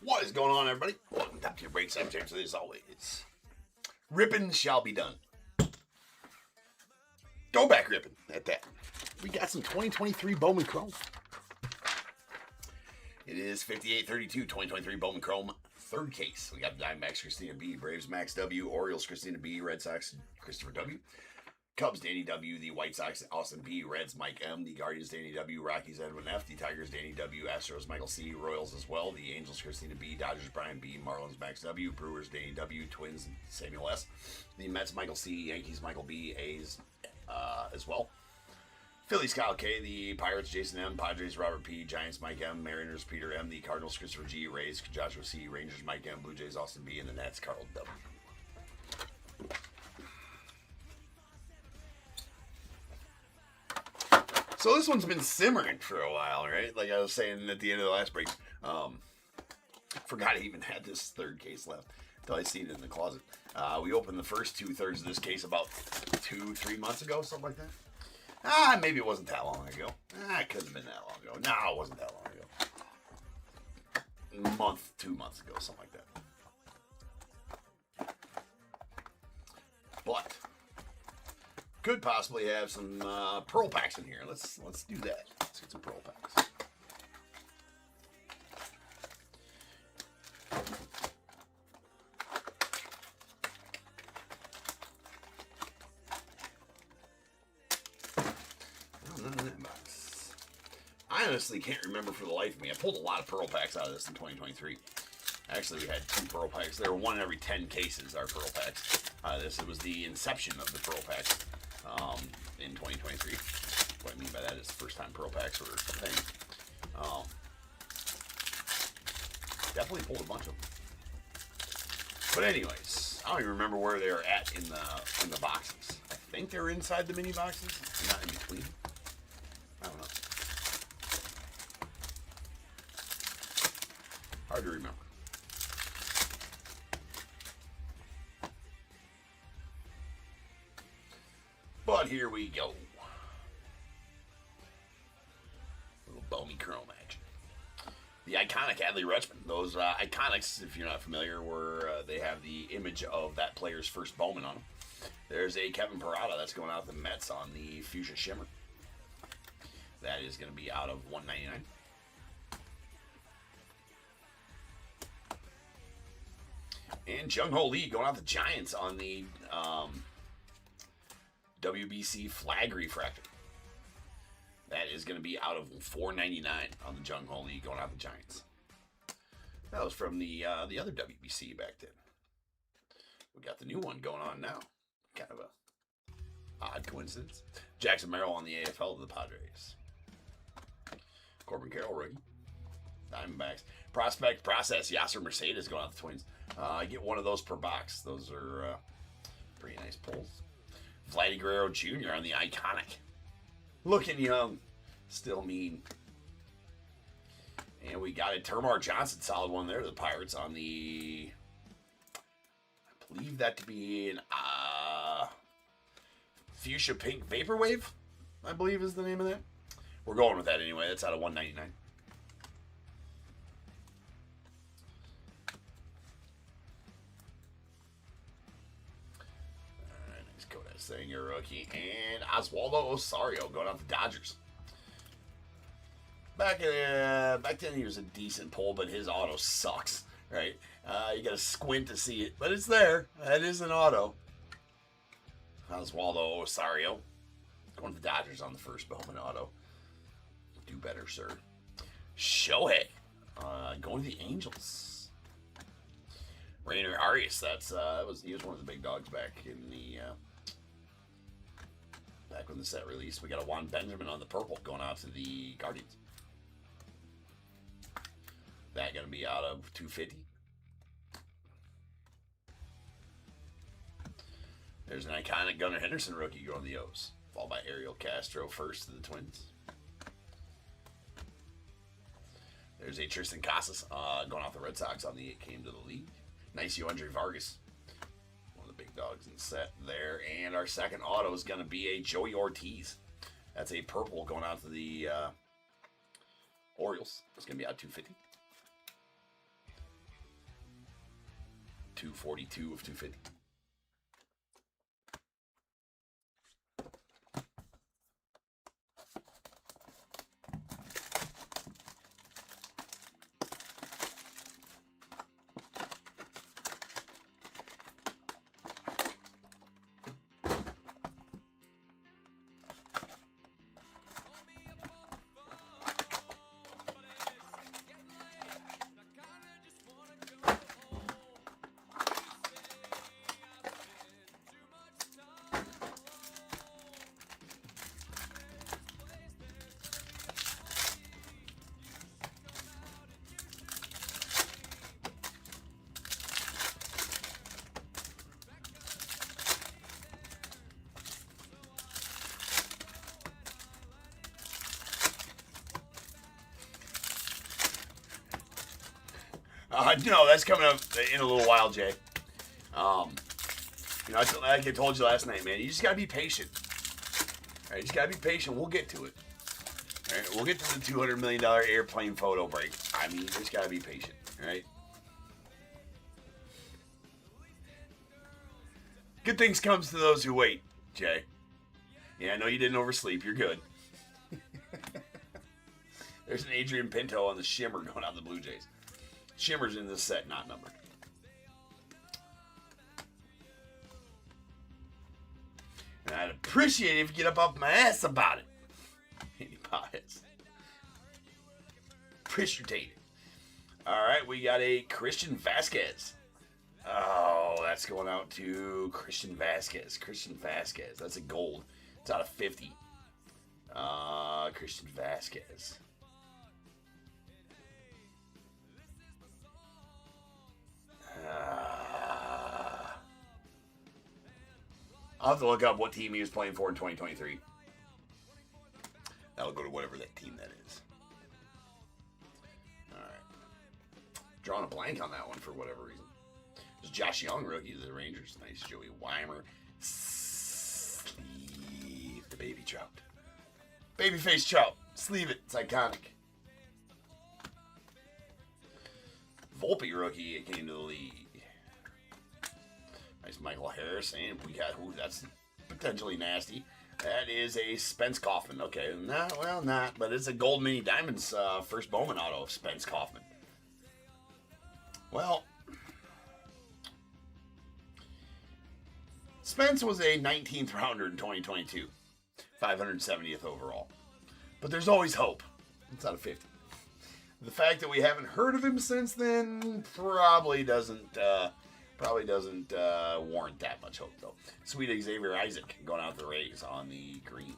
What is going on, everybody? Welcome to Top Tier Breaks. I'm James, as always. Ripping shall be done. Go back ripping at that. We got some 2023 Bowman Chrome. It is 5832 2023 Bowman Chrome, third case. We got Diamondbacks Christina B, Braves Max W, Orioles Christina B, Red Sox Christopher W, Cubs Danny W, the White Sox Austin B, Reds Mike M, the Guardians Danny W, Rockies Edwin F, the Tigers Danny W, Astros Michael C, Royals as well, the Angels Christina B, Dodgers Brian B, Marlins Max W, Brewers Danny W, Twins Samuel S, the Mets Michael C, Yankees Michael B, A's as well. Phillies Kyle K, the Pirates Jason M, Padres Robert P, Giants Mike M, Mariners Peter M, the Cardinals Christopher G, Rays Joshua C, Rangers Mike M, Blue Jays Austin B, and the Nats Carl W. So this one's been simmering for a while, right? Like I was saying at the end of the last break. Forgot I even had this third case left until I seen it in the closet. We opened the first 2/3 of this case about 2-3 months ago, something like that. Maybe it wasn't that long ago. It couldn't have been that long ago. No, it wasn't that long ago. 2 months ago, something like that. But could possibly have some pearl packs in here. Let's do that. Let's get some pearl packs. I honestly can't remember for the life of me. I pulled a lot of pearl packs out of this in 2023. Actually, we had 2 pearl packs. There were 1 in every 10 cases, our pearl packs. It was the inception of the pearl packs in 2023. What I mean by that is the first time pearl packs were a thing. Definitely pulled a bunch of them. But anyways, I don't even remember where they were at in the boxes. I think they were inside the mini boxes, not in between. I don't know. Hard to remember. But here we go. Little Bowman Chrome action. The iconic Adley Rutschman. Those iconics, if you're not familiar, were they have the image of that player's first Bowman on them. There's a Kevin Parada that's going out to the Mets on the Fuchsia Shimmer. That is going to be out of $199. And Jung Ho Lee going out the Giants on the WBC Flag Refractor. That is going to be out of $499 on the Jung Ho Lee going out the Giants. That was from the other WBC back then. We got the new one going on now. Kind of a odd coincidence. Jackson Merrill on the AFL to the Padres. Corbin Carroll rookie. Diamondbacks. Prospect process. Yasser Mercedes going out the Twins. I get 1 of those per box. Those are pretty nice pulls. Vladdy Guerrero Jr. on the iconic. Looking young. Still mean. And we got a Termar Johnson. Solid one there. The Pirates on the... I believe that to be an Fuchsia Pink Vaporwave. I believe is the name of that. We're going with that anyway. That's out of $199. Singer rookie, and Oswaldo Osario going out the Dodgers. Back then he was a decent pull, but his auto sucks, right? You got to squint to see it, but it's there. That is an auto. Oswaldo Osario going to the Dodgers on the first Bowman auto. Do better, sir. Shohei going to the Angels. Rainer Arias, he was one of the big dogs back in the. Back when the set released, we got a Juan Benjamin on the purple going out to the Guardians. That going to be out of $250. There's an iconic Gunnar Henderson rookie going to the O's, followed by Ariel Castro first to the Twins. There's a Tristan Casas going off the Red Sox on the it came to the league. Nice Andre Vargas. Big dogs in the set there. And our second auto is going to be a Joey Ortiz. That's a purple going out to the Orioles. It's going to be out $250. 242 of 250. No, that's coming up in a little while, Jay. You know, like I told you last night, man, you just gotta be patient. All right, you just gotta be patient. We'll get to it. All right, we'll get to the $200 million airplane photo break. I mean, you just gotta be patient. All right. Good things comes to those who wait, Jay. Yeah, I know you didn't oversleep. You're good. There's an Adrian Pinto on the Shimmer going out the Blue Jays. Shimmer's in this set, not numbered. And I'd appreciate it if you get up off my ass about it. Any bias. Appreciate it. All right, we got a Christian Vasquez. Oh, that's going out to Christian Vasquez. Christian Vasquez. That's a gold. It's out of 50. Christian Vasquez. I'll have to look up what team he was playing for in 2023. That'll go to whatever that team that is. All right. Drawing a blank on that one for whatever reason. There's Josh Young, rookie of the Rangers. Nice. Joey Weimer. Sleeve the baby trout. Babyface trout. Sleeve it. It's iconic. Volpe, rookie, came to the league. Nice Michael Harris, and we got, ooh, that's potentially nasty. That is a Spence Kaufman. Okay, not, but it's a Gold Mini Diamonds first Bowman auto of Spence Kaufman. Well, Spence was a 19th rounder in 2022, 570th overall. But there's always hope. It's out of 50. The fact that we haven't heard of him since then probably doesn't warrant that much hope, though. Sweet Xavier Isaac going out the Rays on the green.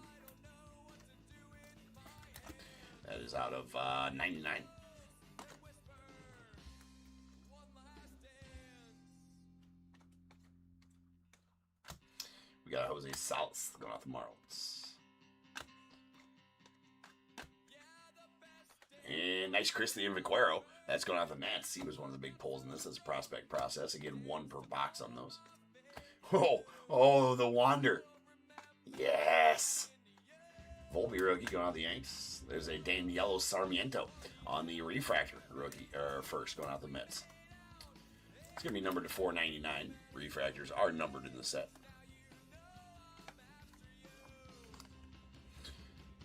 That is out of 99. We got Jose Salas going out the Marlins. And nice Christian Vaquero. That's going out the Nats. He was one of the big pulls in this as a prospect process. Again, one per box on those. Oh, the Wander. Yes. Volpe rookie going out the Yanks. There's a Danielo Sarmiento on the refractor rookie, or first going out the Mets. It's going to be numbered to 499. Refractors are numbered in the set.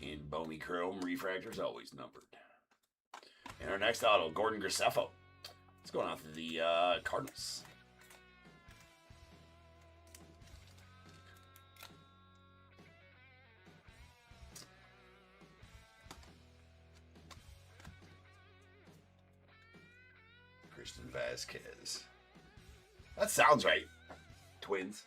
In Bowman Chrome, refractors always numbered. And our next auto, Gordon Graceffo. It's going out to the Cardinals. Christian Vasquez. That sounds right. Twins.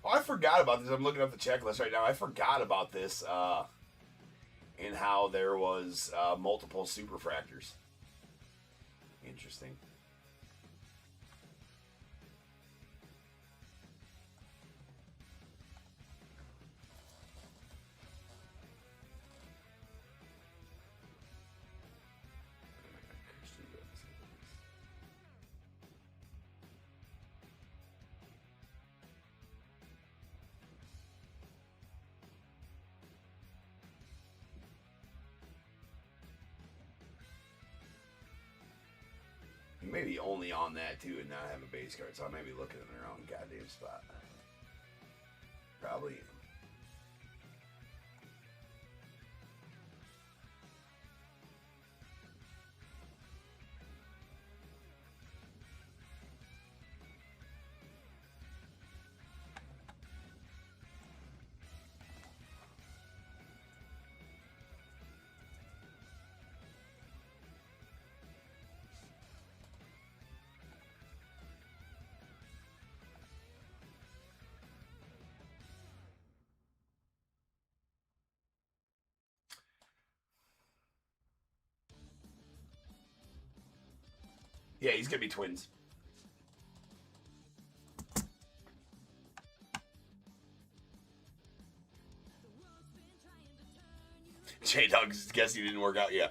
Oh, I forgot about this. I'm looking up the checklist right now. I forgot about this. in how there was multiple superfractors. Interesting. Maybe only on that too and not have a base card, so I may be looking in the wrong goddamn spot. Probably. Yeah, he's gonna be twins. J-Dog's guess he didn't work out. Yeah.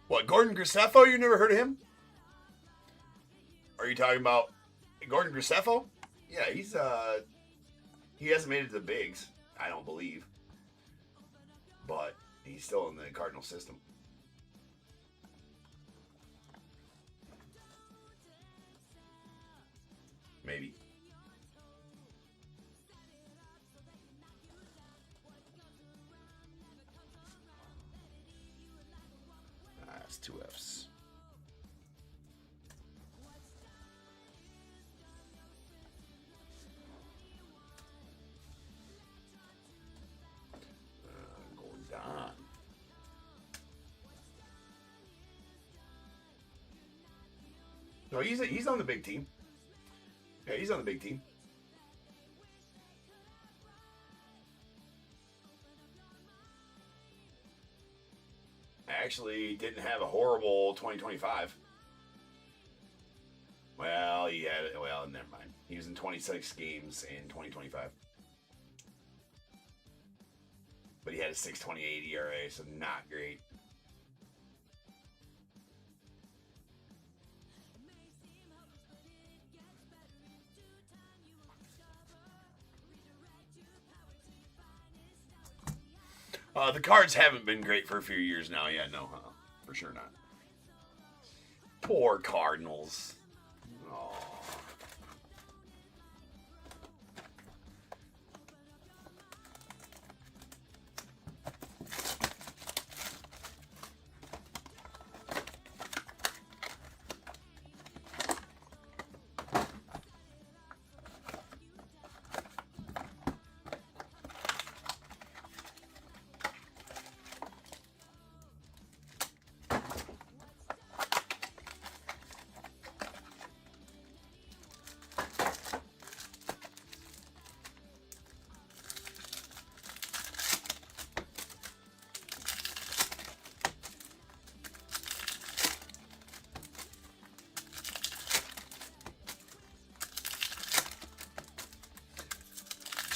What, Gordon Graceffo? You never heard of him? Are you talking about Gordon Graceffo? Yeah, he hasn't made it to the bigs, I don't believe. But he's still in the Cardinal system. Maybe. That's 2 Fs. Gordon. No, he's on the big team. Yeah, he's on the big team. Actually didn't have a horrible 2025. Well, never mind. He was in 26 games in 2025. But he had a 6.28 ERA, so not great. The Cards haven't been great for a few years now. Yeah, no, for sure not. Poor Cardinals. Aww.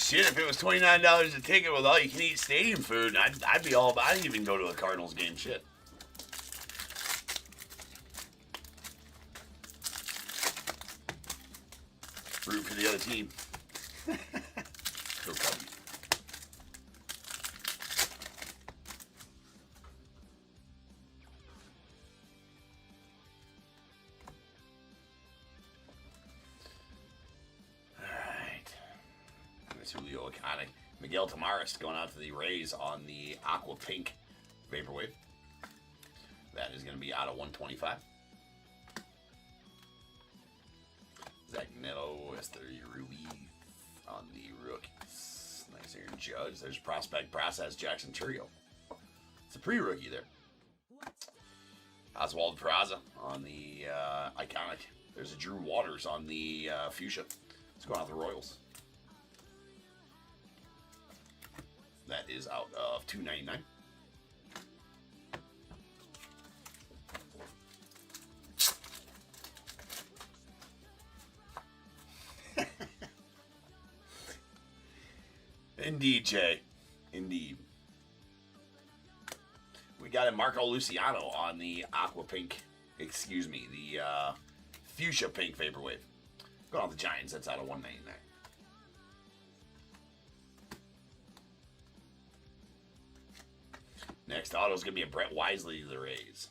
Shit, if it was $29 a ticket with all you can eat stadium food, I'd be all about it. I'd even go to a Cardinals game. Shit. Root for the other team. Go Cubbies. Julio Iconic. Miguel Tamaris going out to the Rays on the Aqua Pink Vaporwave. That is going to be out of 125. Zach Neto, Esther Ruiz on the rookies. Nice Aaron Judge. There's Prospect Process Jackson Churio. It's a pre-rookie there. Oswald Peraza on the Iconic. There's a Drew Waters on the Fuchsia. It's going out the Royals. That is out of $2.99. Indeed, Jay. Indeed. We got a Marco Luciano on the aqua pink. Excuse me, the fuchsia pink vaporwave. Going on the Giants. That's out of $1.99. Next auto is going to be a Brett Wisely to the Rays.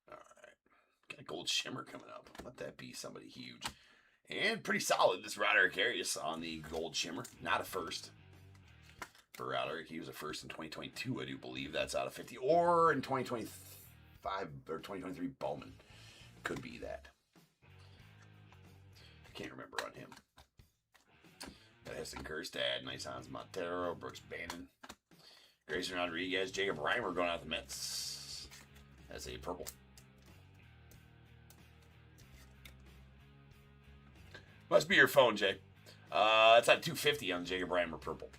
All right. Got a gold shimmer coming up. Let that be somebody huge. And pretty solid, this Roderick Arias on the gold shimmer. Not a first for Roderick. He was a first in 2022, I do believe. That's out of 50. Or in 2025 or 2023, Bowman. Could be that. Can't remember on him. Heston Kjerstad, Nice Hans Montero, Brooks Bannon, Grayson Rodriguez, Jacob Reimer going out the Mets as a purple. Must be your phone, Jay. It's at $250 on Jacob Reimer purple.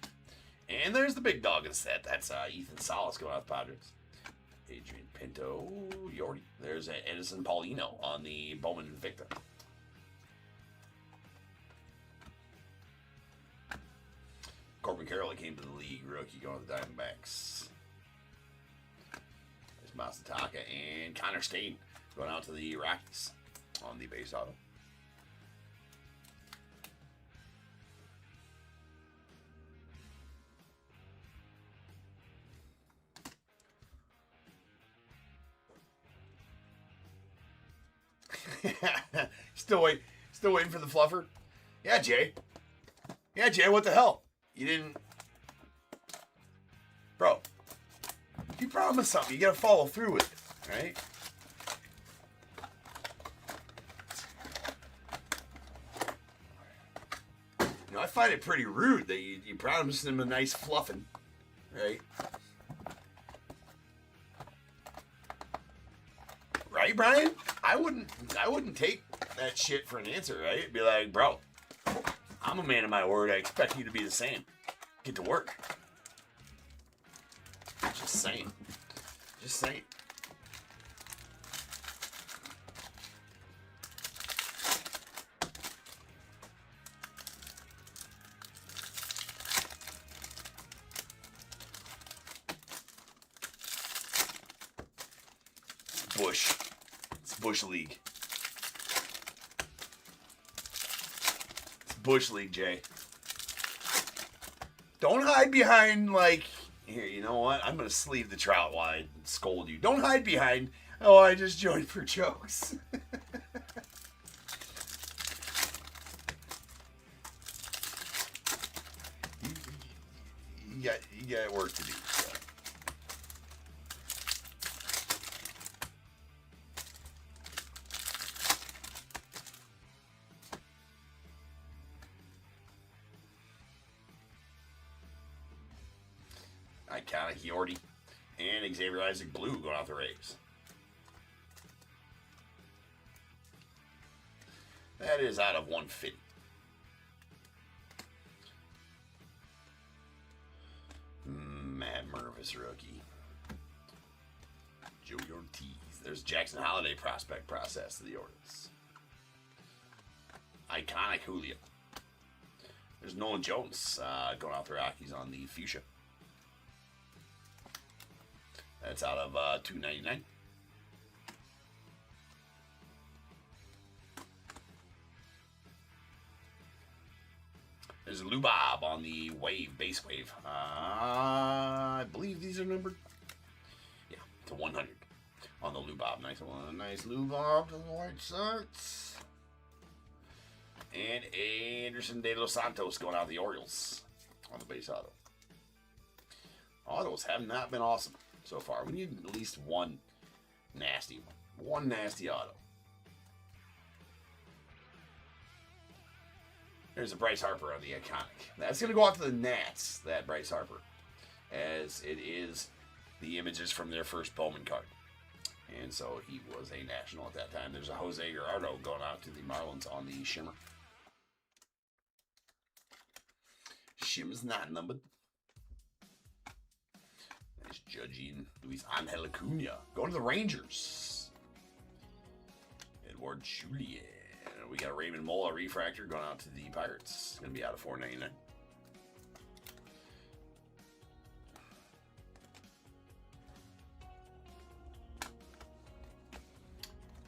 And there's the big dog in the set. That's Ethan Salas going out the Padres. Adrian Pinto, Yordi. There's Edison Paulino on the Bowman Invicta. Corbin Carroll came to the league, rookie going to the Diamondbacks. There's Masataka and Connor Stain going out to the Rockies on the base auto. Still waiting for the fluffer? Yeah, Jay. Yeah, Jay, what the hell? You didn't... Bro, you promised something. You gotta follow through with it, right? You know, I find it pretty rude that you promised him a nice fluffing, right? Right, Brian? I wouldn't take that shit for an answer, right? It'd be like, bro, I'm a man of my word. I expect you to be the same. Get to work. Just saying. Just saying. Bush. It's Bush League. It's Bush League, Jay. Don't hide behind, like, here, you know what? I'm going to sleeve the trout while I scold you. Don't hide behind, oh, I just joined for jokes. you got work to do. So. Iconic Yordi and Xavier Isaac Blue going out the Rays. That is out of 150. Matt Mervis rookie. Joey Ortiz. There's Jackson Holiday prospect process to the Orioles. Iconic Julio. There's Nolan Jones going out the Rockies on the fuchsia. That's out of $2.99. There's Lubob on the wave, base wave. I believe these are numbered. Yeah, to 100 on the Lubob. Nice one. Nice Lubob to the White Sox. And Anderson De Los Santos going out the Orioles on the base auto. Autos have not been awesome so far. We need at least one nasty one. One nasty auto. There's a Bryce Harper on the iconic. That's going to go out to the Nats, that Bryce Harper, as it is the images from their first Bowman card. And so he was a national at that time. There's a Jose Gerardo going out to the Marlins on the shimmer. Shimmer's not numbered. Nice judging. Luis Angel Acuna going to the Rangers. Edward Julian. We got a Raymond Mola refractor going out to the Pirates. It's going to be out of $4.99.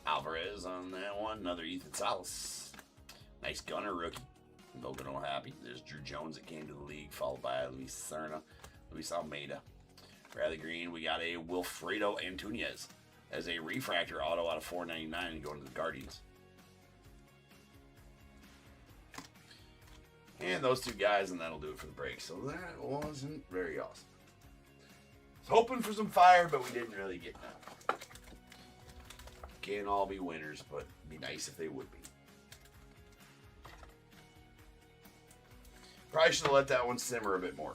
Alvarez on that one. Another Ethan Salas. Nice gunner rookie. Logan happy. There's Drew Jones that came to the league, followed by Luis Serna, Luis Almeida. Bradley Green, we got a Wilfredo Antunez as a refractor auto out of $4.99 and going to the Guardians. And those two guys, and that'll do it for the break. So that wasn't very awesome. I was hoping for some fire, but we didn't really get that. Can't all be winners, but it'd be nice if they would be. Probably should have let that one simmer a bit more.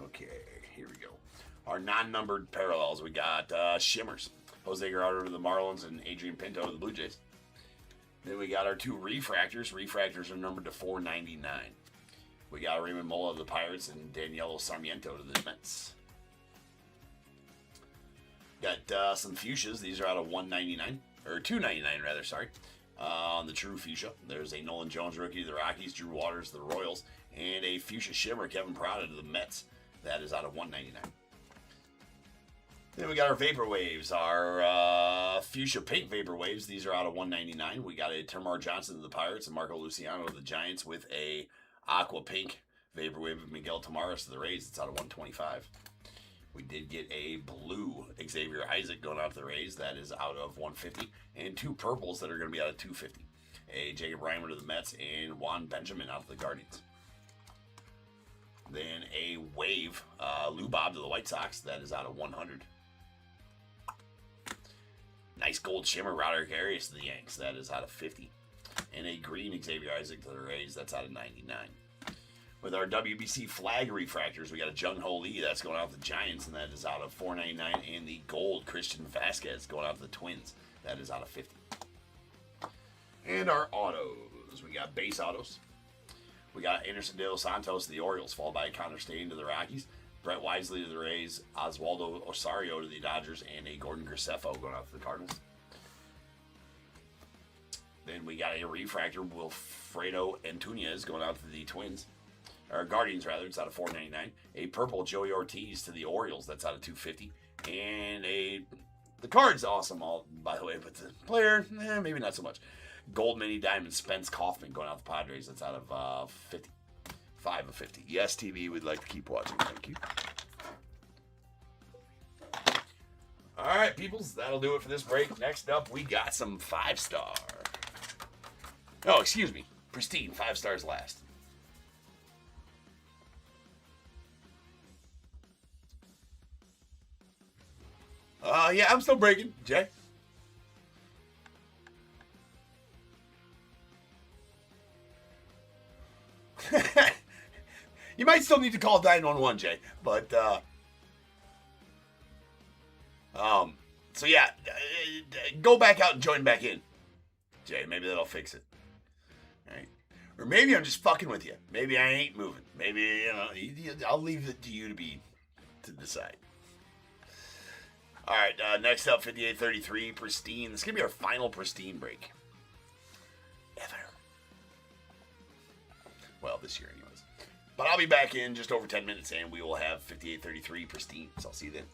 Okay, here we go. Our non-numbered parallels. We got Shimmers. Jose Gerardo to the Marlins and Adrian Pinto to the Blue Jays. Then we got our two refractors. Refractors are numbered to $4.99. We got Raymond Mola to the Pirates and Danielo Sarmiento to the Mets. Got some fuchsias. These are out of $1.99 or $2.99 rather. Sorry. On the true fuchsia, there's a Nolan Jones rookie to the Rockies, Drew Waters to the Royals, and a fuchsia shimmer Kevin Prada to the Mets. That is out of $1.99. Then we got our Vapor Waves, our fuchsia pink Vapor Waves. These are out of $1.99. We got a Termar Johnson to the Pirates and Marco Luciano to the Giants with a aqua pink Vapor Wave of Miguel Tamares to the Rays. It's out of $125. We did get a blue Xavier Isaac going out to the Rays. That is out of $150. And two purples that are going to be out of $250. A Jacob Reimer to the Mets and Juan Benjamin out to the Guardians. Then a wave Lou Bob to the White Sox. That is out of $100. Nice gold shimmer Roderick Arias to the Yanks. That is out of $50. And a green Xavier Isaac to the Rays. That's out of $99. With our WBC flag refractors, we got a Jung Ho Lee. That's going out to the Giants, and that is out of $4.99. And the gold Christian Vasquez going out to the Twins. That is out of $50. And our autos. We got base autos. We got Anderson De Los Santos to the Orioles, followed by Connor Stain to the Rockies, Brett Wisely to the Rays, Oswaldo Osario to the Dodgers, and a Gordon Graceffo going out to the Cardinals. Then we got a refractor, Wilfredo Antunez going out to the Twins. Or Guardians, rather. It's out of $4.99. A purple Joey Ortiz to the Orioles. That's out of $250. And the card's awesome, all by the way, but the player, maybe not so much. Gold mini diamond Spence Kaufman going out the Padres. That's out of 50. 5 of 50. Yes, TV, we'd like to keep watching. Thank you. All right, peoples, that'll do it for this break. Next up, we got some 5-star. Oh, excuse me. Pristine, 5 stars last. Yeah, I'm still breaking, Jay. You might still need to call 911, Jay, but so yeah, go back out and join back in, Jay. Maybe that'll fix it. All right, or maybe I'm just fucking with you. Maybe I ain't moving. Maybe I'll leave it to you to decide. All right, next up, 5833 Pristine. This is gonna be our final Pristine break ever. Well, this year, anyways. But I'll be back in just over 10 minutes, and we will have 5833 Pristine. So I'll see you then.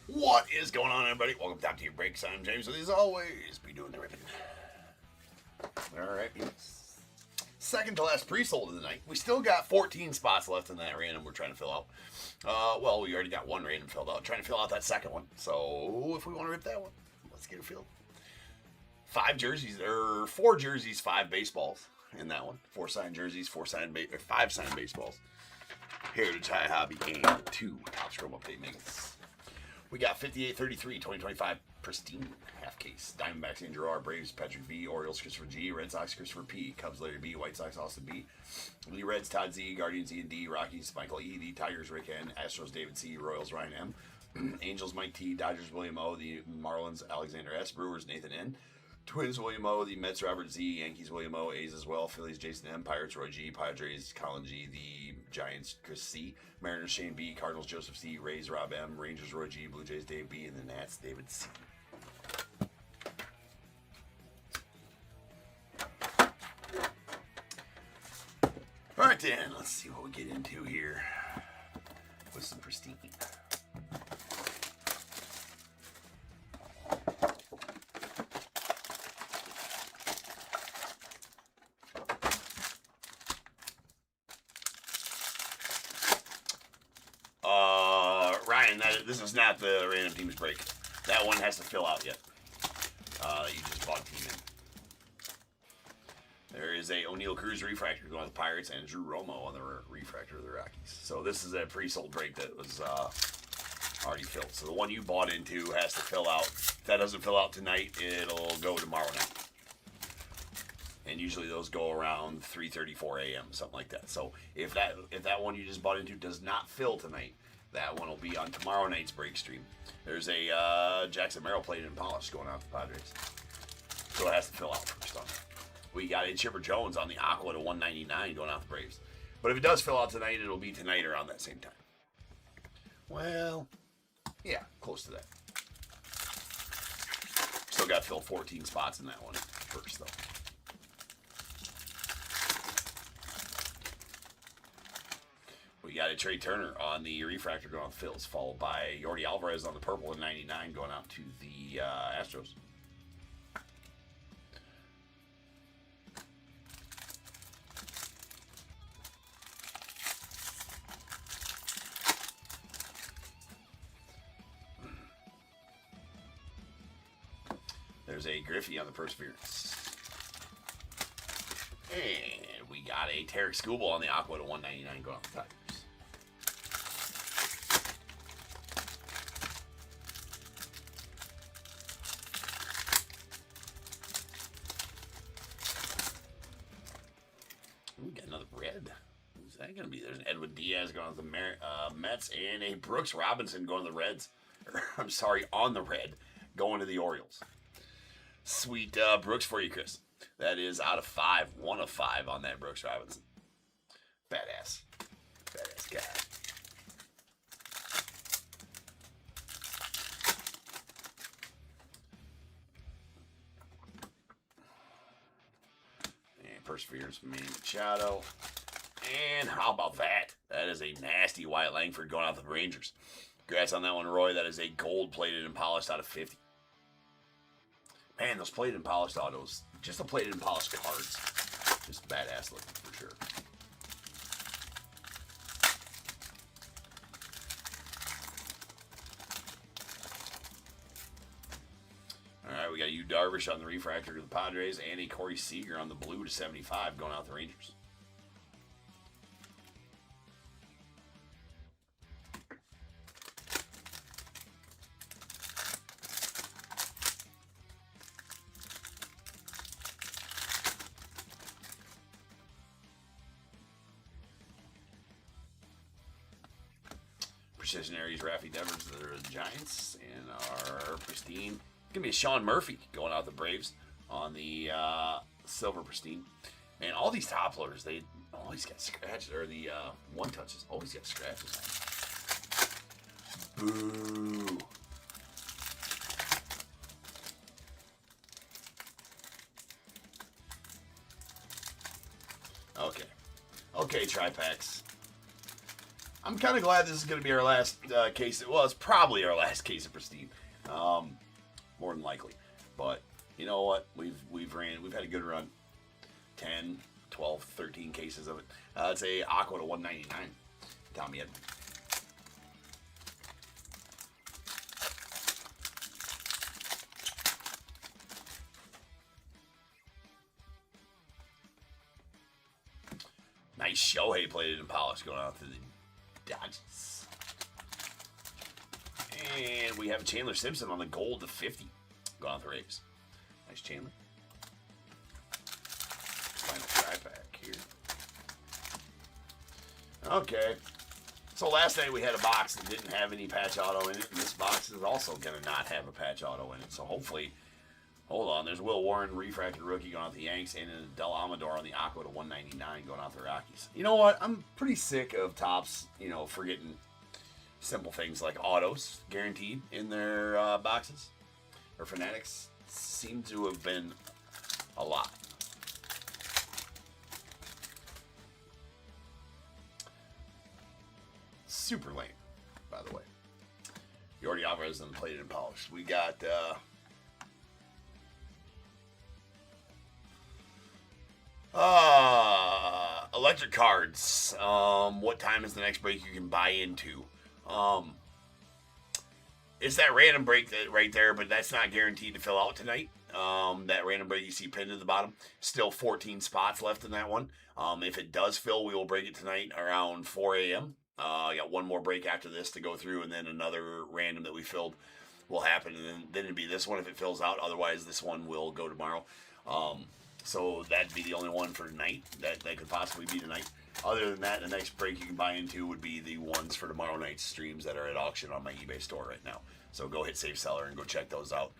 What is going on, everybody? Welcome to Top Tier Breaks. I'm James, with as always, be doing the ripping. Alright, second to last pre-sold of the night. We still got 14 spots left in that random we're trying to fill out. Well, we already got one random filled out. Trying to fill out that second one. So, if we want to rip that one, let's get it filled. 4 jerseys, 5 baseballs in that one. 4 signed jerseys, 5 signed baseballs. Heritage High Hobby and 2 Topps Chrome Update Megas. We got 5833 2025 Pristine half case. Diamondbacks Andrew R, Braves Patrick V, Orioles Christopher G, Red Sox Christopher P, Cubs Larry B, White Sox Austin B, Lee Reds Todd Z, Guardians E and D, Rockies Michael E, the Tigers Rick N, Astros David C, Royals Ryan M, Angels Mike T, Dodgers William O, the Marlins Alexander S, Brewers Nathan N, Twins William O, the Mets Robert Z, Yankees William O, A's as well, Phillies Jason M, Pirates Roy G, Padres Colin G, the Giants Chris C, Mariners Shane B, Cardinals Joseph C, Rays Rob M, Rangers Roy G, Blue Jays Dave B, and the Nats David C. Alright then, let's see what we get into here with some Pristine. Ryan, this is not the random teams break. That one has to fill out yet. You just bought team in. There is a O'Neal Cruz refractor going to the Pirates and Drew Romo on the refractor of the Rockies. So this is a pre-sold break that was already filled. So the one you bought into has to fill out. If that doesn't fill out tonight, it'll go tomorrow night. And usually those go around 3:30, 4 a.m., something like that. So if that one you just bought into does not fill tonight, that one will be on tomorrow night's break stream. There's a Jackson Merrill plated and polished going out to the Padres. So it has to fill out first on it. We got a Chipper Jones on the Aqua to 199 going out the Braves. But if it does fill out tonight, it'll be tonight around that same time. Well, yeah, close to that. Still got to fill 14 spots in that one first, though. We got a Trey Turner on the refractor going on the Phils, followed by Yordi Alvarez on the purple and 99 going out to the Astros. There's a Griffey on the Perseverance. And we got a Tarek Skubal on the Aqua to 199 going on the Tigers. We got another red. Who's that going to be? There's an Edwin Diaz going to the Mets and a Brooks Robinson going to the Reds. I'm sorry, on the red, going to the Orioles. Sweet Brooks for you, Chris. That is out of 5. 1 of 5 on that Brooks Robinson. Badass. Badass guy. And Perseverance from Manny Machado. And how about that? That is a nasty Wyatt Langford going out to the Rangers. Congrats on that one, Roy. That is a gold plated and polished out of 50. Man, those plated and polished autos, just the plated and polished cards, just badass looking for sure. All right, we got Yu Darvish on the refractor to the Padres and a Corey Seager on the blue to 75 going out the Rangers. Precision Aries, Raffy Devers, they're the Giants, and our Pristine. Gonna be a Sean Murphy going out the Braves on the silver Pristine. And all these top loaders, they always got scratches, or the one touches always got scratches on them. Boo. Okay. Okay, Tripax. I'm kind of glad this is going to be our last case. Well, it's probably our last case of Pristine, more than likely. But you know what? We've had a good run. 10, 12, 13 cases of it. It's a Aqua to 199. Tommy Edman. Nice Shohei plated and polished going out to the Dodgers. And we have Chandler Simpson on the gold to 50 going out the Rays. Nice Chandler. Final tri-pack here. Okay. So last night we had a box that didn't have any patch auto in it, and this box is also going to not have a patch auto in it. So hopefully, hold on, there's Will Warren, refracted rookie going out the Yanks, and a Del Amador on the Aqua to 199 going out the Rockies. You know what? I'm pretty sick of Topps, forgetting simple things like autos guaranteed in their boxes. Or Fanatics seem to have been a lot. Super lame, by the way. Yordi Alvarez and plated and polished. We got electric cards. What time is the next break you can buy into? It's that random break that right there, but that's not guaranteed to fill out tonight. That random break you see pinned at the bottom. Still 14 spots left in that one. If it does fill, we will break it tonight around 4 a.m. I got one more break after this to go through, and then another random that we filled will happen, and then it'll be this one if it fills out. Otherwise, this one will go tomorrow. So that'd be the only one for tonight that could possibly be tonight. Other than that, the next break you can buy into would be the ones for tomorrow night's streams that are at auction on my eBay store right now. So go hit Save Seller and go check those out.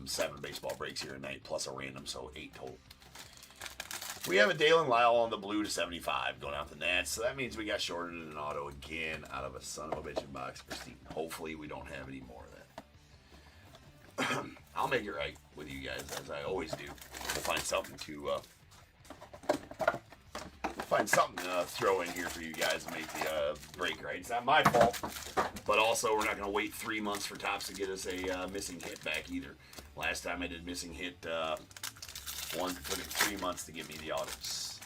7 baseball breaks here tonight, plus a random, so 8 total. We have a Dalen Lyle on the blue to 75 going out the Nats. So that means we got shorted in an auto again out of a son of a bitchin' box, Pristine. Hopefully we don't have any more of that. I'll make it right with you guys, as I always do. We'll find something to throw in here for you guys and make the break right. It's not my fault, but also we're not going to wait 3 months for Topps to get us a missing hit back either. Last time I did missing hit ones, it took 3 months to give me the autos.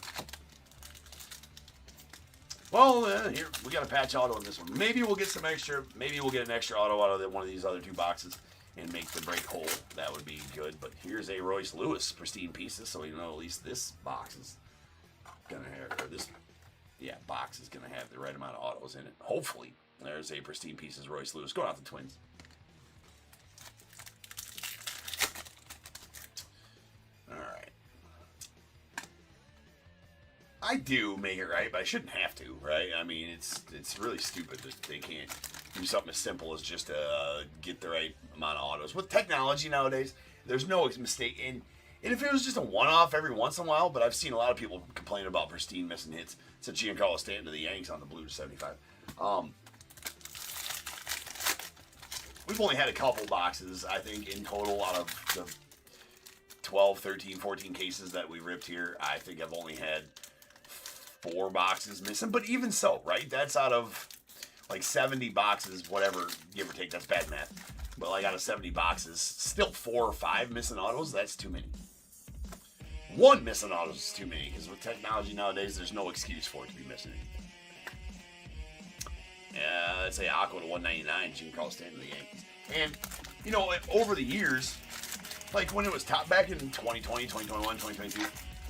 Well, here we got a patch auto in this one. Maybe we'll get some extra. Maybe we'll get an extra auto out of one of these other 2 boxes and make the break whole. That would be good. But here's a Royce Lewis Pristine pieces, so you know at least this box is gonna have, or this box is gonna have the right amount of autos in it. Hopefully, there's a Pristine pieces Royce Lewis going out the Twins. All right. I do make it right, but I shouldn't have to, right? I mean, it's really stupid that they can't do something as simple as just get the right amount of autos. With technology nowadays, there's no mistake. And if it was just a one-off every once in a while, but I've seen a lot of people complain about Pristine missing hits. Since Giancarlo Stanton to the Yanks on the blue to 75. We've only had a couple boxes, I think, in total out of the 12, 13, 14 cases that we ripped here. I think I've only had 4 boxes missing, but even so, right? That's out of like 70 boxes, whatever, give or take. That's bad math. But like out of 70 boxes, still 4 or 5 missing autos. That's too many. 1 missing autos is too many, because with technology nowadays, there's no excuse for it to be missing anything. Let's say Aqua to 199, Giancarlo Stanton to the Yankees. And, over the years, like when it was top back in 2020, 2021, 2022,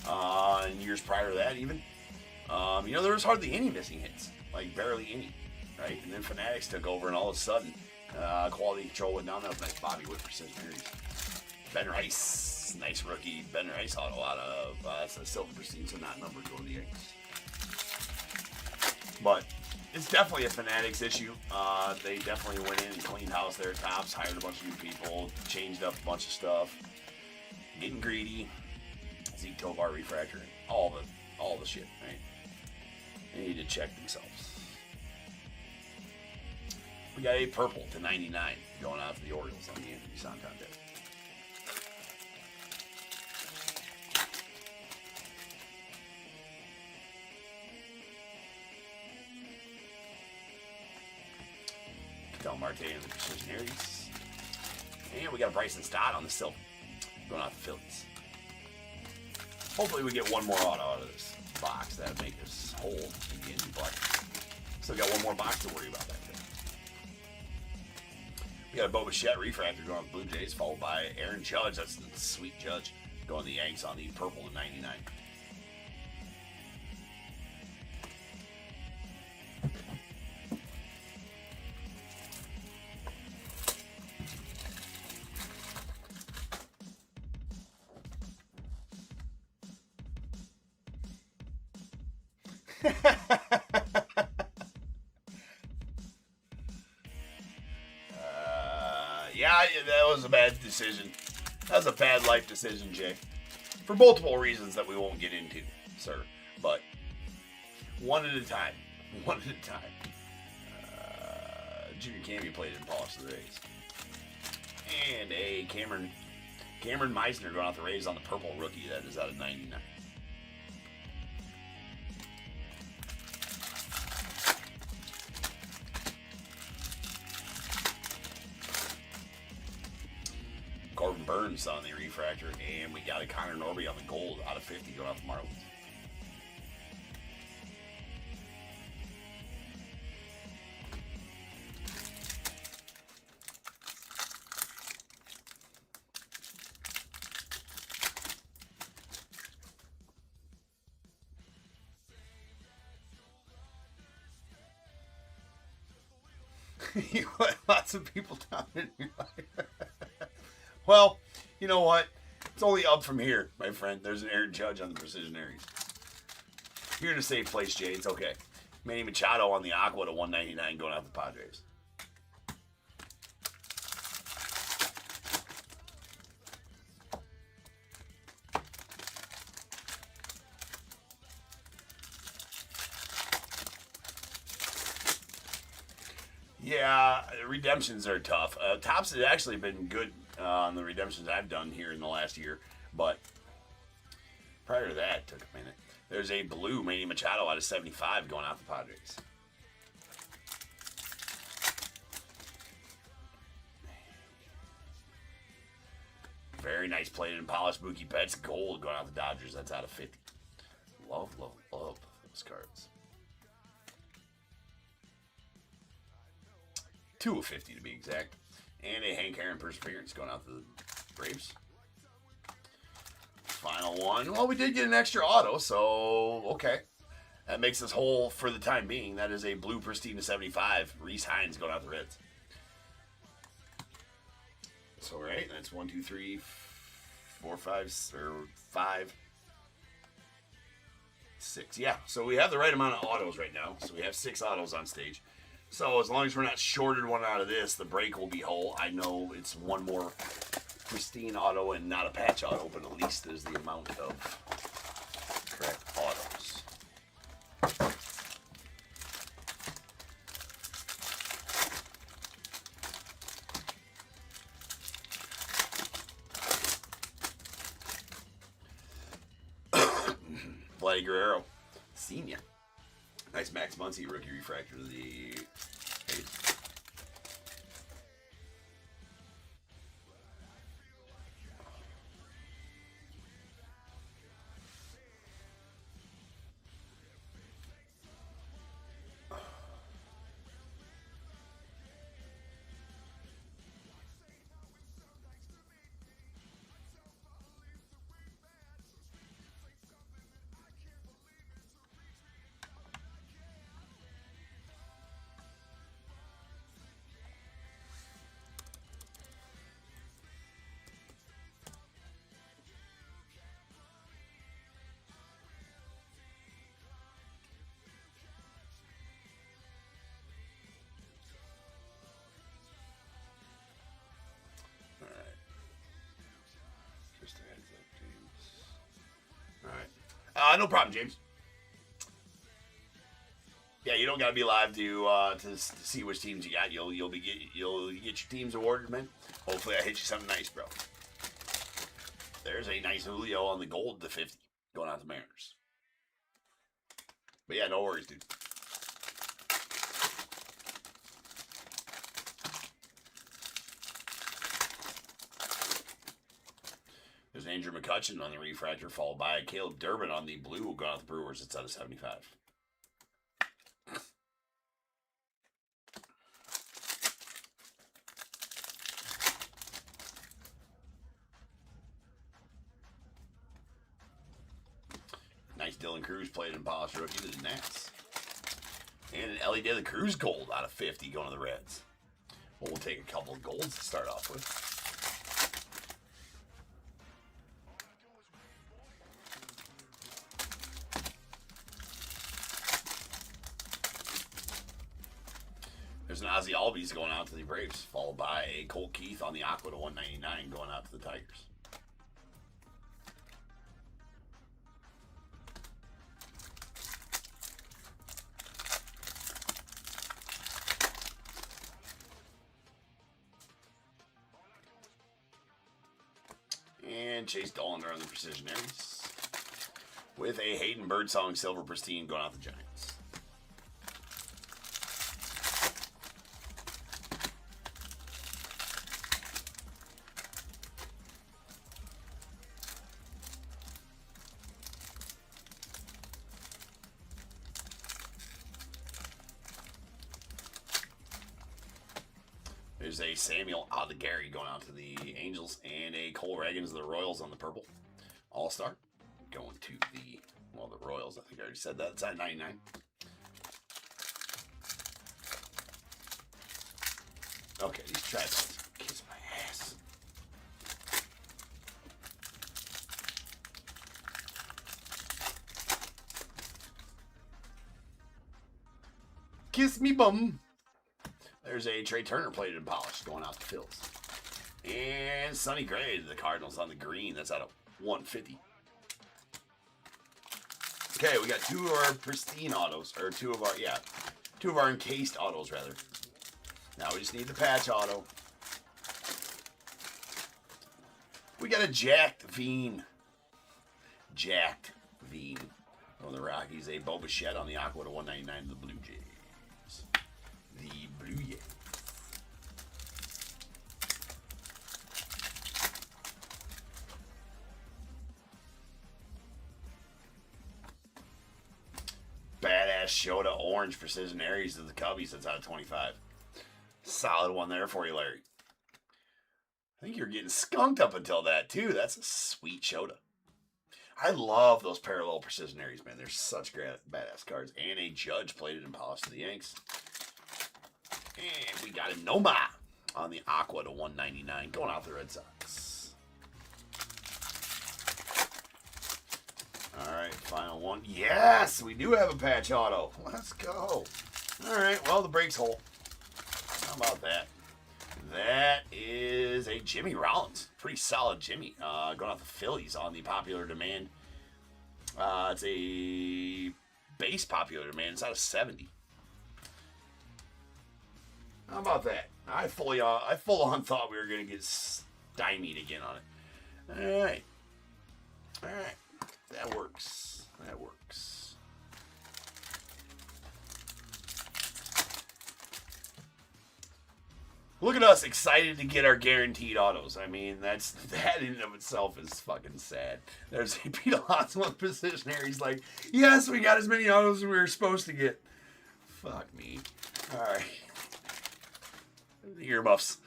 and years prior to that even, there was hardly any missing hits. Like barely any, right? And then Fanatics took over, and all of a sudden, quality control went down. That was nice Bobby Wood precision series. Ben Rice, nice rookie. Ben Rice auto out of that's a silver Pristine, so not numbered going to the Yankees. But it's definitely a Fanatics issue. They definitely went in and cleaned house there at Topps, hired a bunch of new people, changed up a bunch of stuff, getting greedy. Zeke Tovar refractor, all the shit, right? They need to check themselves. We got a purple to 99 going out to the Orioles on the Anthony Santander. Starling Marte and the Precision Aries. And we got a Bryson Stott on the silver. Going off the Phillies. Hopefully we get one more auto out of this box. That would make us whole again, but still got one more box to worry about that thing. We got a Bowman Chrome refractor going on the Blue Jays, followed by Aaron Judge. That's the sweet Judge. Going the Yanks on the purple to 99. Yeah, that was a bad decision. That was a bad life decision, Jay. For multiple reasons that we won't get into, sir. But one at a time. One at a time. Junior Camby played in Polish of the Rays. And a Cameron Meisner going off the Rays on the purple rookie. That is out of 99. Corbin Burns on the refractor, and we got a Connor Norby on the gold out of 50 going off the Marlins. You let lots of people down in your life. Well, you know what? It's only up from here, my friend. There's an Aaron Judge on the Precision Aries. You're in a safe place, Jay. It's okay. Manny Machado on the Aqua to 199 going out the Padres. Yeah, redemptions are tough. Topps has actually been good on the redemptions I've done here in the last year, but prior to that, it took a minute. There's a blue Manny Machado out of 75 going out the Padres. Very nice plated and polished Mookie Betts gold going out the Dodgers. That's out of 50. Love, love, love those cards. 2 of 50 to be exact. And a Hank Aaron Perseverance going out the Braves. Final one. Well, we did get an extra auto, so okay. That makes us whole for the time being. That is a blue Pristine to 75. Reese Hines going out the Reds. So, right, that's 1, 2, 3, 4, 5, or 5, 6. Yeah, so we have the right amount of autos right now. So we have 6 autos on stage. So as long as we're not shorted one out of this, the break will be whole. I know it's one more Pristine auto and not a patch auto, but at least there's the amount of correct autos. Vladdy Guerrero, Senior. Nice Max Muncy rookie refractor to the 8. No problem, James. Yeah, you don't gotta be live to see which teams you got. You'll get your teams awarded, man. Hopefully, I hit you something nice, bro. There's a nice Julio on the gold to 50 going out to Mariners. But yeah, no worries, dude. Andrew McCutcheon on the refractor, followed by Caleb Durbin on the blue, going out the Brewers. It's out of 75. Nice Dylan Cruz played in polished rookie to the Nats. And an Ellie De La Cruz gold out of 50 going to the Reds. Well, we'll take a couple of golds to start off with. There's an Ozzie Albies going out to the Braves, followed by a Colt Keith on the Aqua to 199 going out to the Tigers. And Chase Dollander on the Precision Aries. With a Hayden Birdsong Silver Pristine going out the Giants. There's a Samuel Aldegari going out to the Angels, and a Cole Reagans of the Royals on the purple. All-Star. Going to the, well, the Royals. I think I already said that. It's at 99. Okay, these tripods kiss my ass. Kiss me bum. There's a Trey Turner plated and polished going out to Phils. And Sonny Gray to the Cardinals on the green. That's out of 150. Okay, we got two of our pristine autos, or two of our encased autos, rather. Now we just need the patch auto. We got a Jacked Veen. Jacked Veen on the Rockies. A Bo Bichette on the Aqua to 199 of the Blue Jays. The Blue Jays. Badass Shota Orange Precision Aries to the Cubbies. That's out of 25. Solid one there for you, Larry. I think you're getting skunked up until that, too. That's a sweet Shota. I love those parallel Precision Aries, man. They're such great, badass cards. And a Judge plated and polished to the Yanks. And we got a Noma on the Aqua to 199 going out the Red Sox. All right, final one. Yes, we do have a patch auto. Let's go. All right, well, the break's whole. How about that? That is a Jimmy Rollins. Pretty solid Jimmy. Going out the Phillies on the popular demand. It's a base popular demand. It's out of 70. How about that? I full on thought we were going to get stymied again on it. All right. All right. That works. That works. Look at us, excited to get our guaranteed autos. I mean, that in and of itself is fucking sad. There's a Pete Alonso with Precision Aries like, yes, we got as many autos as we were supposed to get. Fuck me. All right. Earmuffs,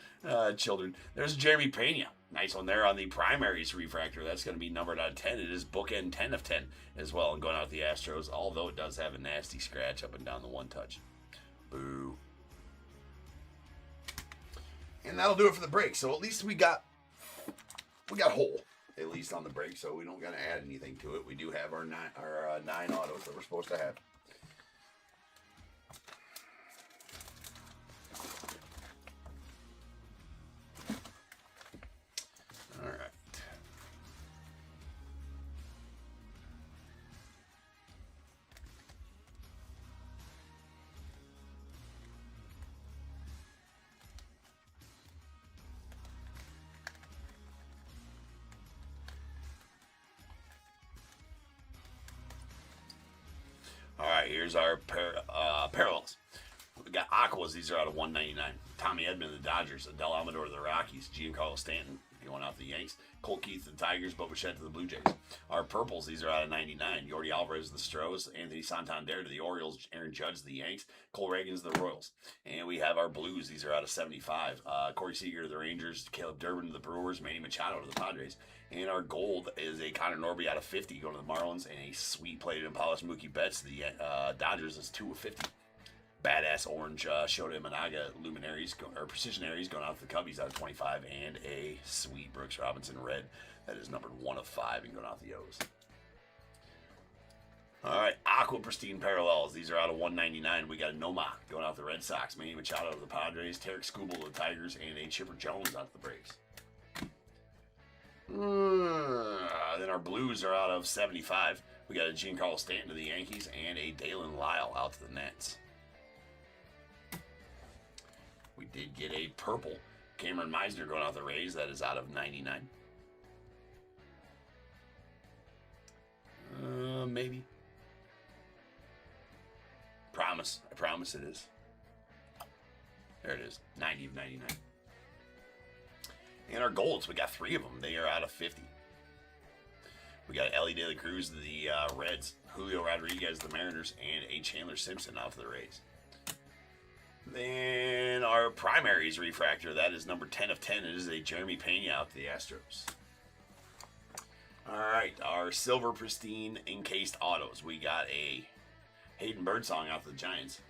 children. There's Jeremy Pena. Nice one there on the primaries refractor. That's going to be numbered out of 10. It is bookend 10 of 10 as well. And going out the Astros, although it does have a nasty scratch up and down the one touch. Boo. And that'll do it for the break. So at least we got whole, at least on the break. So we don't got to add anything to it. We do have our nine autos that we're supposed to have. All right. All right, here's our parallels. We got Aquas. These are out of 199. Tommy Edman of the Dodgers. Adele Amador of the Rockies. Giancarlo Stanton. going out to the Yanks. Cole Keith to the Tigers. Bo Bichette to the Blue Jays. Our purples, these are out of 99. Yordi Alvarez to the Stros. Anthony Santander to the Orioles. Aaron Judge to the Yanks. Cole Reagans to the Royals. And we have our blues. These are out of 75. Corey Seager to the Rangers. Caleb Durbin to the Brewers. Manny Machado to the Padres. And our gold is a Connor Norby out of 50 going to the Marlins. And a sweet plated and polished Mookie Betts to the Dodgers is 2 of 50. Badass orange Shota Imanaga Luminaries or Precisionaries going out to the Cubbies out of 25, and a sweet Brooks Robinson red that is numbered 1 of 5 and going out the O's. All right, Aqua Pristine Parallels. These are out of 199. We got a Noma going out to the Red Sox, Manny Machado to the Padres, Tarek Skubal to the Tigers, and a Chipper Jones out to the Braves. Then our blues are out of 75. We got a Giancarlo Stanton to the Yankees and a Dalen Lyle out to the Nets. We did get a purple Cameron Meisner going out the Rays. That is out of 99. Maybe. Promise. I promise it is. There it is. 90 of 99. And our golds, we got 3 of them. They are out of 50. We got Ellie De La Cruz to the Reds, Julio Rodriguez to the Mariners, and a Chandler Simpson out to the Rays. Then our primaries refractor, that is number 10 of 10. It is a Jeremy Pena out to the Astros. All right, our silver pristine encased autos. We got a Hayden Birdsong out to the Giants.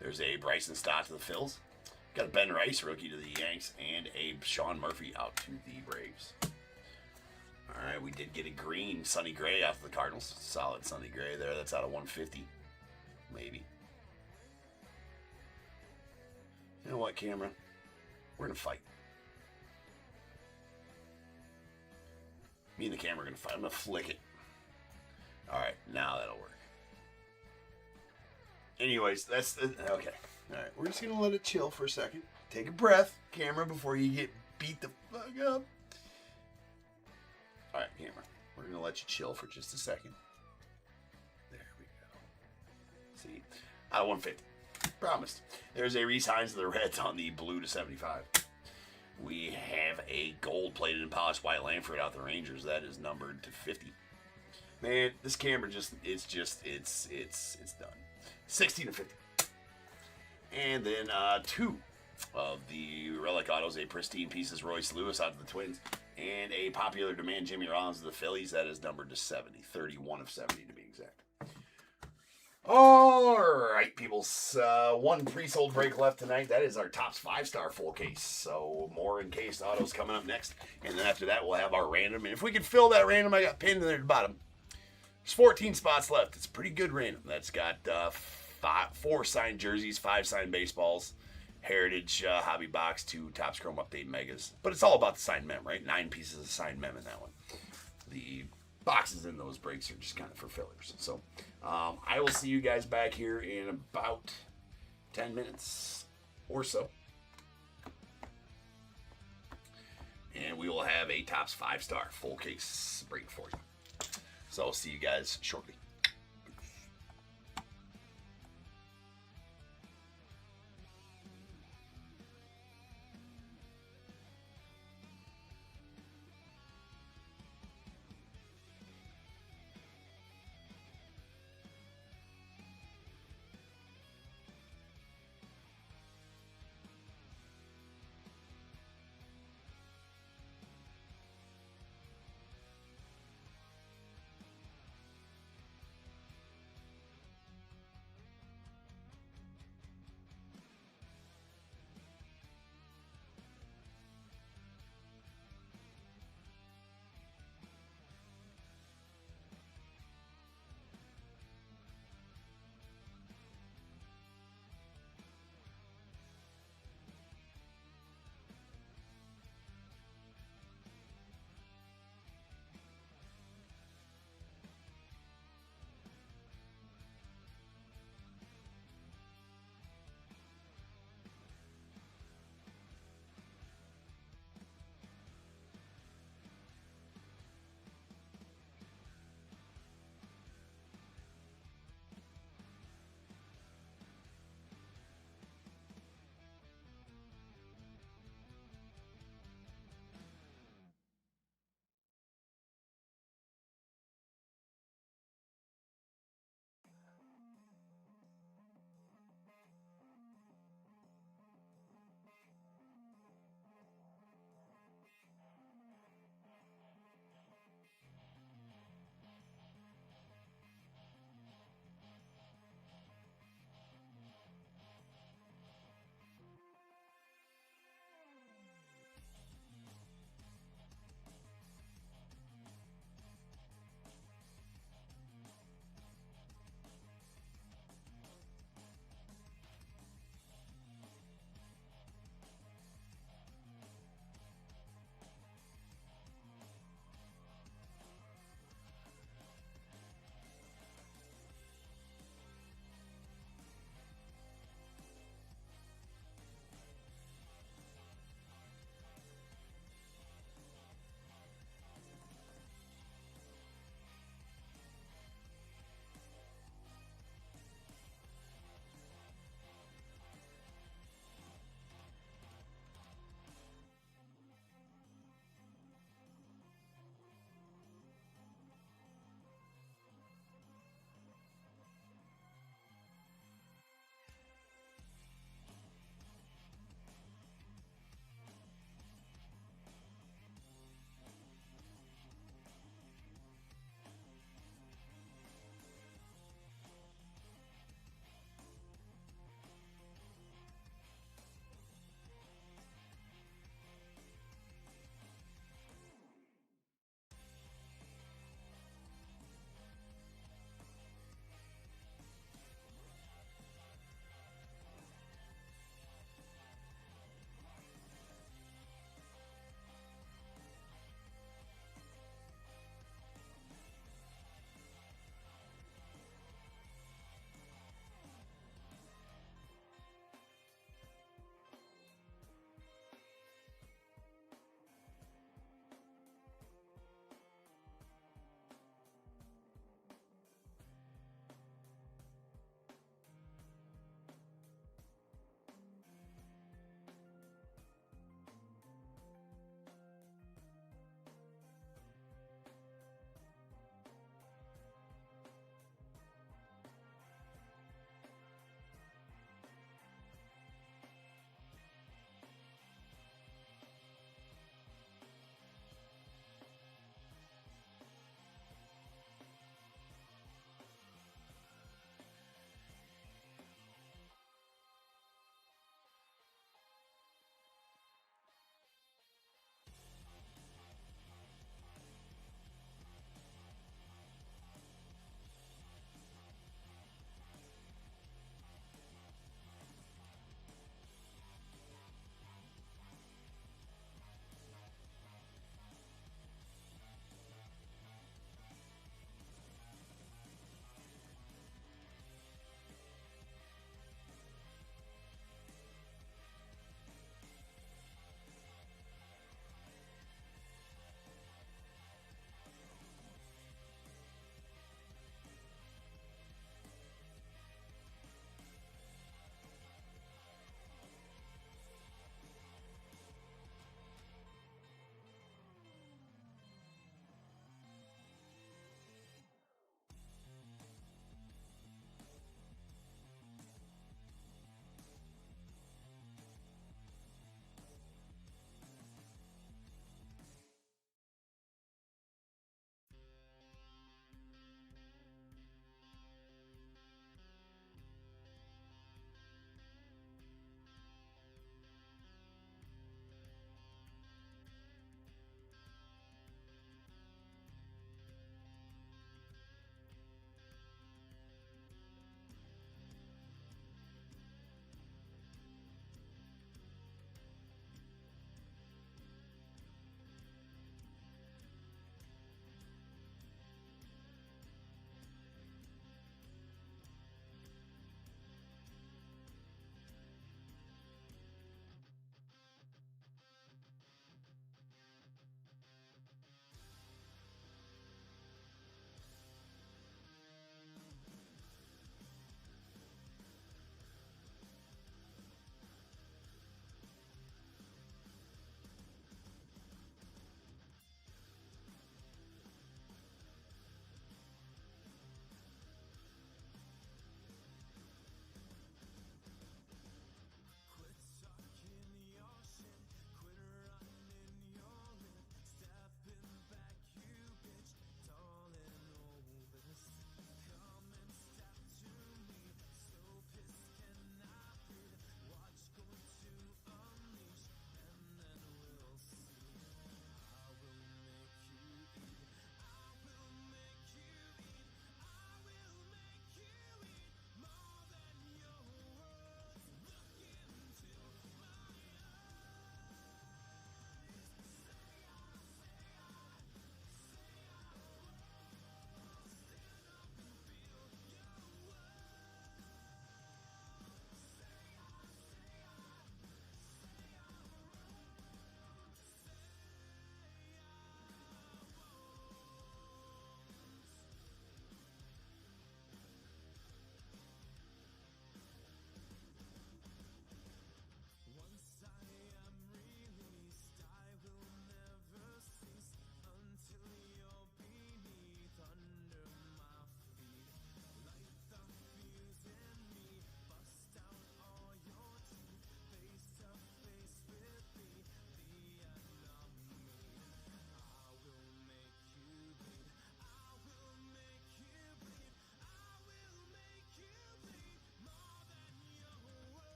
There's a Bryson Stott to the Phils. Got a Ben Rice rookie to the Yanks and a Sean Murphy out to the Braves. All right, we did get a green Sonny Gray out to the Cardinals. Solid Sonny Gray there. That's out of 150. Maybe. You know what, camera? We're going to fight. Me and the camera are going to fight. I'm going to flick it. All right, now that'll work. Anyways, that's the... Okay. All right, we're just going to let it chill for a second. Take a breath, camera, before you get beat the fuck up. All right, camera. We're going to let you chill for just a second. There we go. See? Out of 150. Promised. There's a Reese Hines to the Reds on the blue to 75. We have a gold plated and polished White Langford out the Rangers. That is numbered to 50. Man, this camera it's done. 16 to 50. And then 2 of the Relic Autos, a pristine pieces Royce Lewis out to the Twins, and a popular demand Jimmy Rollins to the Phillies. That is numbered to 70. 31 of 70 to be exact. All right, people. 1 pre-sold break left tonight. That is our Topps 5-star full case. So more encased autos coming up next. And then after that, we'll have our random. And if we can fill that random, I got pinned in there at the bottom. There's 14 spots left. It's a pretty good random. That's got 4 signed jerseys, 5 signed baseballs, Heritage Hobby Box, 2 Topps Chrome Update Megas. But it's all about the signed mem, right? 9 pieces of signed mem in that one. The boxes in those breaks are just kind of for fillers. So I will see you guys back here in about 10 minutes or so. And we will have a Topps 5-star full case break for you. So I'll see you guys shortly.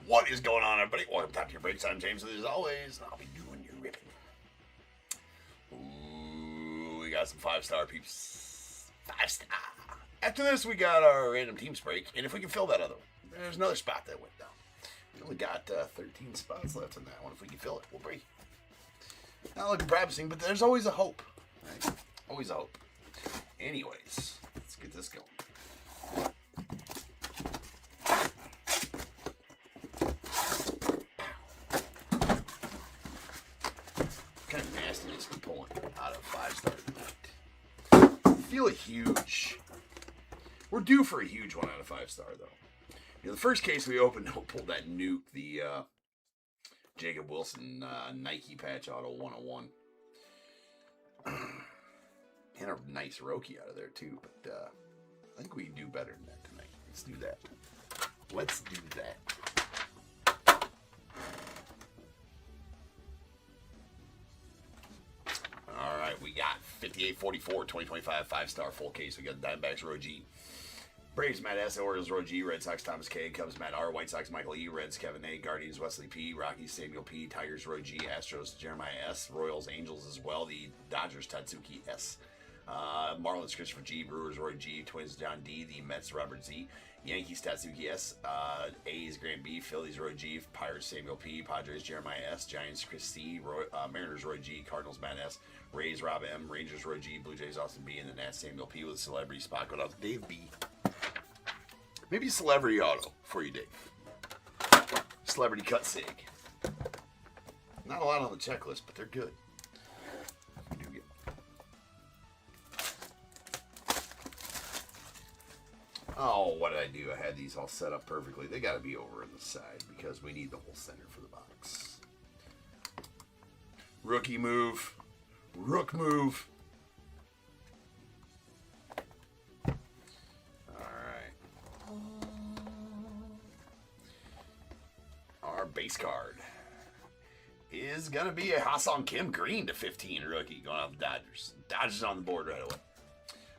What is going on, everybody? Welcome back to your breaks. I'm James, as always, and I'll be doing your ripping. Ooh, we got some 5-star peeps. 5-star. After this, we got our random teams break, and if we can fill that other one, there's another spot that went down. We only got 13 spots left in that one. If we can fill it, we'll break. Not looking promising, but there's always a hope. Right? Always a hope. Anyways, let's get this going. Kind of nastiness we're pulling out of 5-star tonight. Feel a huge. We're due for a huge one out of 5-star though. You know, the first case we opened, we pulled that nuke, the Jacob Wilson Nike patch auto 101. And a nice Roki out of there too, but I think we can do better than that tonight. Let's do that. Let's do that. All right, we got 5844 2025 5-star full case. We got Diamondbacks Roy G, Braves Matt S, Orioles Roy G, Red Sox Thomas K, Cubs Matt R, White Sox Michael E, Reds Kevin A, Guardians Wesley P, Rockies Samuel P, Tigers Roy G, Astros Jeremiah S, Royals Angels as well, the Dodgers Tatsuki S, Marlins Christopher G, Brewers Roy G, Twins John D, the Mets Robert Z, Yankees Tatsuki S, A's Grant B, Phillies Roy G, Pirates Samuel P, Padres Jeremiah S, Giants Chris C, Mariners Roy G, Cardinals Matt S, Rays Rob M, Rangers Roy G, Blue Jays Austin B, and the Nats Samuel P with a celebrity spot going out to Dave B. Maybe a celebrity auto for you, Dave. Celebrity cut sig. Not a lot on the checklist, but they're good. We do get. Oh, what did I do? I had these all set up perfectly. They got to be over on the side because we need the whole center for the box. Rookie move. Rook move. Base card is going to be a Ha-Seong Kim green to 15 rookie going out the Dodgers. Dodgers on the board right away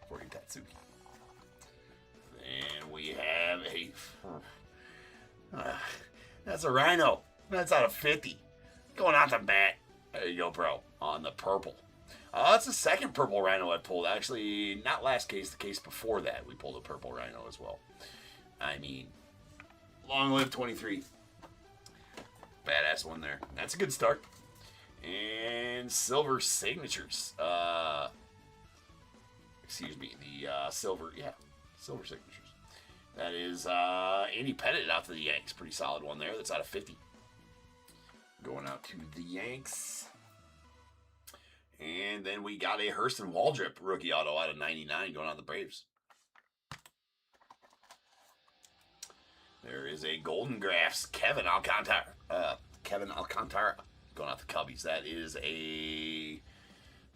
for your Tatsuki. And we have a that's a Rhino. That's out of 50 going out the bat. There you go, bro, on the purple. That's the second purple Rhino I pulled. Actually, not last case, the case before that we pulled a purple Rhino as well. I mean, long live 23. Badass one there. That's a good start. And silver signatures. Excuse me. The silver signatures. That is Andy Pettit out to the Yanks. Pretty solid one there. That's out of 50. Going out to the Yanks. And then we got a Hurston Waldrop rookie auto out of 99 going on the Braves. There is a Golden Graphs Kevin Alcantara going out the Cubbies. That is a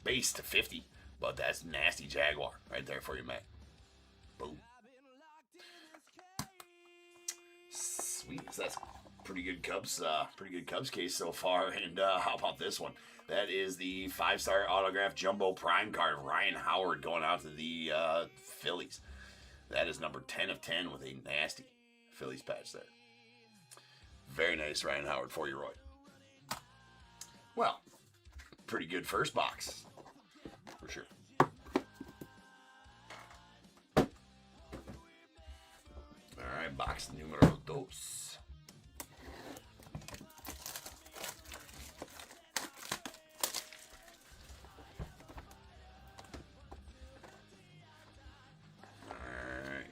base to 50, but that's nasty Jaguar right there for you, Matt. Boom. Sweet. That's pretty good Cubs case so far. And how about this one? That is the 5-star autograph jumbo prime card of Ryan Howard going out to the Phillies. That is number 10 of 10 with a nasty Phillies patch there. Very nice Ryan Howard for you, Roy. Well, pretty good first box. For sure. Alright, box numero dos. Alright.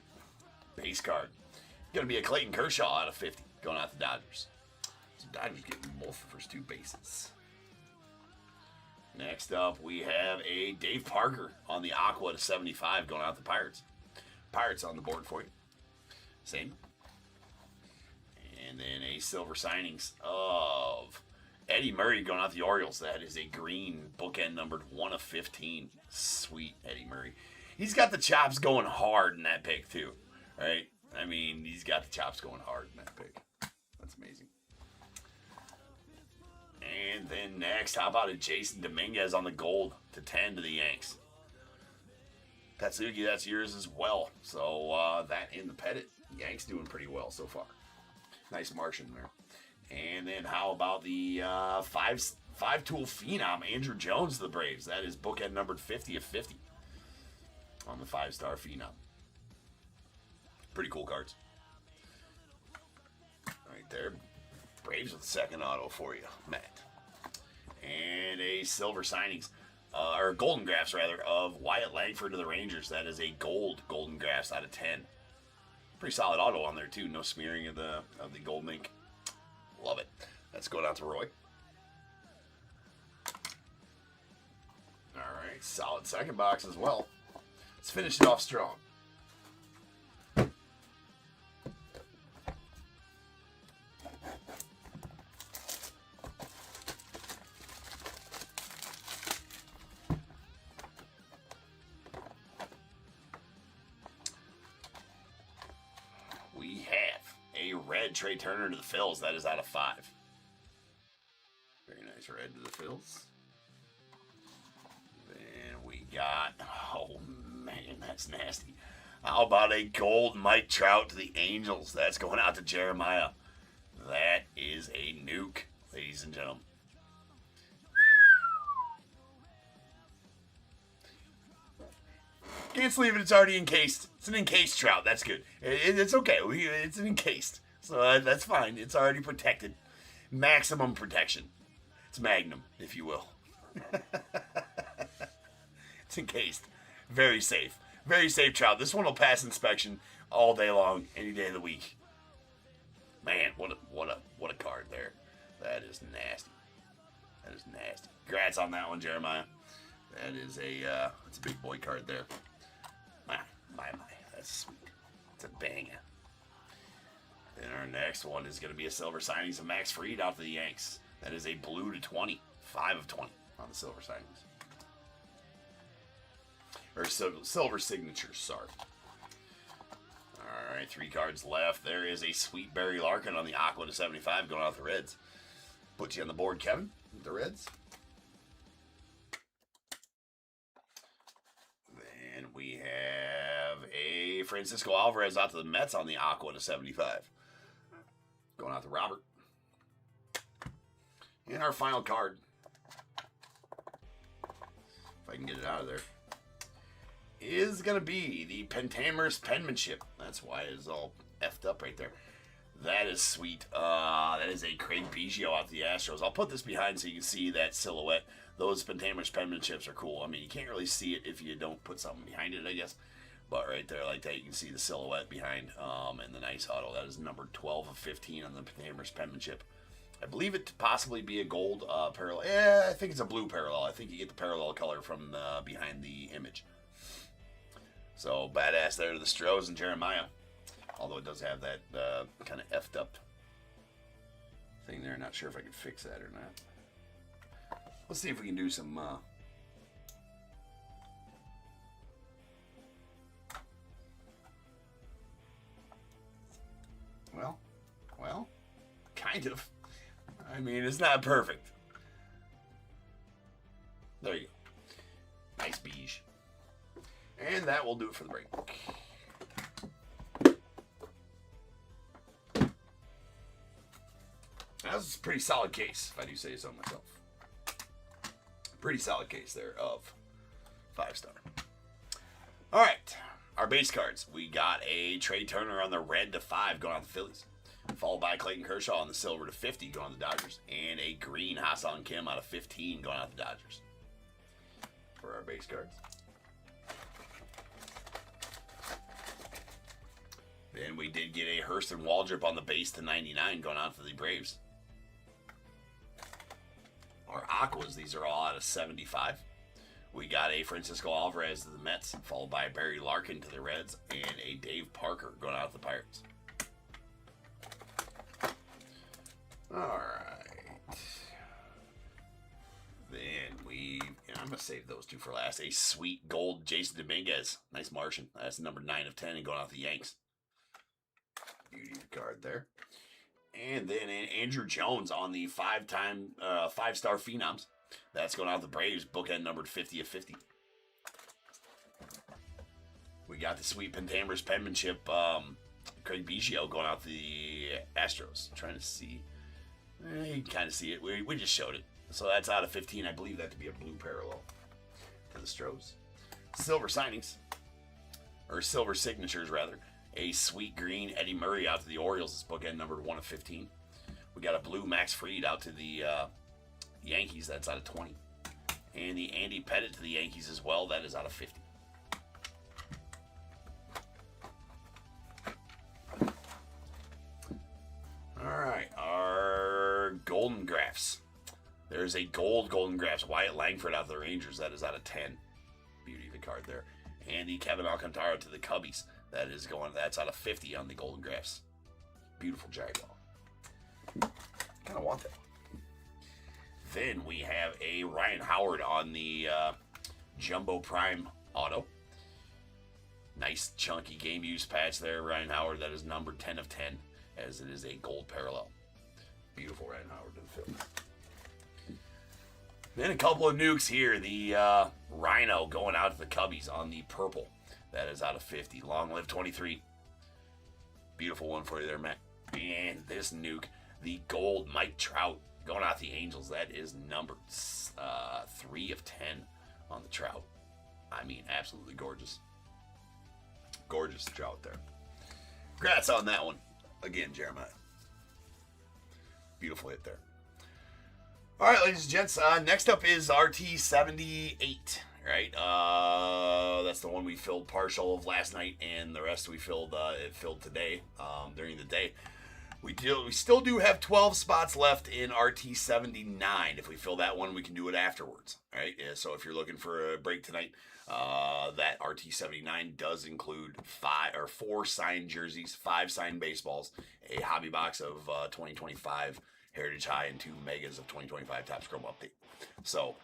Base card. Going to be a Clayton Kershaw out of 50 going out the Dodgers. So Dodgers getting both the first two bases. Next up, we have a Dave Parker on the Aqua to 75 going out the Pirates. Pirates on the board for you. Same. And then a silver signings of Eddie Murray going out the Orioles. That is a green bookend numbered 1 of 15. Sweet Eddie Murray. He's got the chops going hard in that pick too, right? I mean, he's got the chops going hard in that pick. That's amazing. And then next, how about a Jason Dominguez on the gold to 10 to the Yanks? Tatsuki, that's yours as well. So that in the Pettit, Yanks doing pretty well so far. Nice Martian there. And then how about the five-tool phenom, Andrew Jones of the Braves. That is bookend numbered 50 of 50 on the 5-star phenom. Pretty cool cards. Right there. Braves with the second auto for you, Matt. And a silver signings, or golden graphs rather, of Wyatt Langford to the Rangers. That is a golden graphs out of 10. Pretty solid auto on there too. No smearing of the gold ink. Love it. That's going out to Roy. All right, solid second box as well. Let's finish it off strong. We have a red Trey Turner to the Phils. That is out of 5. Very nice red to the Phils. Then we got, oh man, that's nasty. How about a gold Mike Trout to the Angels? That's going out to Jeremiah. That is a nuke, ladies and gentlemen. Can't sleeve it. It's already encased. It's an encased Trout. That's good. It's okay. It's an encased. So that's fine. It's already protected. Maximum protection. It's Magnum, if you will. It's encased. Very safe. Very safe Trout. This one will pass inspection all day long, any day of the week. Man, what a card there. That is nasty. That is nasty. Congrats on that one, Jeremiah. That is it's a big boy card there. My, that's sweet. It's a banger. Then our next one is going to be a silver signings of Max Fried out to the Yanks. That is a blue to 20. 5 of 20 on the silver signings. Or silver signatures, sorry. All right, 3 cards left. There is a sweet Barry Larkin on the Aqua to 75 going out the Reds. Put you on the board, Kevin, with the Reds. Then we have a Francisco Alvarez out to the Mets on the Aqua to 75. Going out to Robert. And our final card, if I can get it out of there, is going to be the Pentamers penmanship. That's why it is all effed up right there. That is sweet. That is a Craig Biggio out to the Astros. I'll put this behind so you can see that silhouette. Those Pentamers penmanships are cool. I mean, you can't really see it if you don't put something behind it, I guess. But right there like that, you can see the silhouette behind and the nice auto. That is number 12 of 15 on the Pentamers penmanship. I believe it to possibly be a gold parallel. I think it's a blue parallel. I think you get the parallel color from behind the image. So, badass there to the Stros and Jeremiah. Although it does have that kind of effed up thing there. Not sure if I can fix that or not. Let's see if we can do some... Well, kind of. I mean, it's not perfect. There you go. Nice beige. And that will do it for the break. That was a pretty solid case, if I do say so myself. Pretty solid case there of 5-star. All right, our base cards. We got a Trey Turner on the red to 5 going on the Phillies. Followed by Clayton Kershaw on the silver to 50 going on the Dodgers. And a green Ha-Seong Kim out of 15 going out the Dodgers. For our base cards. Then we did get a Hurston Waldrop on the base to 99 going out for the Braves. Our Aquas, these are all out of 75. We got a Francisco Alvarez to the Mets, followed by Barry Larkin to the Reds, and a Dave Parker going out to the Pirates. Alright. Then I'm going to save those two for last. A sweet gold Jason Dominguez. Nice Martian. That's number 9 of 10 and going out the Yanks. Beauty of the card there. And then Andrew Jones on the 5-star Phenoms. That's going out the Braves. Bookend numbered 50 of 50. We got the sweet Pentamers penmanship Craig Biggio going out to the Astros. Trying to see. You can kind of see it. We just showed it. So that's out of 15. I believe that to be a blue parallel to the Stros. Silver signings. Or silver signatures, rather. A sweet green Eddie Murray out to the Orioles. This bookend numbered 1 of 15. We got a blue Max Fried out to the Yankees. That's out of 20. And the Andy Pettitte to the Yankees as well. That is out of 50. All right, our Golden Graphs. There's a Golden Graphs. Wyatt Langford out to the Rangers. That is out of 10. Beauty of the card there. And the Kevin Alcantara to the Cubbies. That's out of 50 on the Golden Graphs. Beautiful Jaguar. Kind of want that. Then we have a Ryan Howard on the Jumbo Prime Auto. Nice chunky game use patch there, Ryan Howard. That is numbered 10 of 10, as it is a gold parallel. Beautiful Ryan Howard to the field. Then a couple of nukes here. The Rhino going out to the Cubbies on the purple. That is out of 50. Long live 23. Beautiful one for you there, Matt. And this nuke, the gold Mike Trout going out to the Angels. That is numbered 3 of 10 on the Trout. I mean, absolutely gorgeous. Gorgeous Trout there. Congrats on that one. Again, Jeremiah. Beautiful hit there. All right, ladies and gents. Next up is RT78. Right, that's the one we filled partial of last night, and the rest we filled today during the day. We still do have 12 spots left in RT79. If we fill that one, we can do it afterwards. All right, so if you're looking for a break tonight, that RT79 does include 4 signed jerseys, 5 signed baseballs, a hobby box of 2025 Heritage High, and 2 megas of 2025 Topps Chrome Update. So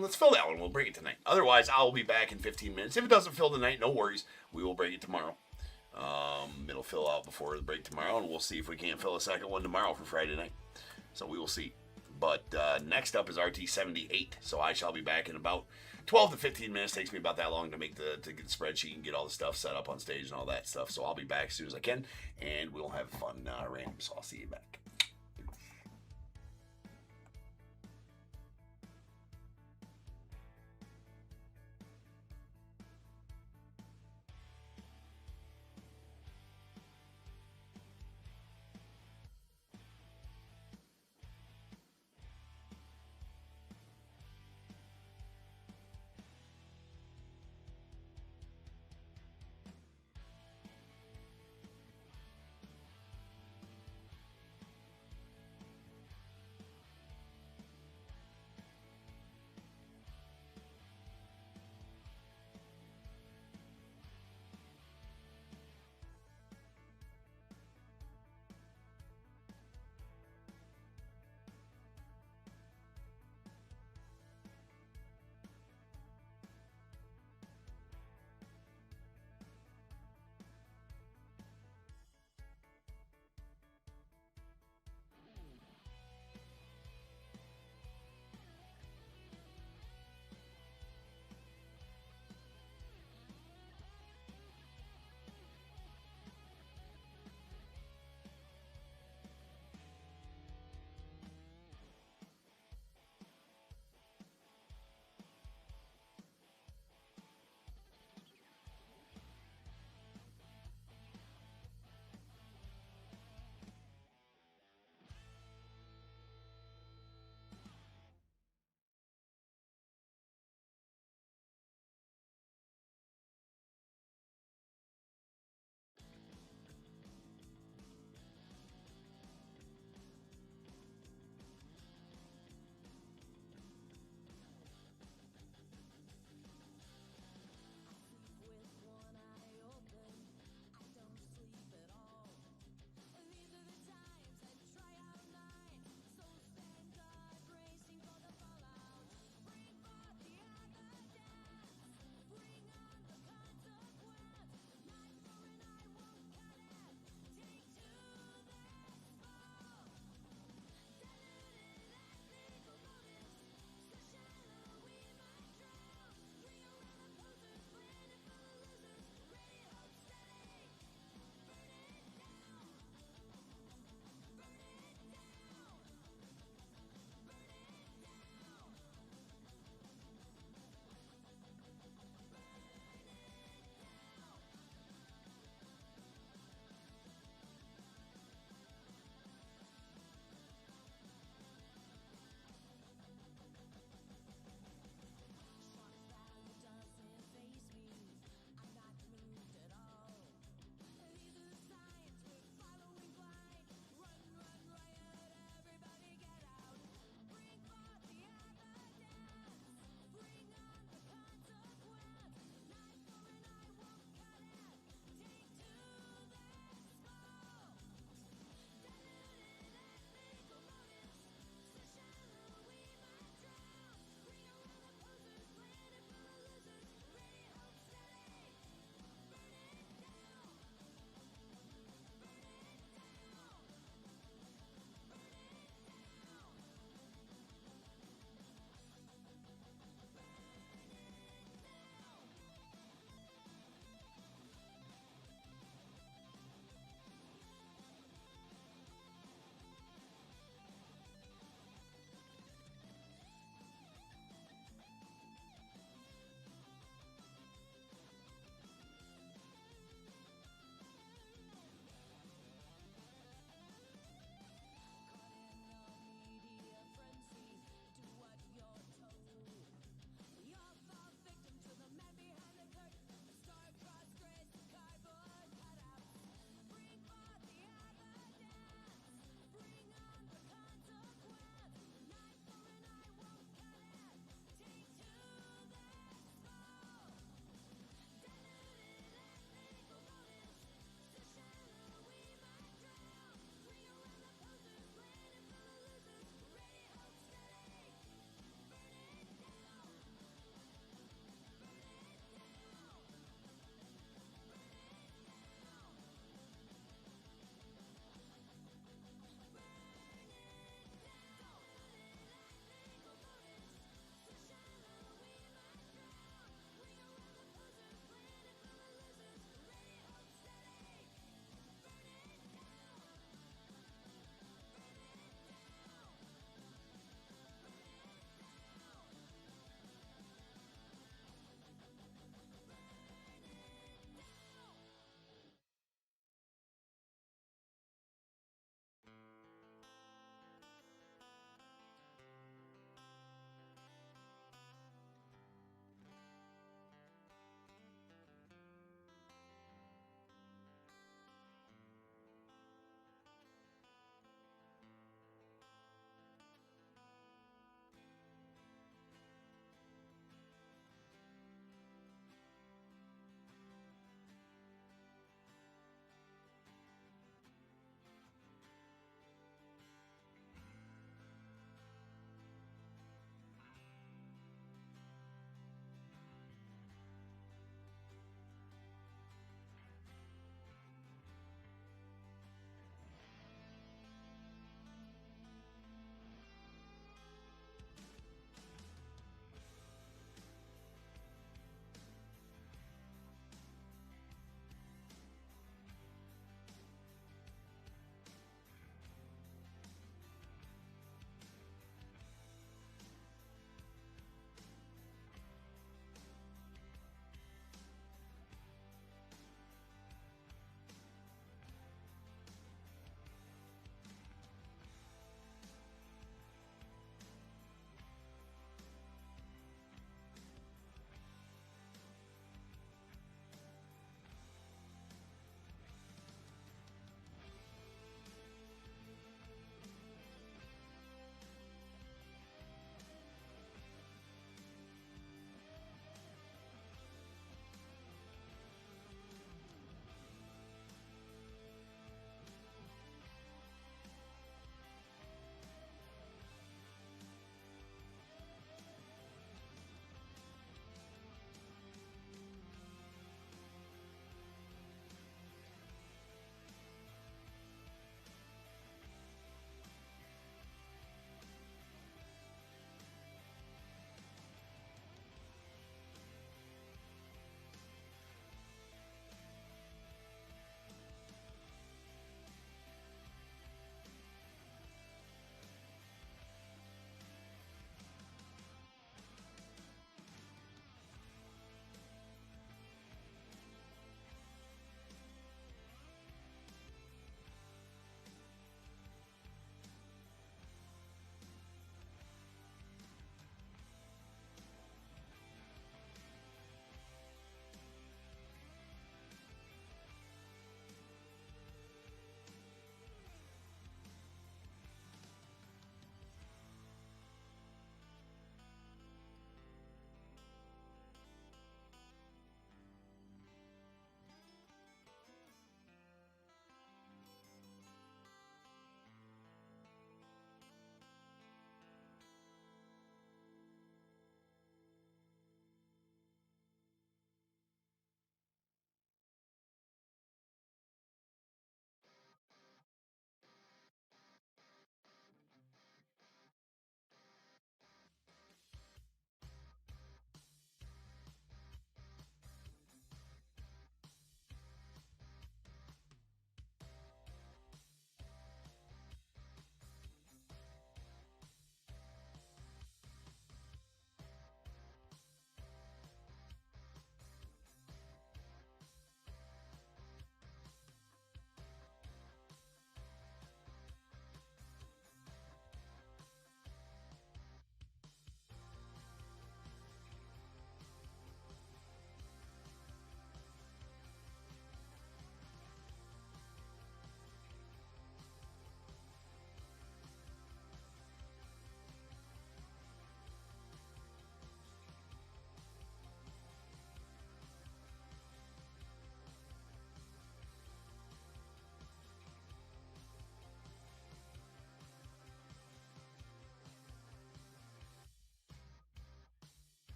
let's fill that one. We'll break it tonight. Otherwise, I'll be back in 15 minutes. If it doesn't fill tonight, no worries. We will break it tomorrow. It'll fill out before the break tomorrow, and we'll see if we can't fill a second one tomorrow for Friday night. So we will see. But next up is RT78. So I shall be back in about 12 to 15 minutes. Takes me about that long to get the spreadsheet and get all the stuff set up on stage and all that stuff. So I'll be back as soon as I can, and we'll have fun random. So I'll see you back.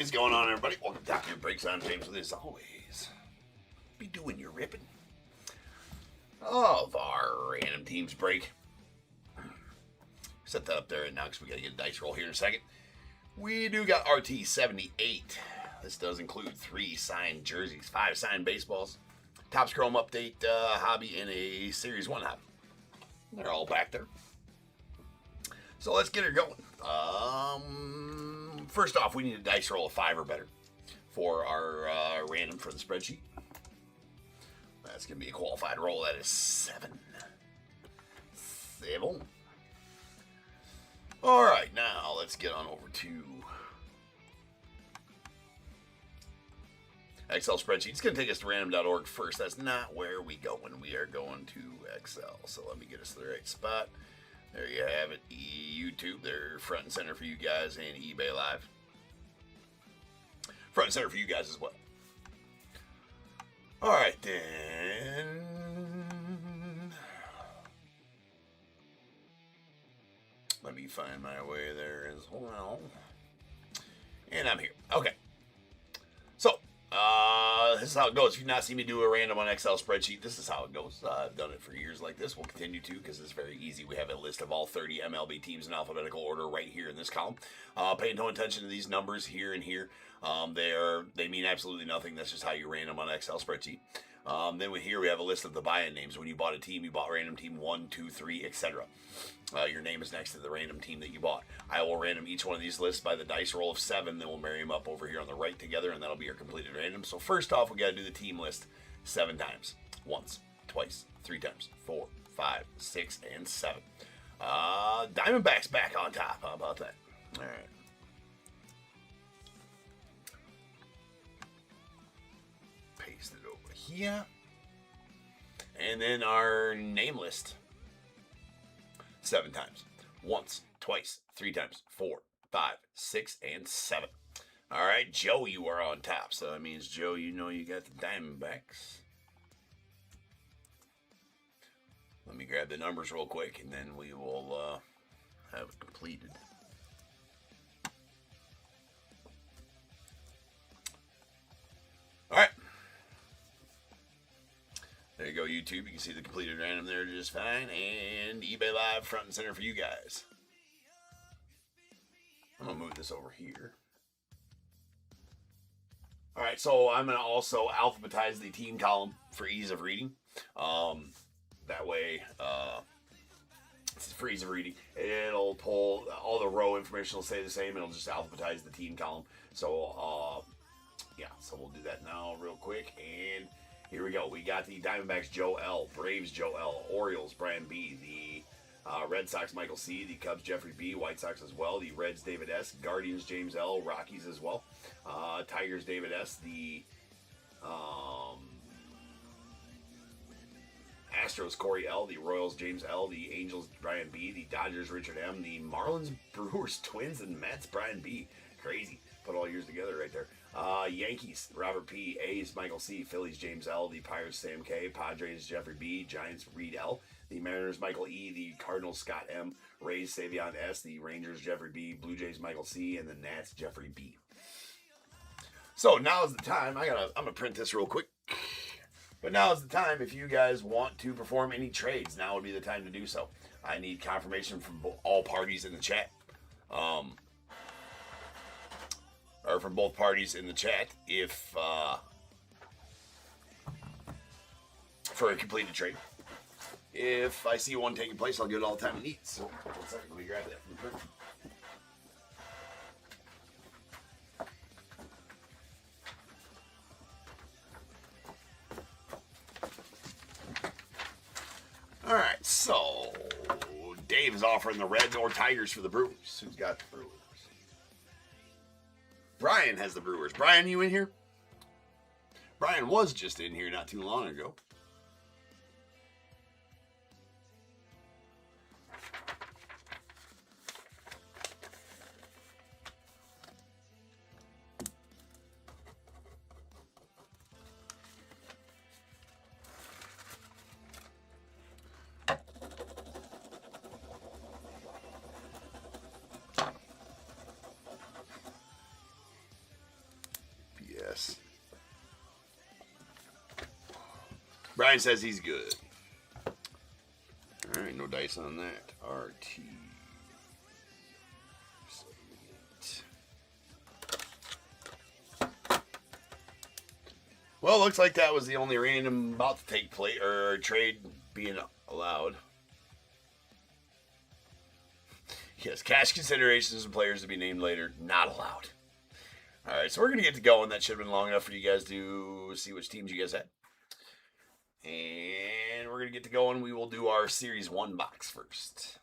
is going on, everybody? Welcome to Top Tier Breaks. I'm James with, as always, be doing your ripping of our random teams break. Set that up there now because we got to get a dice roll here in a second. We do got RT78. This does include 3 signed jerseys, 5 signed baseballs, Topps Chrome Update hobby, and a Series 1 hobby. They're all back there. So let's get her going. First off, we need a dice roll of 5 or better for our random for the spreadsheet. That's going to be a qualified roll. That is 7. 7. All right, now let's get on over to Excel spreadsheet. It's going to take us to random.org first. That's not where we go when we are going to Excel. So let me get us to the right spot. There you have it. YouTube, they're front and center for you guys, and eBay Live. Front and center for you guys as well. All right, then. Let me find my way there as well. And I'm here. Okay. So, this is how it goes. If you've not seen me do a random on Excel spreadsheet, this is how it goes. I've done it for years like this. We'll continue to because it's very easy. We have a list of all 30 MLB teams in alphabetical order right here in this column. Paying no attention to these numbers here and here. They mean absolutely nothing. That's just how you random on Excel spreadsheet. Then here we have a list of the buy-in names. When you bought a team, you bought random team 1, 2, 3, etc. Your name is next to the random team that you bought. I will random each one of these lists by the dice roll of 7. Then we'll marry them up over here on the right together, and that'll be your completed random. So first off, we got to do the team list 7 times. Once, twice, 3 times, 4, 5, 6, and 7. Diamondbacks back on top. How about that? All right. Paste it over here. And then our name list 7 times. Once, twice, 3 times, 4, 5, 6, and 7. All right, Joe, you are on top. So that means, Joe, you know you got the Diamondbacks. Let me grab the numbers real quick, and then we will have it completed. All right. There you go, YouTube. You can see the completed random there just fine. And eBay Live front and center for you guys. I'm going to move this over here. All right, so I'm going to also alphabetize the team column for ease of reading. That way, for ease of reading, it'll pull all the row information will stay the same. It'll just alphabetize the team column. So, yeah, so we'll do that now real quick. And here we go. We got the Diamondbacks, Joe L. Braves, Joe L. Orioles, Brian B. The Red Sox, Michael C. The Cubs, Jeffrey B. White Sox as well. The Reds, David S. Guardians, James L. Rockies as well. Tigers, David S. The Astros, Corey L. The Royals, James L. The Angels, Brian B. The Dodgers, Richard M. The Marlins, Brewers, Twins, and Mets, Brian B. Crazy. Put all yours together right there. Yankees, Robert P. A's, Michael C. Phillies, James L. The Pirates, Sam K. Padres, Jeffrey B. Giants, Reed L. The Mariners, Michael E. The Cardinals, Scott M. Rays, Savion S. The Rangers, Jeffrey B. Blue Jays, Michael C. And the Nats, Jeffrey B. So now is the time. I'm gonna print this real quick. But now is the time. If you guys want to perform any trades, now would be the time to do so. I need confirmation from all parties in the chat. Or from both parties in the chat if for a completed trade. If I see one taking place, I'll give it all the time it needs. So, 1 second, let me grab that from the print. All right, so Dave is offering the Reds or Tigers for the Brewers. Who's got the Brewers? Brian has the Brewers. Brian, you in here? Brian was just in here not too long ago. Brian says he's good. All right, no dice on that. RT. Well, looks like that was the only random about to take place or trade being allowed. Yes, cash considerations and players to be named later, not allowed. All right, so we're going to get to going. That should have been long enough for you guys to see which teams you guys had. And we're going to get to going. We will do our Series 1 box first.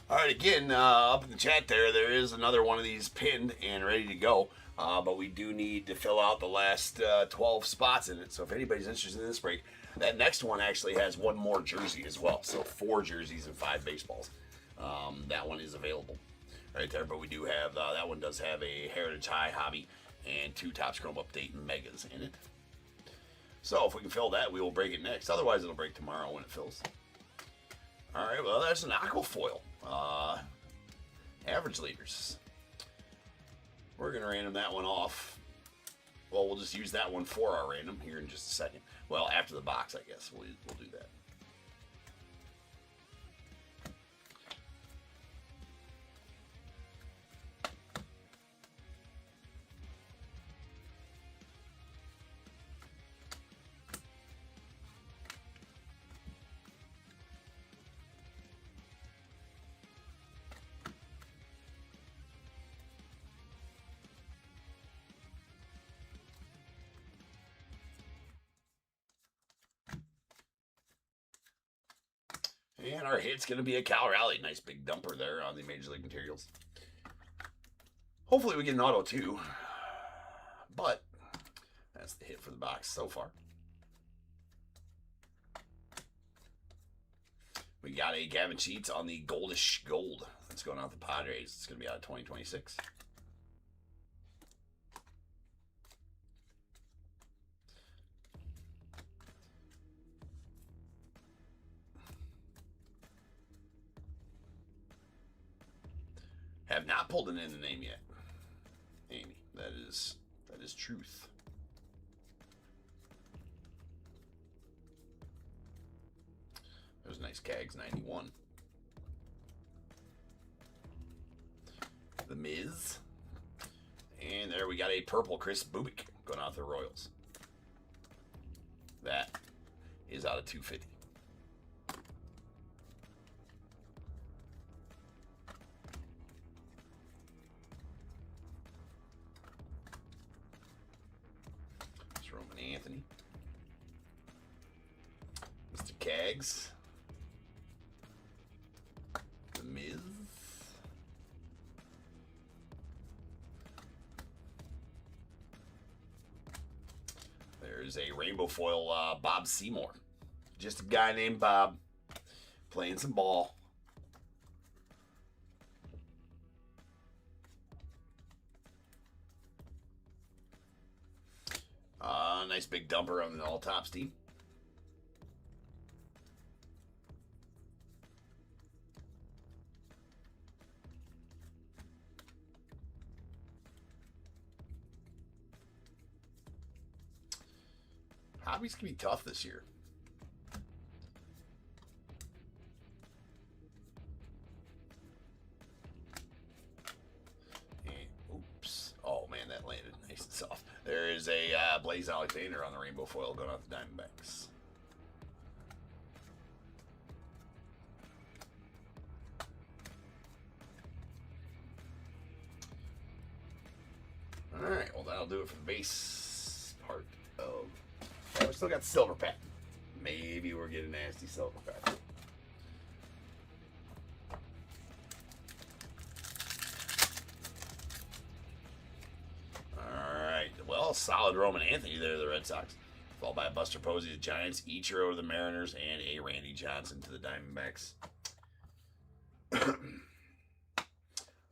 All right, again, up in the chat there is another one of these pinned and ready to go. But we do need to fill out the last 12 spots in it. So if anybody's interested in this break, that next one actually has one more jersey as well. So 4 jerseys and 5 baseballs. That one is available right there. But we do have, that one does have a Heritage High Hobby and 2 Topps Chrome Update Megas in it. So if we can fill that, we will break it next. Otherwise, it'll break tomorrow when it fills. All right, well, that's an Aquafoil. Average leaders. We're going to random that one off. Well, we'll just use that one for our random here in just a second. Well, after the box, I guess. We'll do that. And our hit's going to be a Cal Raleigh. Nice big dumper there on the Major League Materials. Hopefully we get an auto too. But that's the hit for the box so far. We got a Gavin Sheets on the Goldish Gold. That's going out the Padres. It's going to be out of 2026. Have not pulled it in the name yet. Amy, that is truth. There's a nice Cags 91. The Miz. And there we got a purple Chris Bubik going out to the Royals. That is out of 250. Anthony, Mr. Cags, The Miz, there's a rainbow foil Bob Seymour, just a guy named Bob playing some ball. Nice big dumper on the All Topps team. Hobbies can be tough this year. And, Blaze Alexander on the rainbow foil going out the Diamondbacks. All right, well, that'll do it for the base part of... Yeah, we still got the silver pack. Maybe we're getting a nasty silver pack. Well, solid Roman Anthony there, the Red Sox. Followed by Buster Posey, the Giants, Ichiro to the Mariners, and a Randy Johnson to the Diamondbacks.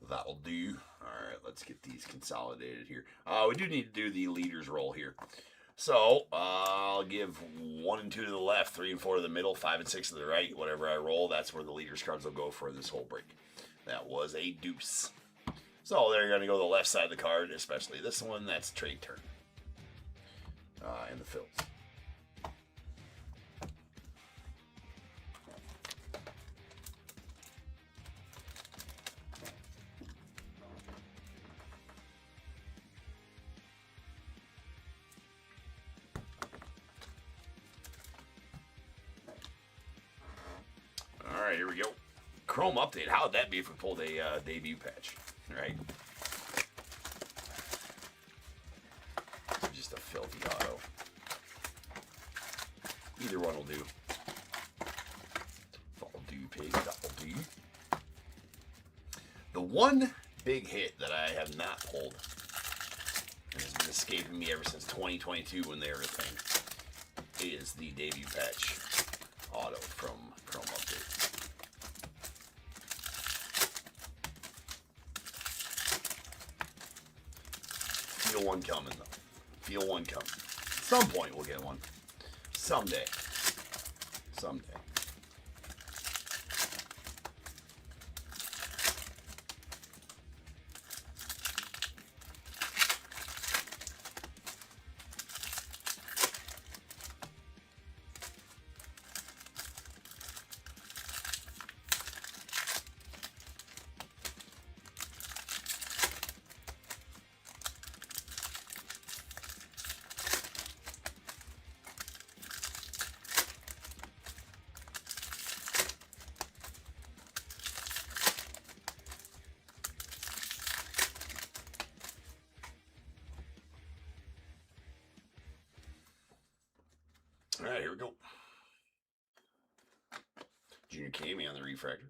That'll do. All right, let's get these consolidated here. We do need to do the leaders roll here. So, I'll give 1 and 2 to the left, 3 and 4 to the middle, 5 and 6 to the right. Whatever I roll, that's where the leaders cards will go for this whole break. That was a deuce. So they're going to go to the left side of the card, especially this one. That's trade turn. And the fills. All right, here we go. Chrome update. How would that be if we pulled a debut patch? Right? Just a filthy auto. Either one will do. Fall do, pig, double do. The one big hit that I have not pulled, and has been escaping me ever since 2022 when they were a thing, is the debut patch auto from Chrome Update. Feel one coming, though. Feel one coming. At some point, we'll get one. Someday. Someday. All right, here we go. Junior Kami on the refractor.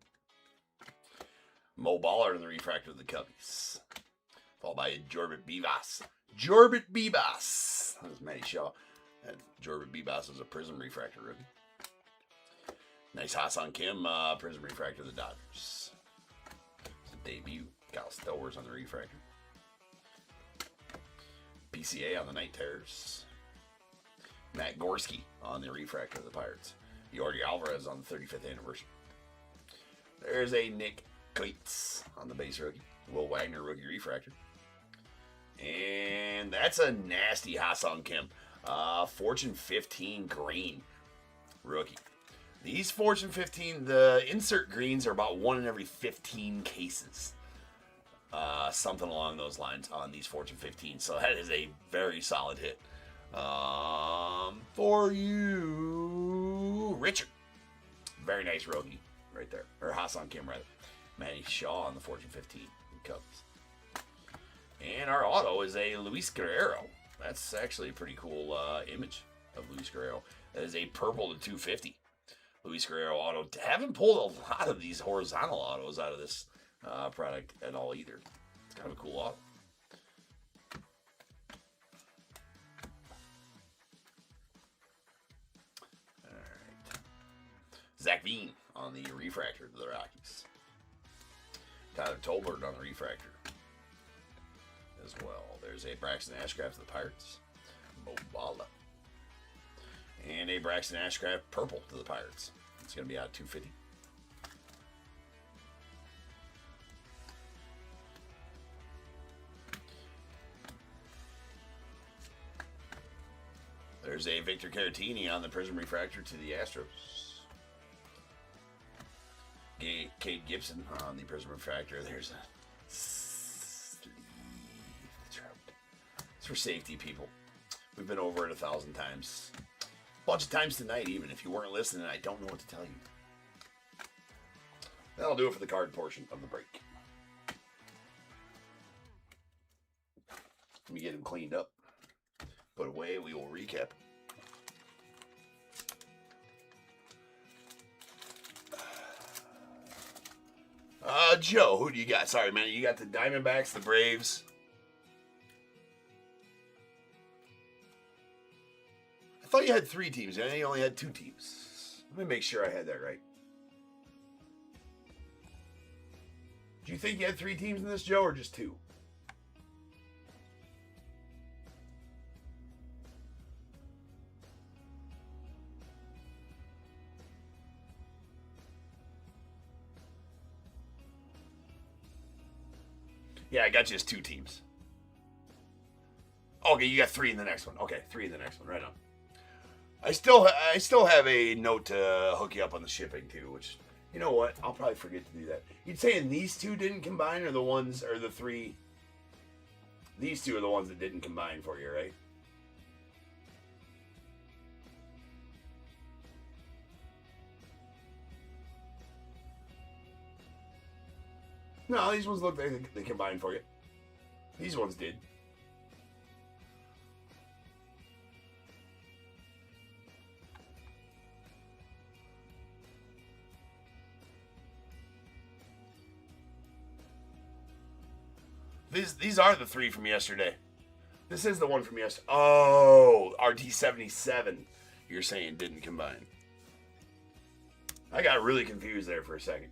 Mo Baller on the refractor of the Cubbies. Followed by Jorbit Bivas. Jorbit Bivas. That was Matty Shaw. And Jorbit Bivas was a Prism refractor rookie. Nice Ha-Seong Kim Prism refractor of the Dodgers. It's a debut. Kyle Stowers on the refractor. PCA on the Night Terrors. Matt Gorski on the refractor of the Pirates. Yordi Alvarez on the 35th anniversary. There's a Nick Keitz on the base rookie. Will Wagner rookie refractor. And that's a nasty Ha-Seong Kim. Fortune 15 green rookie. These Fortune 15, the insert greens are about 1 in every 15 cases. Something along those lines on these Fortune 15. So that is a very solid hit. For you, Richard. Very nice rookie right there. Or Ha-Seong Kim, rather. Matty Shaw on the Fortune 15 Cubs. And our auto is a Luis Guerrero. That's actually a pretty cool image of Luis Guerrero. That is a purple to 250. Luis Guerrero auto. Haven't pulled a lot of these horizontal autos out of this product at all either. It's kind of a cool auto. Zach Veen on the refractor to the Rockies. Tyler Tolbert on the refractor as well. There's a Braxton Ashcraft to the Pirates. Mobala. And a Braxton Ashcraft purple to the Pirates. It's going to be out at 250. There's a Victor Caratini on the Prism refractor to the Astros. Cade Gibson on the Prism refractor. There's a sleeve. That's right. It's for safety, people. We've been over it 1,000 times. A bunch of times tonight, even. If you weren't listening, I don't know what to tell you. That'll do it for the card portion of the break. Let me get them cleaned up. Put away, we will recap. Joe, who do you got? Sorry, man. You got the Diamondbacks, the Braves. I thought you had 3 teams. I know you only had 2 teams. Let me make sure I had that right. Do you think you had 3 teams in this, Joe, or just 2? Yeah, I got you as 2 teams. Okay, you got 3 in the next one. Okay, 3 in the next one. Right on. I still have a note to hook you up on the shipping too, which, you know what? I'll probably forget to do that. You'd saying these 2 didn't combine, or the 3? These 2 are the ones that didn't combine for you, right? No, these ones look like they combined for you. These ones did. These are the 3 from yesterday. This is the one from yesterday. Oh, RT77, you're saying didn't combine. I got really confused there for a second.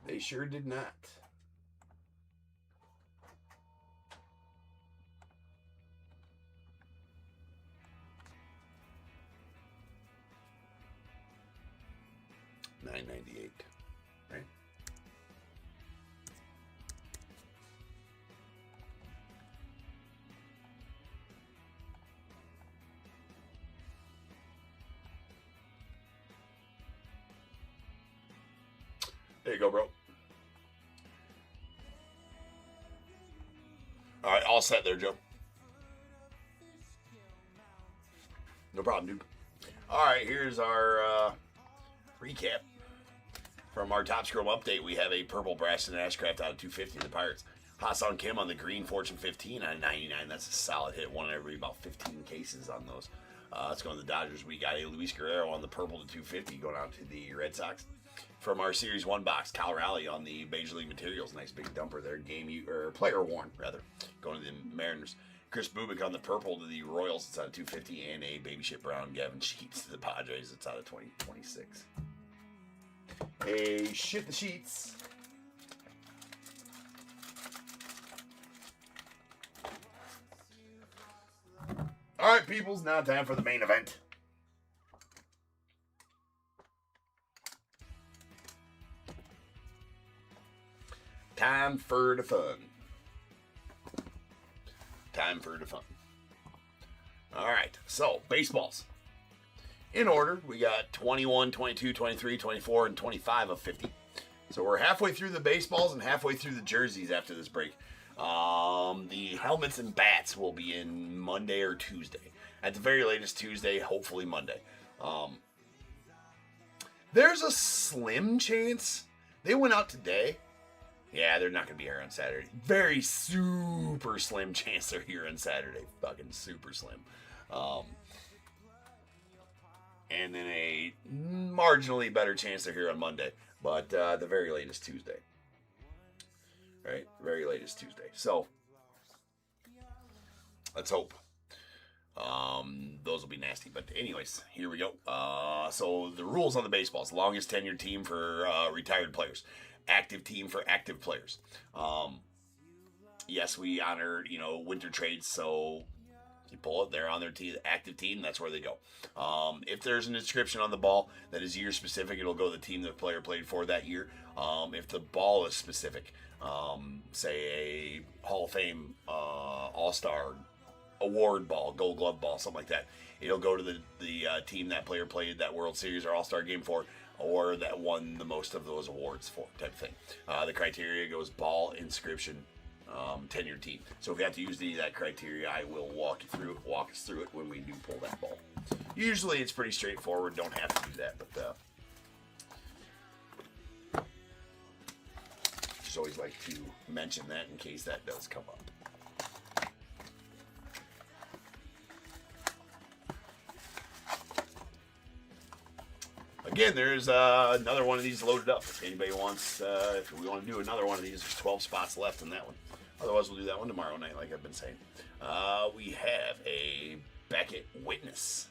They sure did not. $9.98. Right? There you go, bro. All right, all set there, Joe. No problem, dude. All right, here's our recap. From our Topps Chrome update, we have a purple Braxton Ashcraft out of 250 in the Pirates. Ha-Seong Kim on the green, Fortune 15 out of 99. That's a solid hit. One in every about 15 cases on those. Let's go on the Dodgers. We got a Luis Guerrero on the purple to 250 going out to the Red Sox. From our Series 1 box, Cal Raleigh on the Major League Materials. Nice big dumper there. Player worn, rather. Going to the Mariners. Chris Bubik on the purple to the Royals. It's out of 250. And a baby shit brown Gavin Sheets to the Padres. It's out of 2026. Hey, shit the sheets. All right, peoples. Now time for the main event. Time for the fun. Time for the fun. All right, so baseballs. In order, we got 21, 22, 23, 24, and 25 of 50. So we're halfway through the baseballs and halfway through the jerseys after this break. The helmets and bats will be in Monday or Tuesday. At the very latest Tuesday, hopefully Monday. There's a slim chance. They went out today. Yeah, they're not going to be here on Saturday. Very super slim chance they're here on Saturday. Fucking super slim. And then a marginally better chance they're here on Monday. But the very latest Tuesday. Right? Very latest Tuesday. So, let's hope. Those will be nasty. But anyways, here we go. So, the rules on the baseballs. Longest tenured team for retired players. Active team for active players. Yes, we honor, winter trades. So, you pull it, they're on their team, active team, that's where they go. If there's an inscription on the ball that is year specific, it'll go to the team the player played for that year. If the ball is specific, say a Hall of Fame All-Star award ball, Gold Glove ball, something like that. It'll go to the team that player played that World Series or All-Star game for, or that won the most of those awards for, type of thing. The criteria goes ball, inscription, tenure team. So if you have to use any of that criteria, I will walk us through it when we do pull that ball. Usually it's pretty straightforward. Don't have to do that, but just always like to mention that in case that does come up. Again, there's another one of these loaded up. If anybody wants, if we want to do another one of these, there's 12 spots left in that one. Otherwise, we'll do that one tomorrow night, like I've been saying. We have a Beckett Witness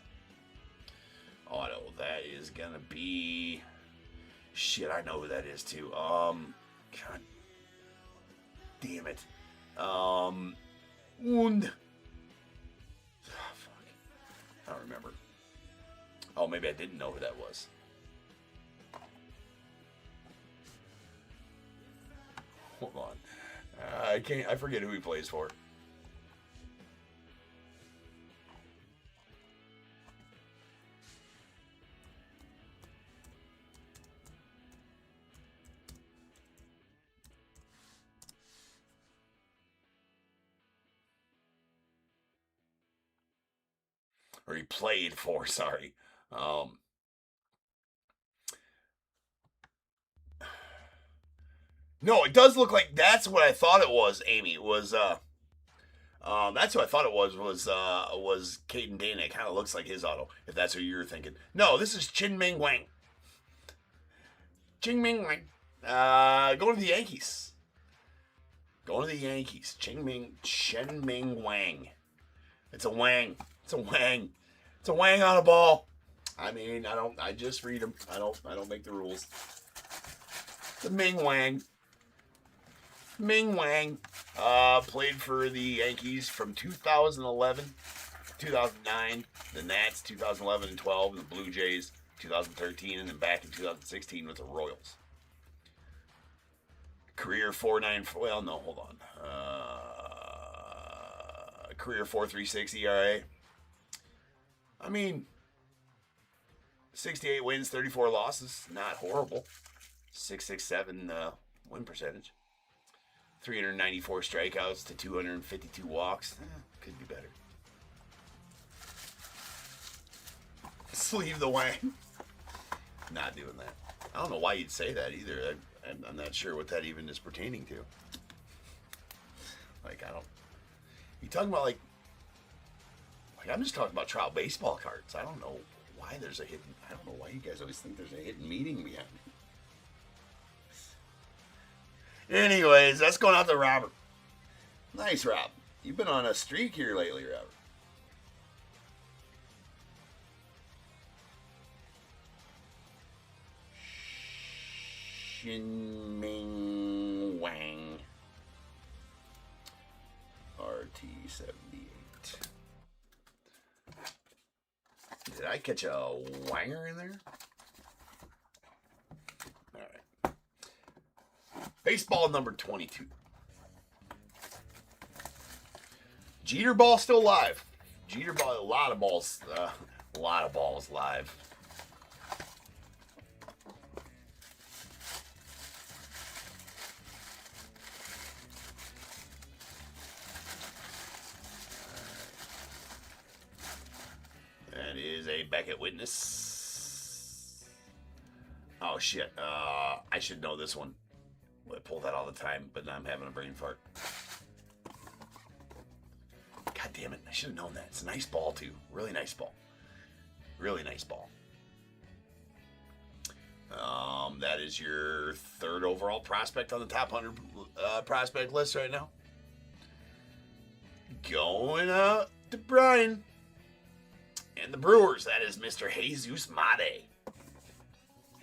auto. That is going to be... Shit, I know who that is, too. God damn it. Und... Oh, fuck. I don't remember. Oh, maybe I didn't know who that was. Hold on. I forget who he plays for. Or he played for, sorry. No, it does look like that's what I thought it was, Amy. It was that's what I thought it was Caden Dana. It kind of looks like his auto, if that's what you were thinking. No, this is Chin Ming Wang. Ching Ming Wang. Going to the Yankees. Going to the Yankees. Chen Ming Wang. It's a Wang. It's a Wang. It's a Wang on a ball. I mean, I just read them. I don't make the rules. It's a Ming Wang. Ming Wang played for the Yankees from 2011, 2009, the Nats 2011 and 12, the Blue Jays 2013, and then back in 2016 with the Royals. Career 4.94. Well, no, hold on. Career 4.36 ERA. I mean, 68 wins, 34 losses. Not horrible. 6.67 win percentage. 394 strikeouts to 252 walks. Could be better. Sleeve the Wang. Not doing that. I don't know why you'd say that either. I'm not sure what that even is pertaining to. Like, I don't... You talking about, like, I'm just talking about trial baseball cards. I don't know why there's a hidden... I don't know why you guys always think there's a hidden meaning behind it. Anyways, that's going out to Robert. Nice, Rob. You've been on a streak here lately, Robert. Shin Ming Wang. RT78. Did I catch a Wanger in there? Baseball number 22. Jeter ball still live. Jeter ball, a lot of balls live. That is a Beckett Witness. Oh shit! I should know this one. I pull that all the time, but I'm having a brain fart. God damn it. I should have known that. It's a nice ball, too. Really nice ball. Really nice ball. That is your third overall prospect on the top 100 prospect list right now. Going out to Brian. And the Brewers, that is Mr. Jesus Mate.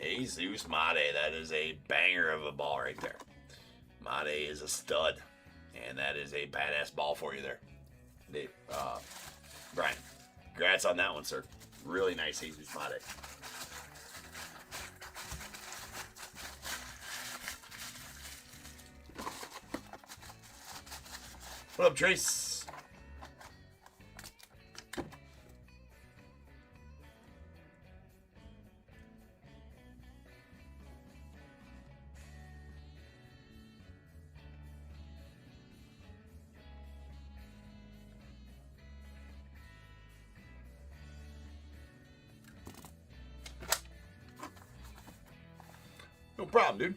Jesus Mate, that is a banger of a ball right there. Mate is a stud, and that is a badass ball for you there. Dave, Brian, congrats on that one, sir. Really nice Jesus Mate. What up, Trace? problem, dude.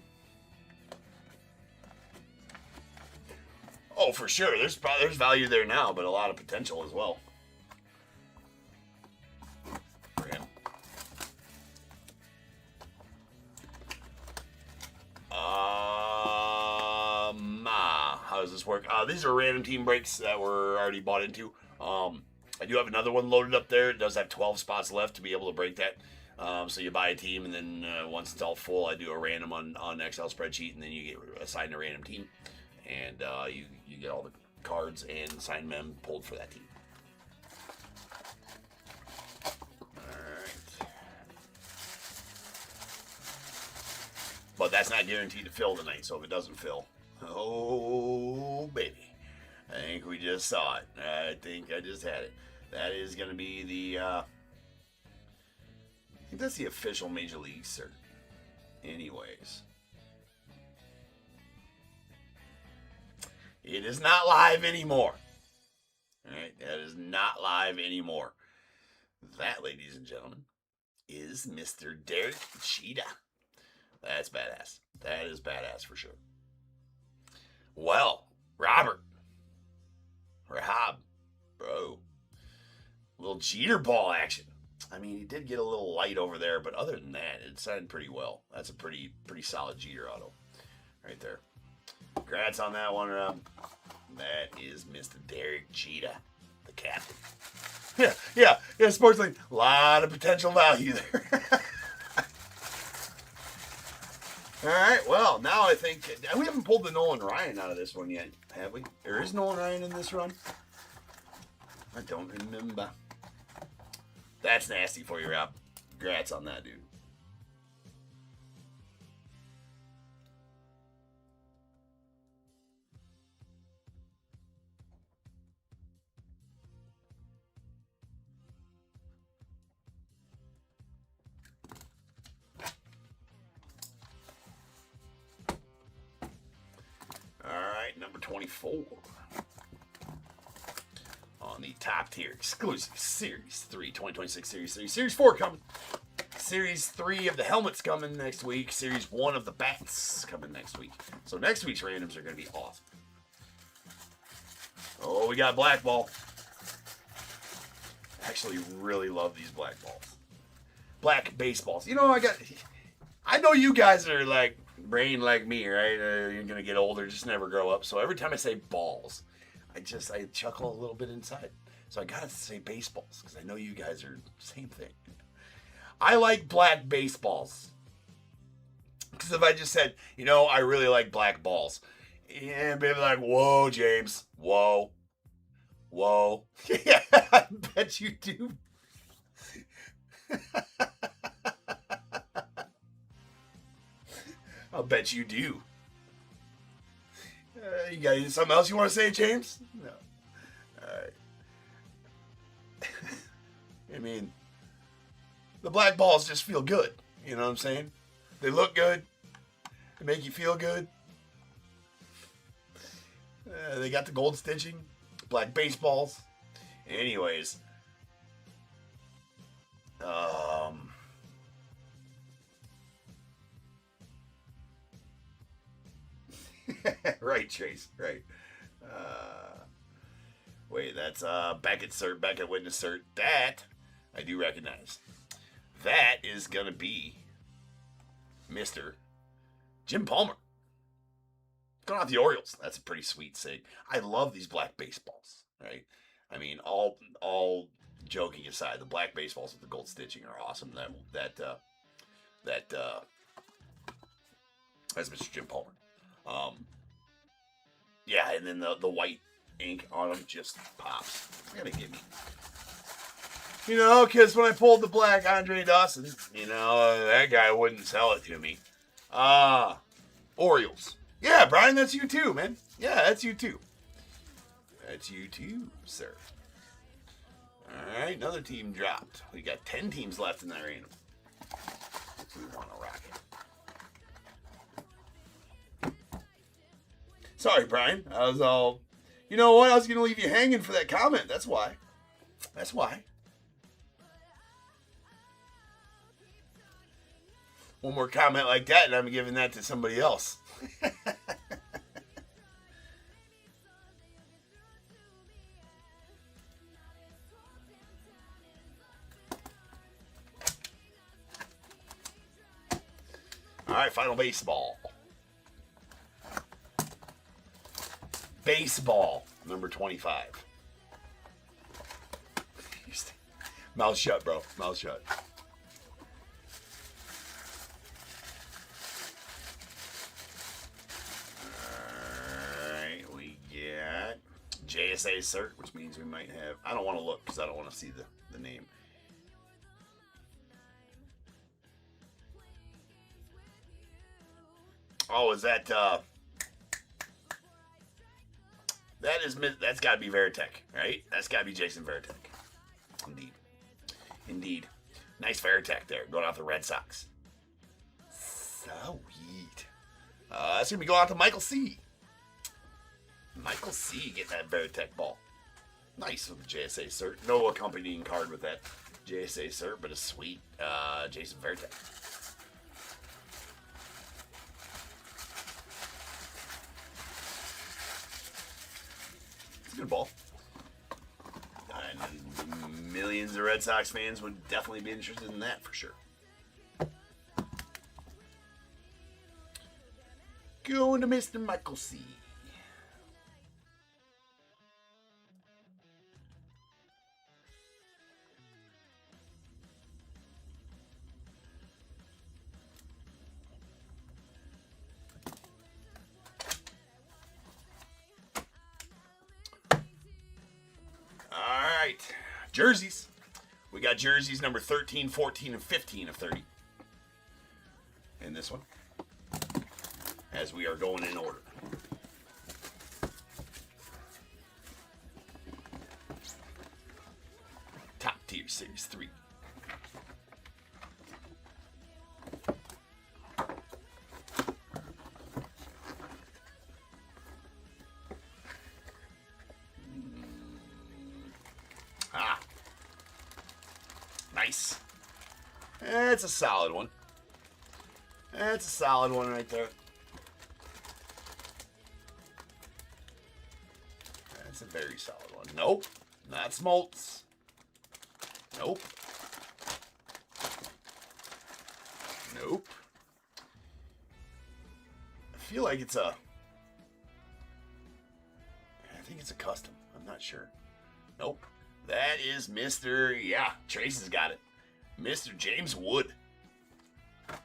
Oh, for sure. There's value there now, but a lot of potential as well. For him. How does this work? These are random team breaks that were already bought into. I do have another one loaded up there. It does have 12 spots left to be able to break that. So you buy a team, and then once it's all full, I do a random on Excel spreadsheet, and then you get assigned a random team. And you get all the cards and signed mem pulled for that team. Alright. But that's not guaranteed to fill tonight, so if it doesn't fill, oh, baby. I think we just saw it. I think I just had it. That is going to be the, I think that's the official Major League cert. Anyways. It is not live anymore. Alright, that is not live anymore. That, ladies and gentlemen, is Mr. Derek Cheetah. That's badass. That is badass for sure. Well, Rahab, bro. Little Jeter ball action. I mean, he did get a little light over there, but other than that, it signed pretty well. That's a pretty solid Jeter auto right there. Congrats on that one, Rob. That is Mr. Derek Cheetah, the captain. Yeah, Sports Link. A lot of potential value there. All right, well, now I think we haven't pulled the Nolan Ryan out of this one yet, have we? There is Nolan Ryan in this run? I don't remember. That's nasty for you, Rob. Congrats on that, dude. Number 24 on the top tier exclusive Series 3 2026 Series 3. Series 4 coming. Series 3 of the helmets coming next week. Series 1 of the bats coming next week. So next week's randoms are going to be awesome. Oh, we got black ball. Actually really love these black balls. Black baseballs. You know, I know you guys are like brain like me, right? You're gonna get older, just never grow up. So every time I say balls, I chuckle a little bit inside. So I gotta say baseballs because I know you guys are same thing. I like black baseballs because if I just said, you know, I really like black balls, yeah, they'd be like, whoa, James, whoa. Yeah, I bet you do. I'll bet you do. You got something else you want to say, James? No. All right. I mean, the black balls just feel good. You know what I'm saying? They look good. They make you feel good. They got the gold stitching. Black baseballs. Anyways. Right, Trace. Right. Wait, that's Beckett Witness cert. That I do recognize. That is gonna be Mr. Jim Palmer. Going off the Orioles. That's a pretty sweet sig. I love these black baseballs. Right. I mean, all joking aside, the black baseballs with the gold stitching are awesome. That's Mr. Jim Palmer. Yeah, and then the white ink on them just pops. Gotta give me. You know, because when I pulled the black Andre Dawson, you know, that guy wouldn't sell it to me. Orioles. Yeah, Brian, that's you too, man. Yeah, that's you too. That's you too, sir. All right, another team dropped. We got 10 teams left in that random. If we want to rock it. Sorry, Brian. I was all... You know what? I was going to leave you hanging for that comment. That's why. That's why. one more comment like that, and I'm giving that to somebody else. All right, final baseball. Baseball, number 25. Mouth shut, bro. Mouth shut. Alright, we got JSA cert, which means we might have... I don't want to look because I don't want to see the name. Oh, is that... That's got to be Veritek, right? That's got to be Jason Veritek. Indeed. Indeed. Nice Veritek there. Going out the Red Sox. Sweet. That's going to be going out to Michael C. Michael C. Get that Veritek ball. Nice with the JSA cert. No accompanying card with that JSA cert, but a sweet Jason Veritek. It's a good ball. And millions of Red Sox fans would definitely be interested in that for sure. Going to Mr. Michael C. Jerseys. We got jerseys number 13, 14, and 15 of 30 in this one, as we are going in order. Top tier series 3. Nice. That's a solid one. That's a solid one right there. That's a very solid one. Nope. Not Smoltz. Nope. Nope. I feel like it's a... I think it's a custom. I'm not sure. Nope. That is Mr. Yeah, Trace has got it. Mr. James Wood.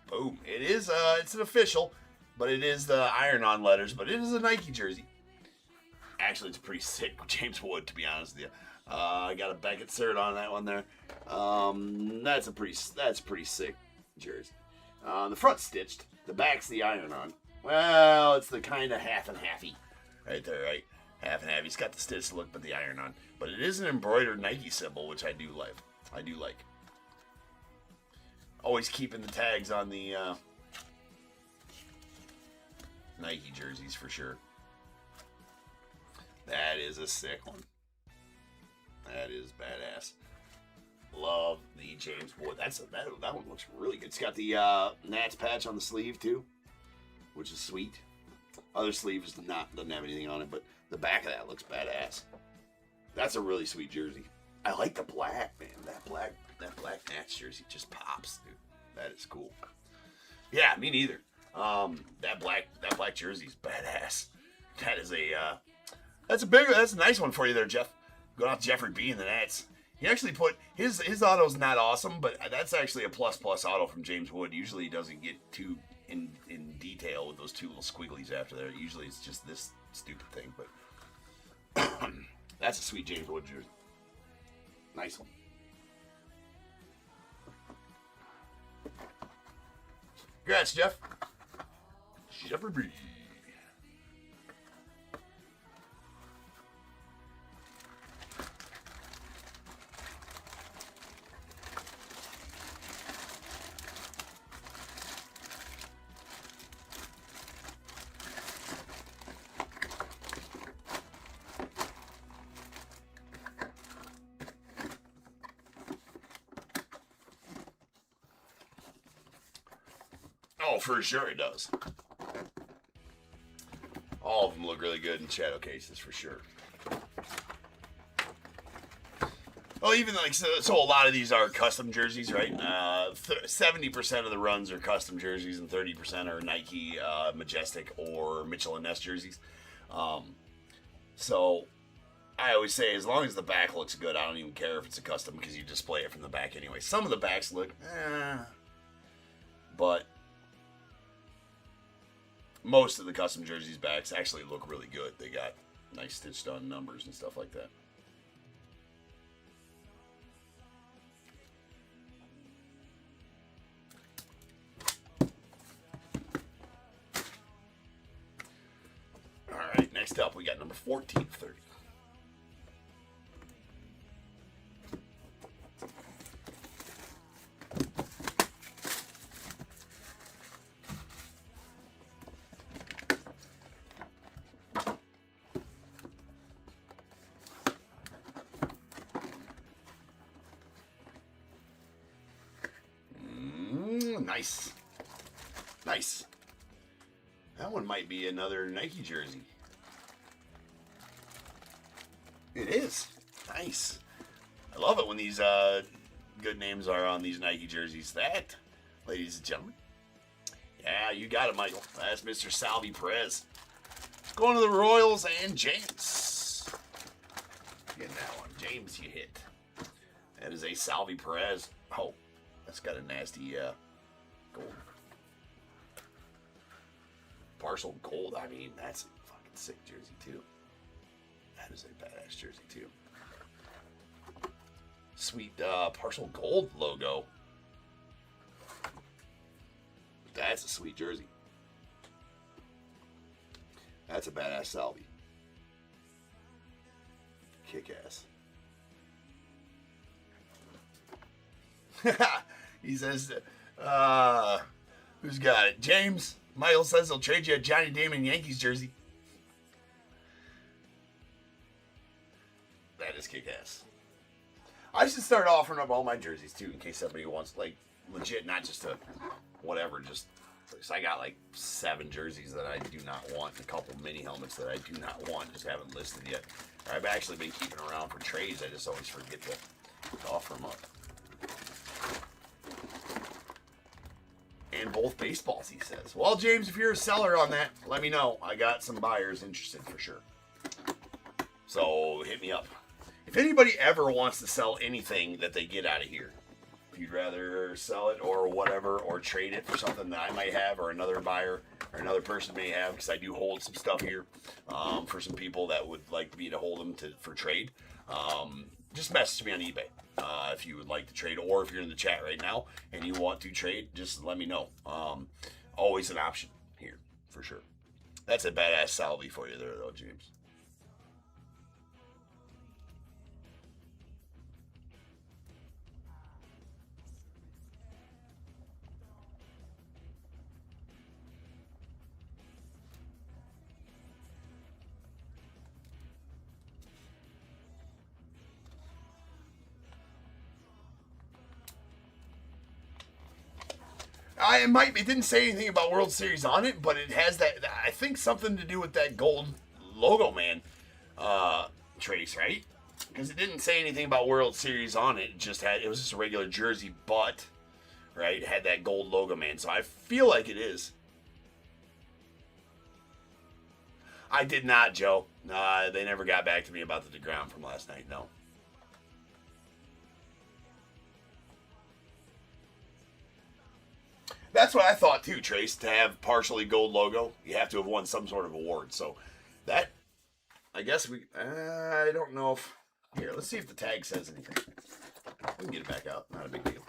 Boom. It is, it's an official, but it is the iron-on letters, but it is a Nike jersey. Actually, it's a pretty sick James Wood, to be honest with you. I got a Beckett cert on that one there. That's pretty sick jersey. The front's stitched. The back's the iron-on. Well, it's the kind of half and halfy right there, right? Half and half. He's got the stitch look, but the iron on. But it is an embroidered Nike symbol, which I do like. I do like. Always keeping the tags on the Nike jerseys for sure. That is a sick one. That is badass. Love the James Wood. That one looks really good. It's got the Nats patch on the sleeve too, which is sweet. Other sleeve doesn't have anything on it, but the back of that looks badass. That's a really sweet jersey. I like the black, man. That black Nats jersey just pops, dude. That is cool. Yeah, me neither. That black jersey's badass. That is that's a nice one for you there, Jeff. Going out to Jeffrey B in the Nats. He actually put his auto's not awesome, but that's actually a plus auto from James Wood. Usually he doesn't get too in detail with those two little squigglies after there. Usually it's just this stupid thing, but that's a sweet James Wood jersey. Nice one. Congrats, Jeff. Jeffrey B. Oh, for sure it does. All of them look really good in shadow cases, for sure. Well, even like, so a lot of these are custom jerseys, right? 70% of the runs are custom jerseys and 30% are Nike, Majestic, or Mitchell & Ness jerseys. So I always say, as long as the back looks good, I don't even care if it's a custom because you display it from the back anyway. Some of the backs look, but most of the custom jerseys backs actually look really good. They got nice stitched on numbers and stuff like that. All right, next up we got number 1430. Nice. Nice. That one might be another Nike jersey. It is. Nice. I love it when these good names are on these Nike jerseys. That, ladies and gentlemen. Yeah, you got it, Michael. That's Mr. Salvi Perez. Going to the Royals and James. Getting that one. James, you hit. That is a Salvi Perez. Oh, that's got a nasty gold. Partial gold. I mean, that's a fucking sick jersey, too. That is a badass jersey, too. Sweet partial gold logo. That's a sweet jersey. That's a badass Salvi. Kick ass. He says, who's got it? James. Michael says he'll trade you a Johnny Damon Yankees jersey. That is kick ass. I should start offering up all my jerseys too, in case somebody wants, like, legit, not just a whatever, just, because I got like 7 jerseys that I do not want, and a couple mini helmets that I do not want, just haven't listed yet. I've actually been keeping around for trades, I just always forget to offer them up. And both baseballs, he says. Well, James, if you're a seller on that, let me know. I got some buyers interested for sure. So hit me up. If anybody ever wants to sell anything that they get out of here, if you'd rather sell it or whatever, or trade it for something that I might have, or another buyer or another person may have, because I do hold some stuff here for some people that would like me to hold them for trade, just message me on eBay. If you would like to trade, or if you're in the chat right now and you want to trade, just let me know. Always an option here, for sure. That's a badass Salvi for you there, though, James. It didn't say anything about World Series on it, but it has that, I think, something to do with that gold logo, man, trace, right? Because it didn't say anything about World Series on it. It was just a regular jersey, but, right, it had that gold logo, man. So I feel like it is. I did not, Joe. They never got back to me about the DeGrom from last night, no. That's what I thought too, Trace. To have partially gold logo, you have to have won some sort of award. So that, I guess I don't know if, here, let's see if the tag says anything. We can get it back out, not a big deal.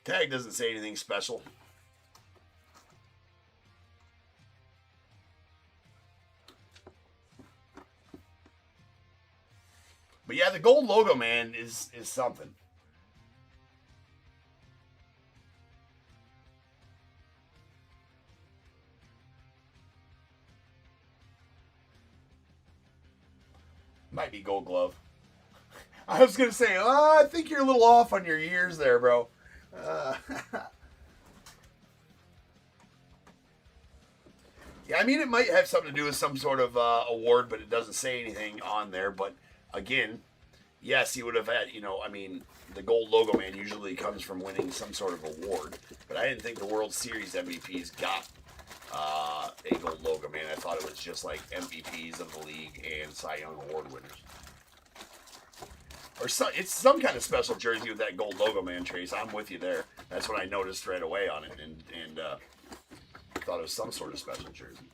Tag doesn't say anything special. But yeah, the gold logo, man, is something. Might be Gold Glove. I was going to say, I think you're a little off on your years there, bro. Yeah, I mean, it might have something to do with some sort of award, but it doesn't say anything on there. But again, yes, he would have had, I mean, the gold logo man usually comes from winning some sort of award. But I didn't think the World Series MVPs got a gold logo man. I thought it was just like MVPs of the league and Cy Young Award winners. Or it's some kind of special jersey with that gold logo man, Trace. I'm with you there. That's what I noticed right away on it, and thought it was some sort of special jersey.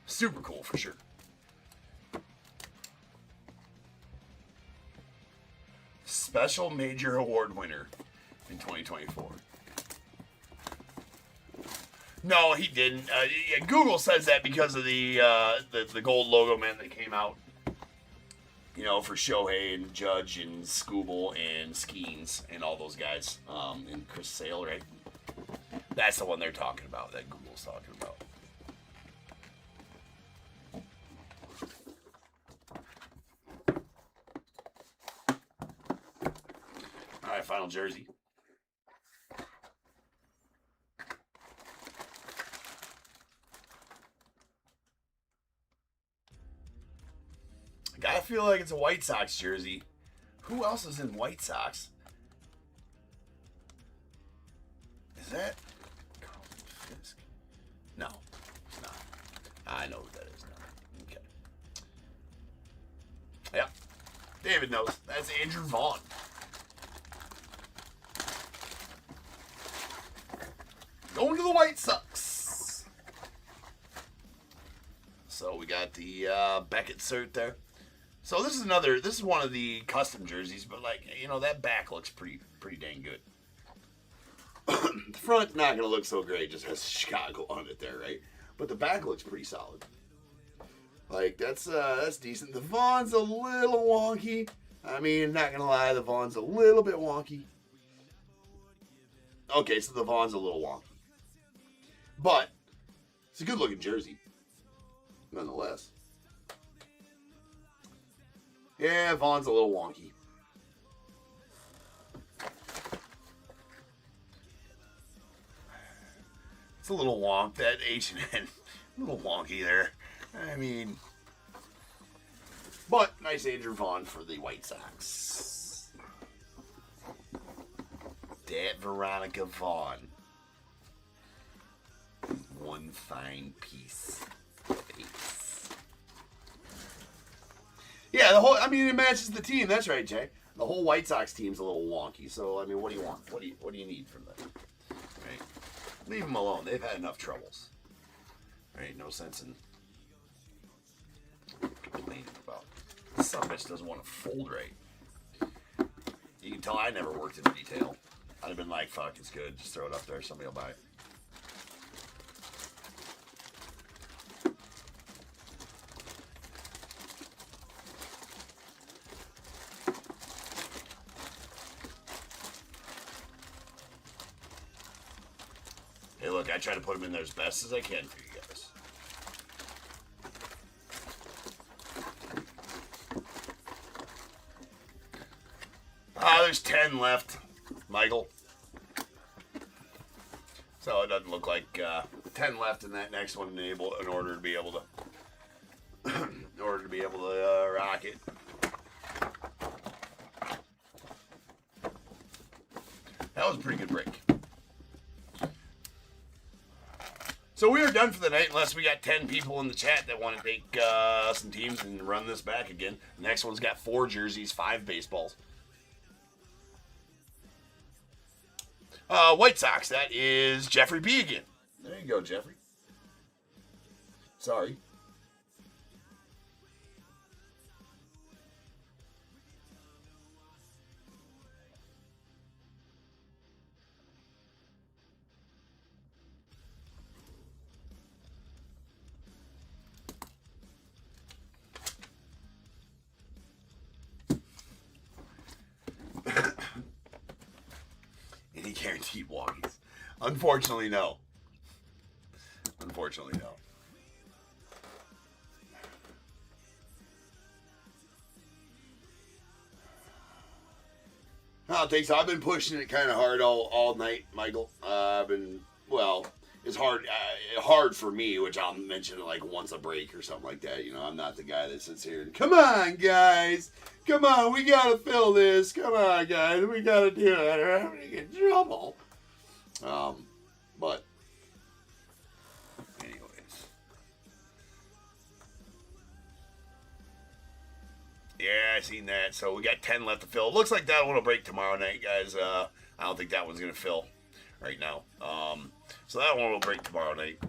Super cool for sure. Special Major Award winner in 2024. No, he didn't. Yeah, Google says that because of the gold logo man that came out, for Shohei and Judge and Scooble and Skeens and all those guys, and Chris Sale, right? That's the one they're talking about, that Google's talking about. All right, final jersey. I gotta feel like it's a White Sox jersey. Who else is in White Sox? Is that Carlton Fisk? No, it's not. I know who that is now. Okay. Yep. David knows. That's Andrew Vaughn. Going to the White Sox. So we got the Beckett cert there. So this is one of the custom jerseys, but that back looks pretty dang good. The front not gonna look so great, just has Chicago on it there, right? But the back looks pretty solid. That's decent. The Vaughn's a little wonky. I mean, not gonna lie, the Vaughn's a little bit wonky. Okay, so the Vaughn's a little wonky. But it's a good looking jersey, nonetheless. Yeah, Vaughn's a little wonky. It's a little wonk, that H&N. A little wonky there. I mean, but nice Andrew Vaughn for the White Sox. That Veronica Vaughn. One fine piece. Yeah, it matches the team. That's right, Jay. The whole White Sox team's a little wonky. So, I mean, what do you want? What do you need from them? Right? Leave them alone. They've had enough troubles. Right? No sense in complaining about. This son of a bitch doesn't want to fold right. You can tell I never worked in retail. I'd have been like, fuck, it's good. Just throw it up there. Somebody will buy it. Hey, look, I try to put them in there as best as I can for you guys. There's 10 left, Michael. So it doesn't look like 10 left in that next one in order to be able to rock it. That was a pretty good break. So we are done for the night unless we got 10 people in the chat that want to take some teams and run this back again. The next one's got 4 jerseys, 5 baseballs. White Sox, that is Jeffrey B again. There you go, Jeffrey. Sorry. guaranteed walkies. Unfortunately, no. Unfortunately, no. Oh, thanks. I've been pushing it kind of hard all night, Michael. It's hard for me, which I'll mention like once a break or something like that. You know, I'm not the guy that sits here and, come on, guys. Come on, we got to fill this. Come on, guys. We got to do it or I'm going to get in trouble. But anyways. Yeah, I seen that. So we got 10 left to fill. Looks like that one will break tomorrow night, guys. I don't think that one's going to fill right now. So that one will break tomorrow night.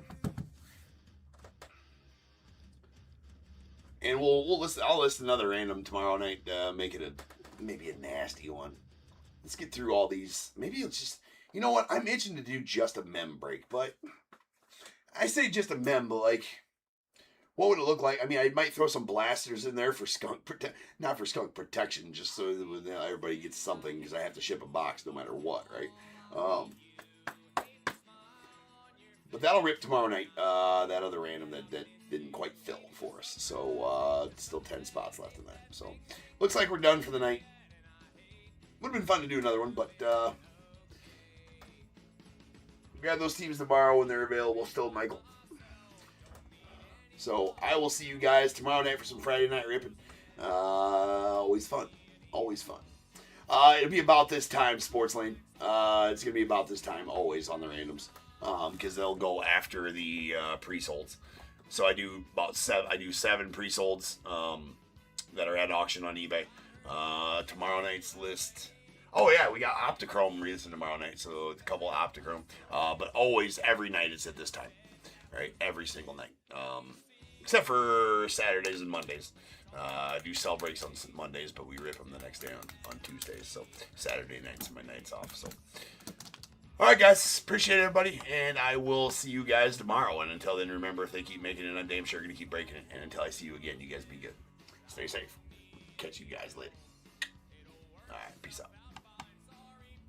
And I'll list another random tomorrow night, make it maybe a nasty one. Let's get through all these. Maybe it's just, you know what? I'm itching to do just a mem break, but I say just a mem, but like, what would it look like? I mean, I might throw some blasters in there for not for skunk protection, just so that everybody gets something, because I have to ship a box no matter what, right? But that'll rip tomorrow night. That other random that didn't quite fill for us. So still 10 spots left in that. So looks like we're done for the night. Would have been fun to do another one, but grab those teams tomorrow when they're available still, Michael. So I will see you guys tomorrow night for some Friday night ripping. Always fun. Always fun. It'll be about this time, Sports Lane. It's going to be about this time always on the randoms. Because they'll go after the pre-solds. So I do seven pre-solds that are at auction on eBay. Tomorrow night's list. Oh yeah, we got Optichrome releasing tomorrow night, so a couple of Optichrome. But always every night it's at this time, right? Every single night, except for Saturdays and Mondays. I do sell breaks on Mondays, but we rip them the next day on Tuesdays. So Saturday nights are my nights off. So. All right, guys. Appreciate everybody, and I will see you guys tomorrow. And until then, remember, if they keep making it, I'm damn sure going to keep breaking it. And until I see you again, you guys be good. Stay safe. Catch you guys later. All right, peace out.